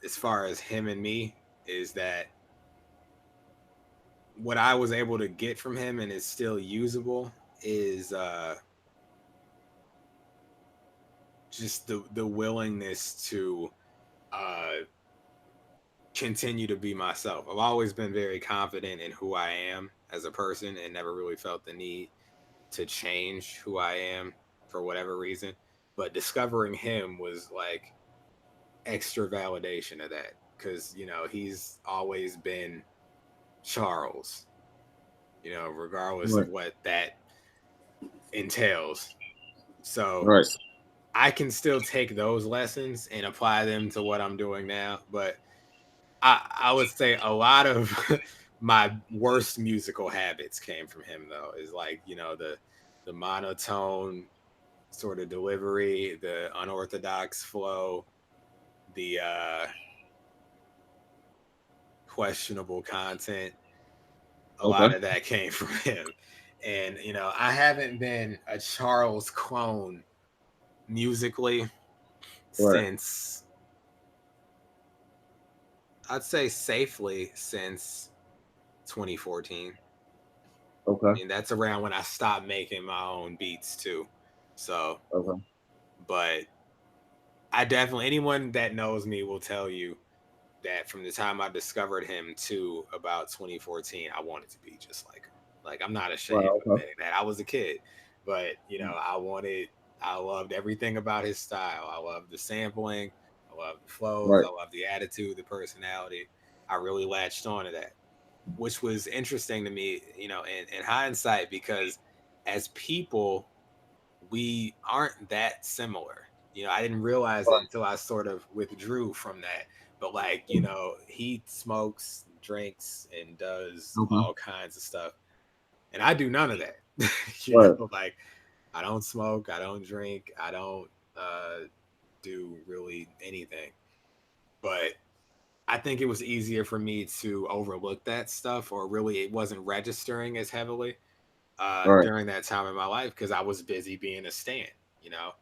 as far as him and me, is that what I was able to get from him and is still usable is just the willingness to continue to be myself. I've always been very confident in who I am as a person and never really felt the need to change who I am for whatever reason. But discovering him was like extra validation of that, because, you know, he's always been Charles, you know, regardless of what that entails. So I can still take those lessons and apply them to what I'm doing now. But I would say a lot of my worst musical habits came from him, though, is like, you know, the monotone sort of delivery, the unorthodox flow, the questionable content. A lot of that came from him. And, you know, I haven't been a Charles clone musically since, I'd say safely, since 2014. I mean, that's around when I stopped making my own beats too. So, but I definitely, anyone that knows me will tell you that from the time I discovered him to about 2014, I wanted to be just like him. Like, I'm not ashamed of admitting that. I was a kid, but you know, I loved everything about his style. I loved the sampling, I loved the flows, I loved the attitude, the personality. I really latched on to that, which was interesting to me, you know, in hindsight, because as people, we aren't that similar. You know, I didn't realize it until I sort of withdrew from that. But like, you know, he smokes, drinks, and does all kinds of stuff. And I do none of that. You know, like I don't smoke, I don't drink, I don't do really anything. But I think it was easier for me to overlook that stuff, or really it wasn't registering as heavily during that time in my life because I was busy being a stan, you know.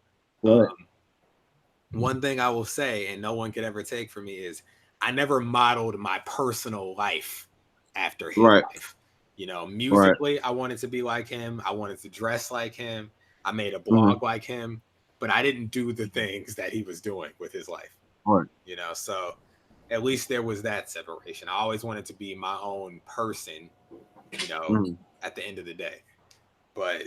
One thing I will say, and no one could ever take from me, is I never modeled my personal life after his life. You know, musically, I wanted to be like him. I wanted to dress like him. I made a blog like him, but I didn't do the things that he was doing with his life. You know, so at least there was that separation. I always wanted to be my own person, you know, at the end of the day. But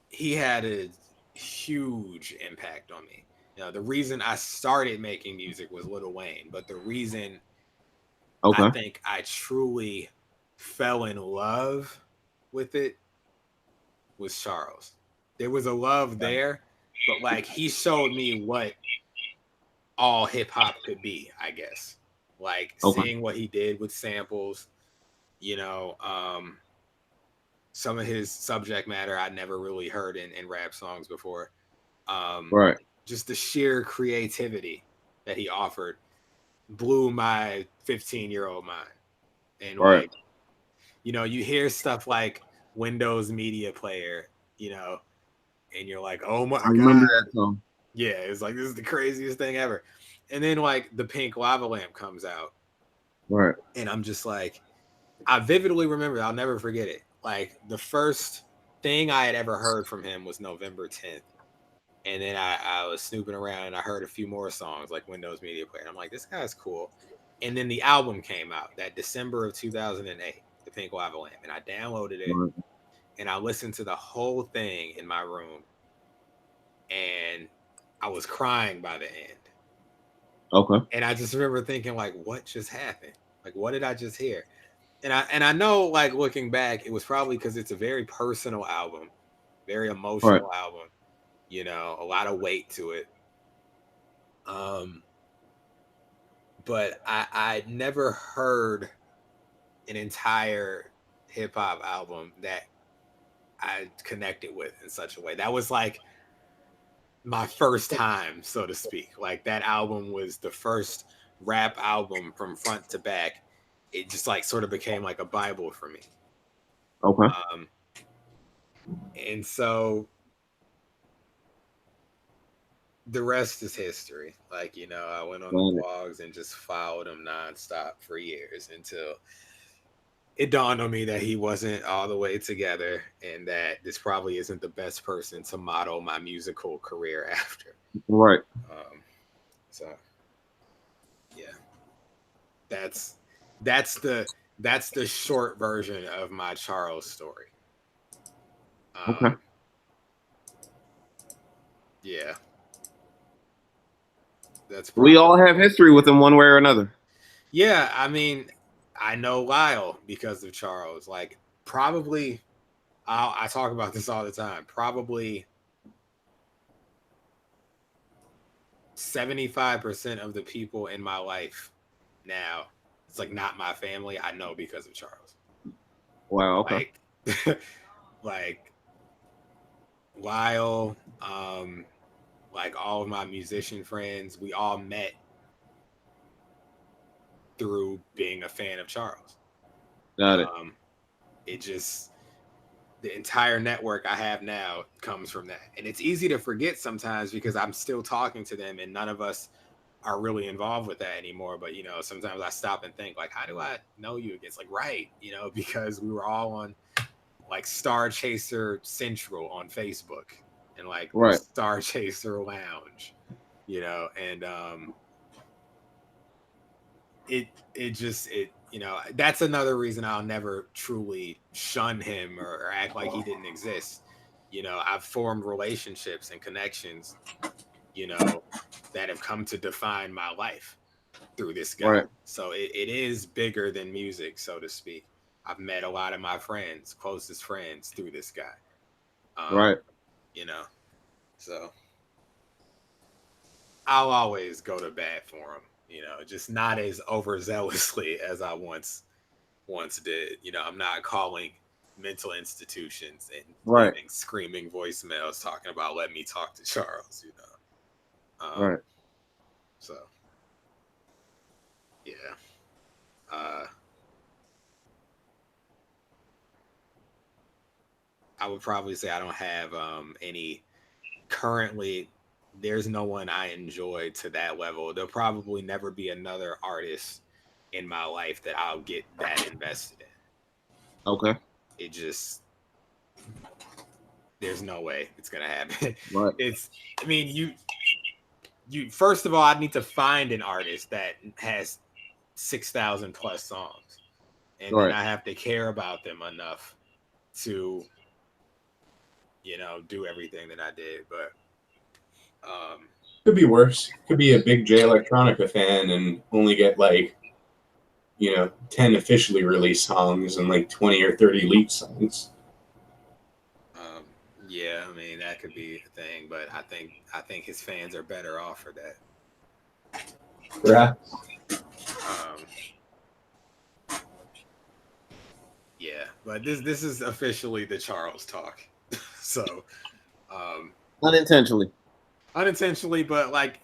he had a huge impact on me. You know, the reason I started making music was Lil Wayne, but the reason I think I truly fell in love with it was Charles. There was a love there, but like he showed me what all hip hop could be, I guess. Like seeing what he did with samples, you know, some of his subject matter I'd never really heard in rap songs before. Just the sheer creativity that he offered blew my 15-year-old mind. And like, you know, you hear stuff like Windows Media Player, you know, and you're like, oh my God. Remember that song. Yeah, it's like, this is the craziest thing ever. And then like the Pink Lava Lamp comes out. And I'm just like, I vividly remember, I'll never forget it. Like the first thing I had ever heard from him was November 10th. And then I was snooping around and I heard a few more songs like Windows Media Player. And I'm like, this guy's cool. And then the album came out that December of 2008, The Pink Lava Lamp. And I downloaded it and I listened to the whole thing in my room. And I was crying by the end. And I just remember thinking, like, what just happened? Like, what did I just hear? And I know, like, looking back, it was probably because it's a very personal album, very emotional album. You know, a lot of weight to it. But I never heard an entire hip hop album that I connected with in such a way. That was like my first time, so to speak. Like that album was the first rap album from front to back. It just like sort of became like a Bible for me. And so the rest is history. Like, you know, I went on the blogs and just followed him nonstop for years until it dawned on me that he wasn't all the way together and that this probably isn't the best person to model my musical career after. So yeah, that's the short version of my Charles story. Yeah. We all have history with him one way or another. Yeah, I mean, I know Lyle because of Charles. Like, probably, I talk about this all the time. Probably 75% of the people in my life now, it's like not my family. I know because of Charles. Wow. Okay. Like Lyle, like all of my musician friends, we all met through being a fan of Charles. Got it. It just, the entire network I have now comes from that. And it's easy to forget sometimes because I'm still talking to them and none of us are really involved with that anymore. But, you know, sometimes I stop and think like, how do I know you again? It's like, right. You know, because we were all on like Star Chaser Central on Facebook. and like right. Star Chaser Lounge, you know, and it just you know, that's another reason I'll never truly shun him or act like he didn't exist. You know, I've formed relationships and connections, you know, that have come to define my life through this guy. Right. So it is bigger than music, so to speak. I've met a lot of my friends, closest friends, through this guy. Right. You know, so I'll always go to bat for him. You know, just not as overzealously as I once did. You know, I'm not calling mental institutions and leaving screaming voicemails talking about let me talk to Charles. You know, right. So, yeah. I would probably say I don't have any currently. There's no one I enjoy to that level. There'll probably never be another artist in my life that I'll get that invested in. Okay. It just, there's no way it's gonna happen. Right. I mean, you first of all, I need to find an artist that has 6,000 plus songs, and then I have to care about them enough to, you know, do everything that I did. But could be worse. Could be a big J Electronica fan and only get like, you know, 10 officially released songs and like 20 or 30 leaked songs. Yeah, I mean that could be a thing, but I think his fans are better off for that. Perhaps. Yeah, but this is officially the Charles talk. So unintentionally, but like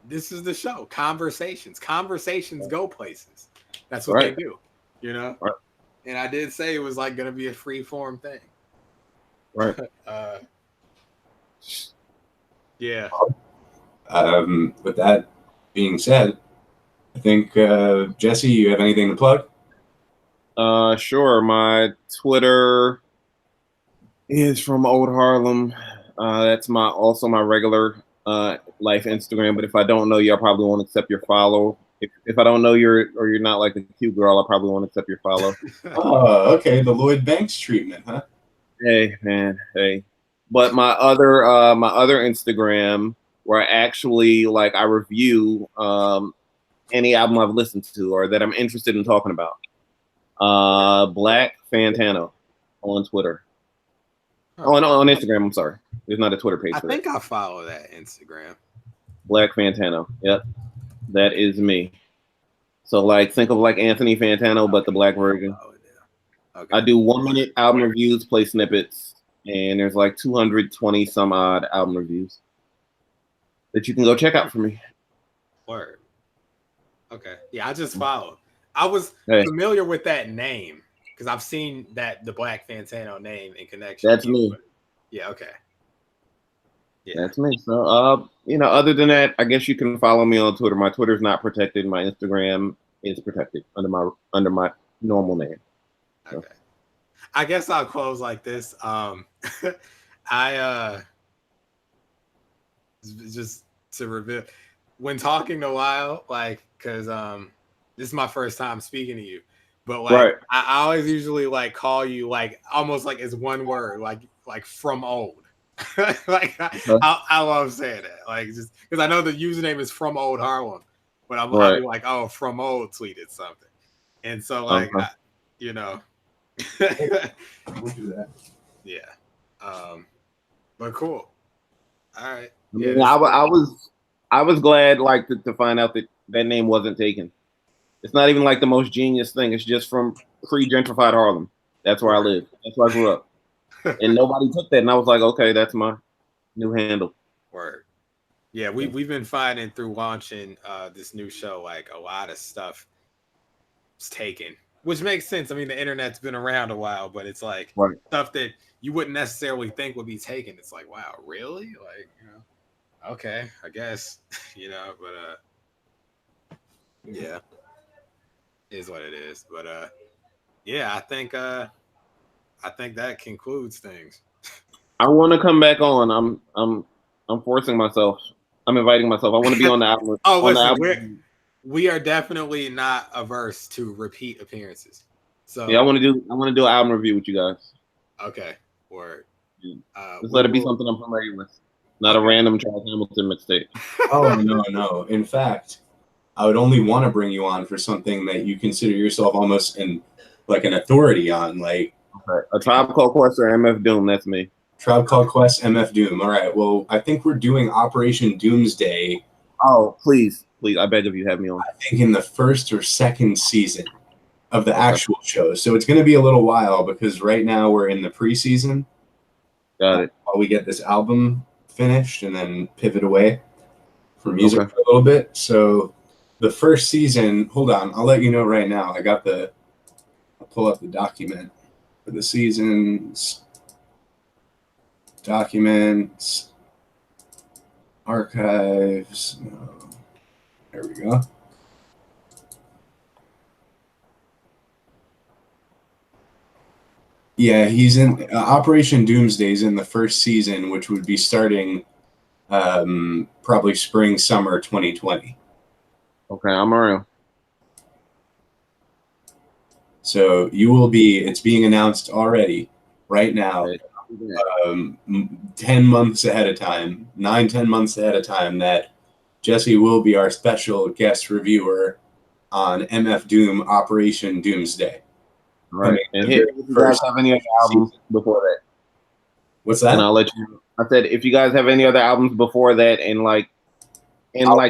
this is the show. Conversations go places. That's what they do, you know. And I did say it was like gonna be a free form thing. Right. Yeah. With that being said, I think Jesse, you have anything to plug? Sure. My Twitter is from Old Harlem. That's also my regular life Instagram. But if I don't know you, I probably won't accept your follow. If I don't know you're not like a cute girl, I probably won't accept your follow. Oh, okay. The Lloyd Banks treatment, huh? Hey, man. Hey. But my other Instagram where I actually like I review any album I've listened to or that I'm interested in talking about. Black Fantano on Twitter. Oh, no, on Instagram. I'm sorry. There's not a Twitter page. I think I follow that Instagram. Black Fantano. Yep, that is me. So like, think of like Anthony Fantano, but the black version. Okay. I do 1 minute album reviews, play snippets, and there's like 220 some odd album reviews that you can go check out for me. Word. Okay. Yeah, I just followed. I was familiar with that name because I've seen that the Black Fantano name in connection. That's me. Yeah. Okay. Yeah. That's me. So, you know, other than that, I guess you can follow me on Twitter. My Twitter's not protected. My Instagram is protected under my normal name. So. Okay. I guess I'll close like this. I just to reveal when talking to Lyle, like, because this is my first time speaking to you, but like I always usually like call you like almost like it's one word, like from old. Like I love saying that, like just because I know the username is from Old Harlem, but I'll be like, oh, from old tweeted something, and so like you know. We'll do that. Yeah. But cool. All right. Yeah, I was glad like to find out that name wasn't taken. It's not even like the most genius thing. It's just from pre-gentrified Harlem. That's where I live. That's where I grew up. And nobody took that. And I was like, okay, that's my new handle. Word. Yeah, we've been finding through launching this new show, like a lot of stuff is taken. Which makes sense. I mean, the internet's been around a while, but it's like stuff that you wouldn't necessarily think would be taken. It's like, wow, really? Like, you know, okay, I guess, you know, but yeah, is what it is. But yeah, I think that concludes things. I want to come back on. I'm forcing myself. I'm inviting myself. I want to be on the album. Oh, listen, we are definitely not averse to repeat appearances. So yeah, I want to do an album review with you guys. Okay, or just let it be something I'm familiar with, not a random Charles Hamilton mixtape. Oh no! In fact, I would only want to bring you on for something that you consider yourself almost an authority on, like A Tribe Called Quest or MF Doom. That's me. Tribe Called Quest, MF Doom. All right. Well, I think we're doing Operation Doomsday. Oh, please, I beg of you, have me on. I think in the first or second season of the actual show. So it's going to be a little while because right now we're in the preseason. Got it. While we get this album finished and then pivot away for music for a little bit. So the first season, hold on, I'll let you know right now. I'll pull up the document for the seasons. Documents. Archives. There we go. Yeah, he's in Operation Doomsday's in the first season, which would be starting probably spring, summer 2020. Okay, I'm around. So you will be, it's being announced already right now, 10 months ahead of time, 9-10 months ahead of time, that Jesse will be our special guest reviewer on MF Doom Operation Doomsday. Right. And if you guys have any other albums before that. What's that? And I'll let you know. I said if you guys have any other albums before that and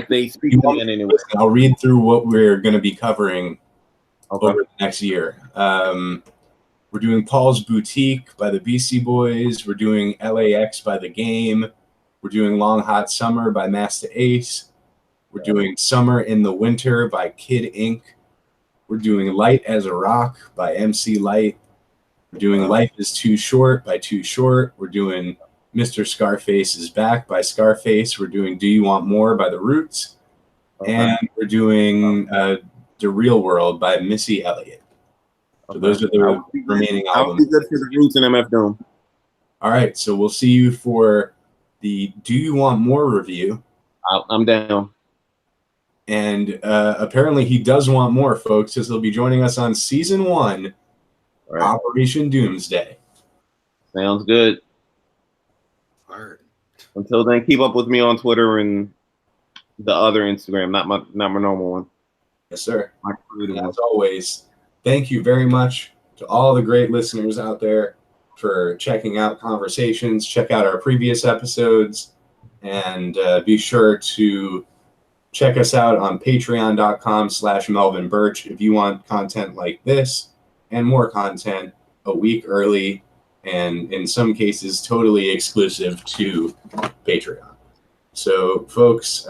they speak to me in any way. I'll read through what we're going to be covering over the next year. We're doing Paul's Boutique by the Beastie Boys. We're doing LAX by The Game. We're doing Long Hot Summer by Masta Ace. We're doing Summer in the Winter by Kid Ink. We're doing Light as a Rock by MC Light. We're doing Life is Too Short by Too Short. We're doing Mr. Scarface is Back by Scarface. We're doing Do You Want More by The Roots. And we're doing The Real World by Missy Elliott. So those are the remaining albums. I'll be good for The Roots and MF Doom. All right, so we'll see you for the Do You Want More review. I'm down. And apparently he does want more, folks, because he'll be joining us on season 1, Operation Doomsday. Sounds good. All right. Until then, keep up with me on Twitter and the other Instagram, not my normal one. Yes, sir. As always, thank you very much to all the great listeners out there for checking out Conversations. Check out our previous episodes, and be sure to check us out on patreon.com/Melvin Birch if you want content like this and more content a week early, and in some cases totally exclusive to Patreon. So, folks,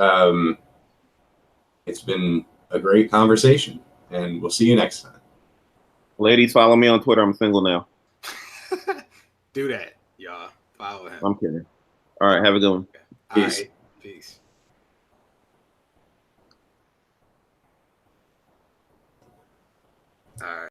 it's been a great conversation, and we'll see you next time. Ladies, follow me on Twitter. I'm single now. Do that, y'all. Follow him. I'm kidding. All right, have a good one. Okay. Peace. Right. Peace. All right.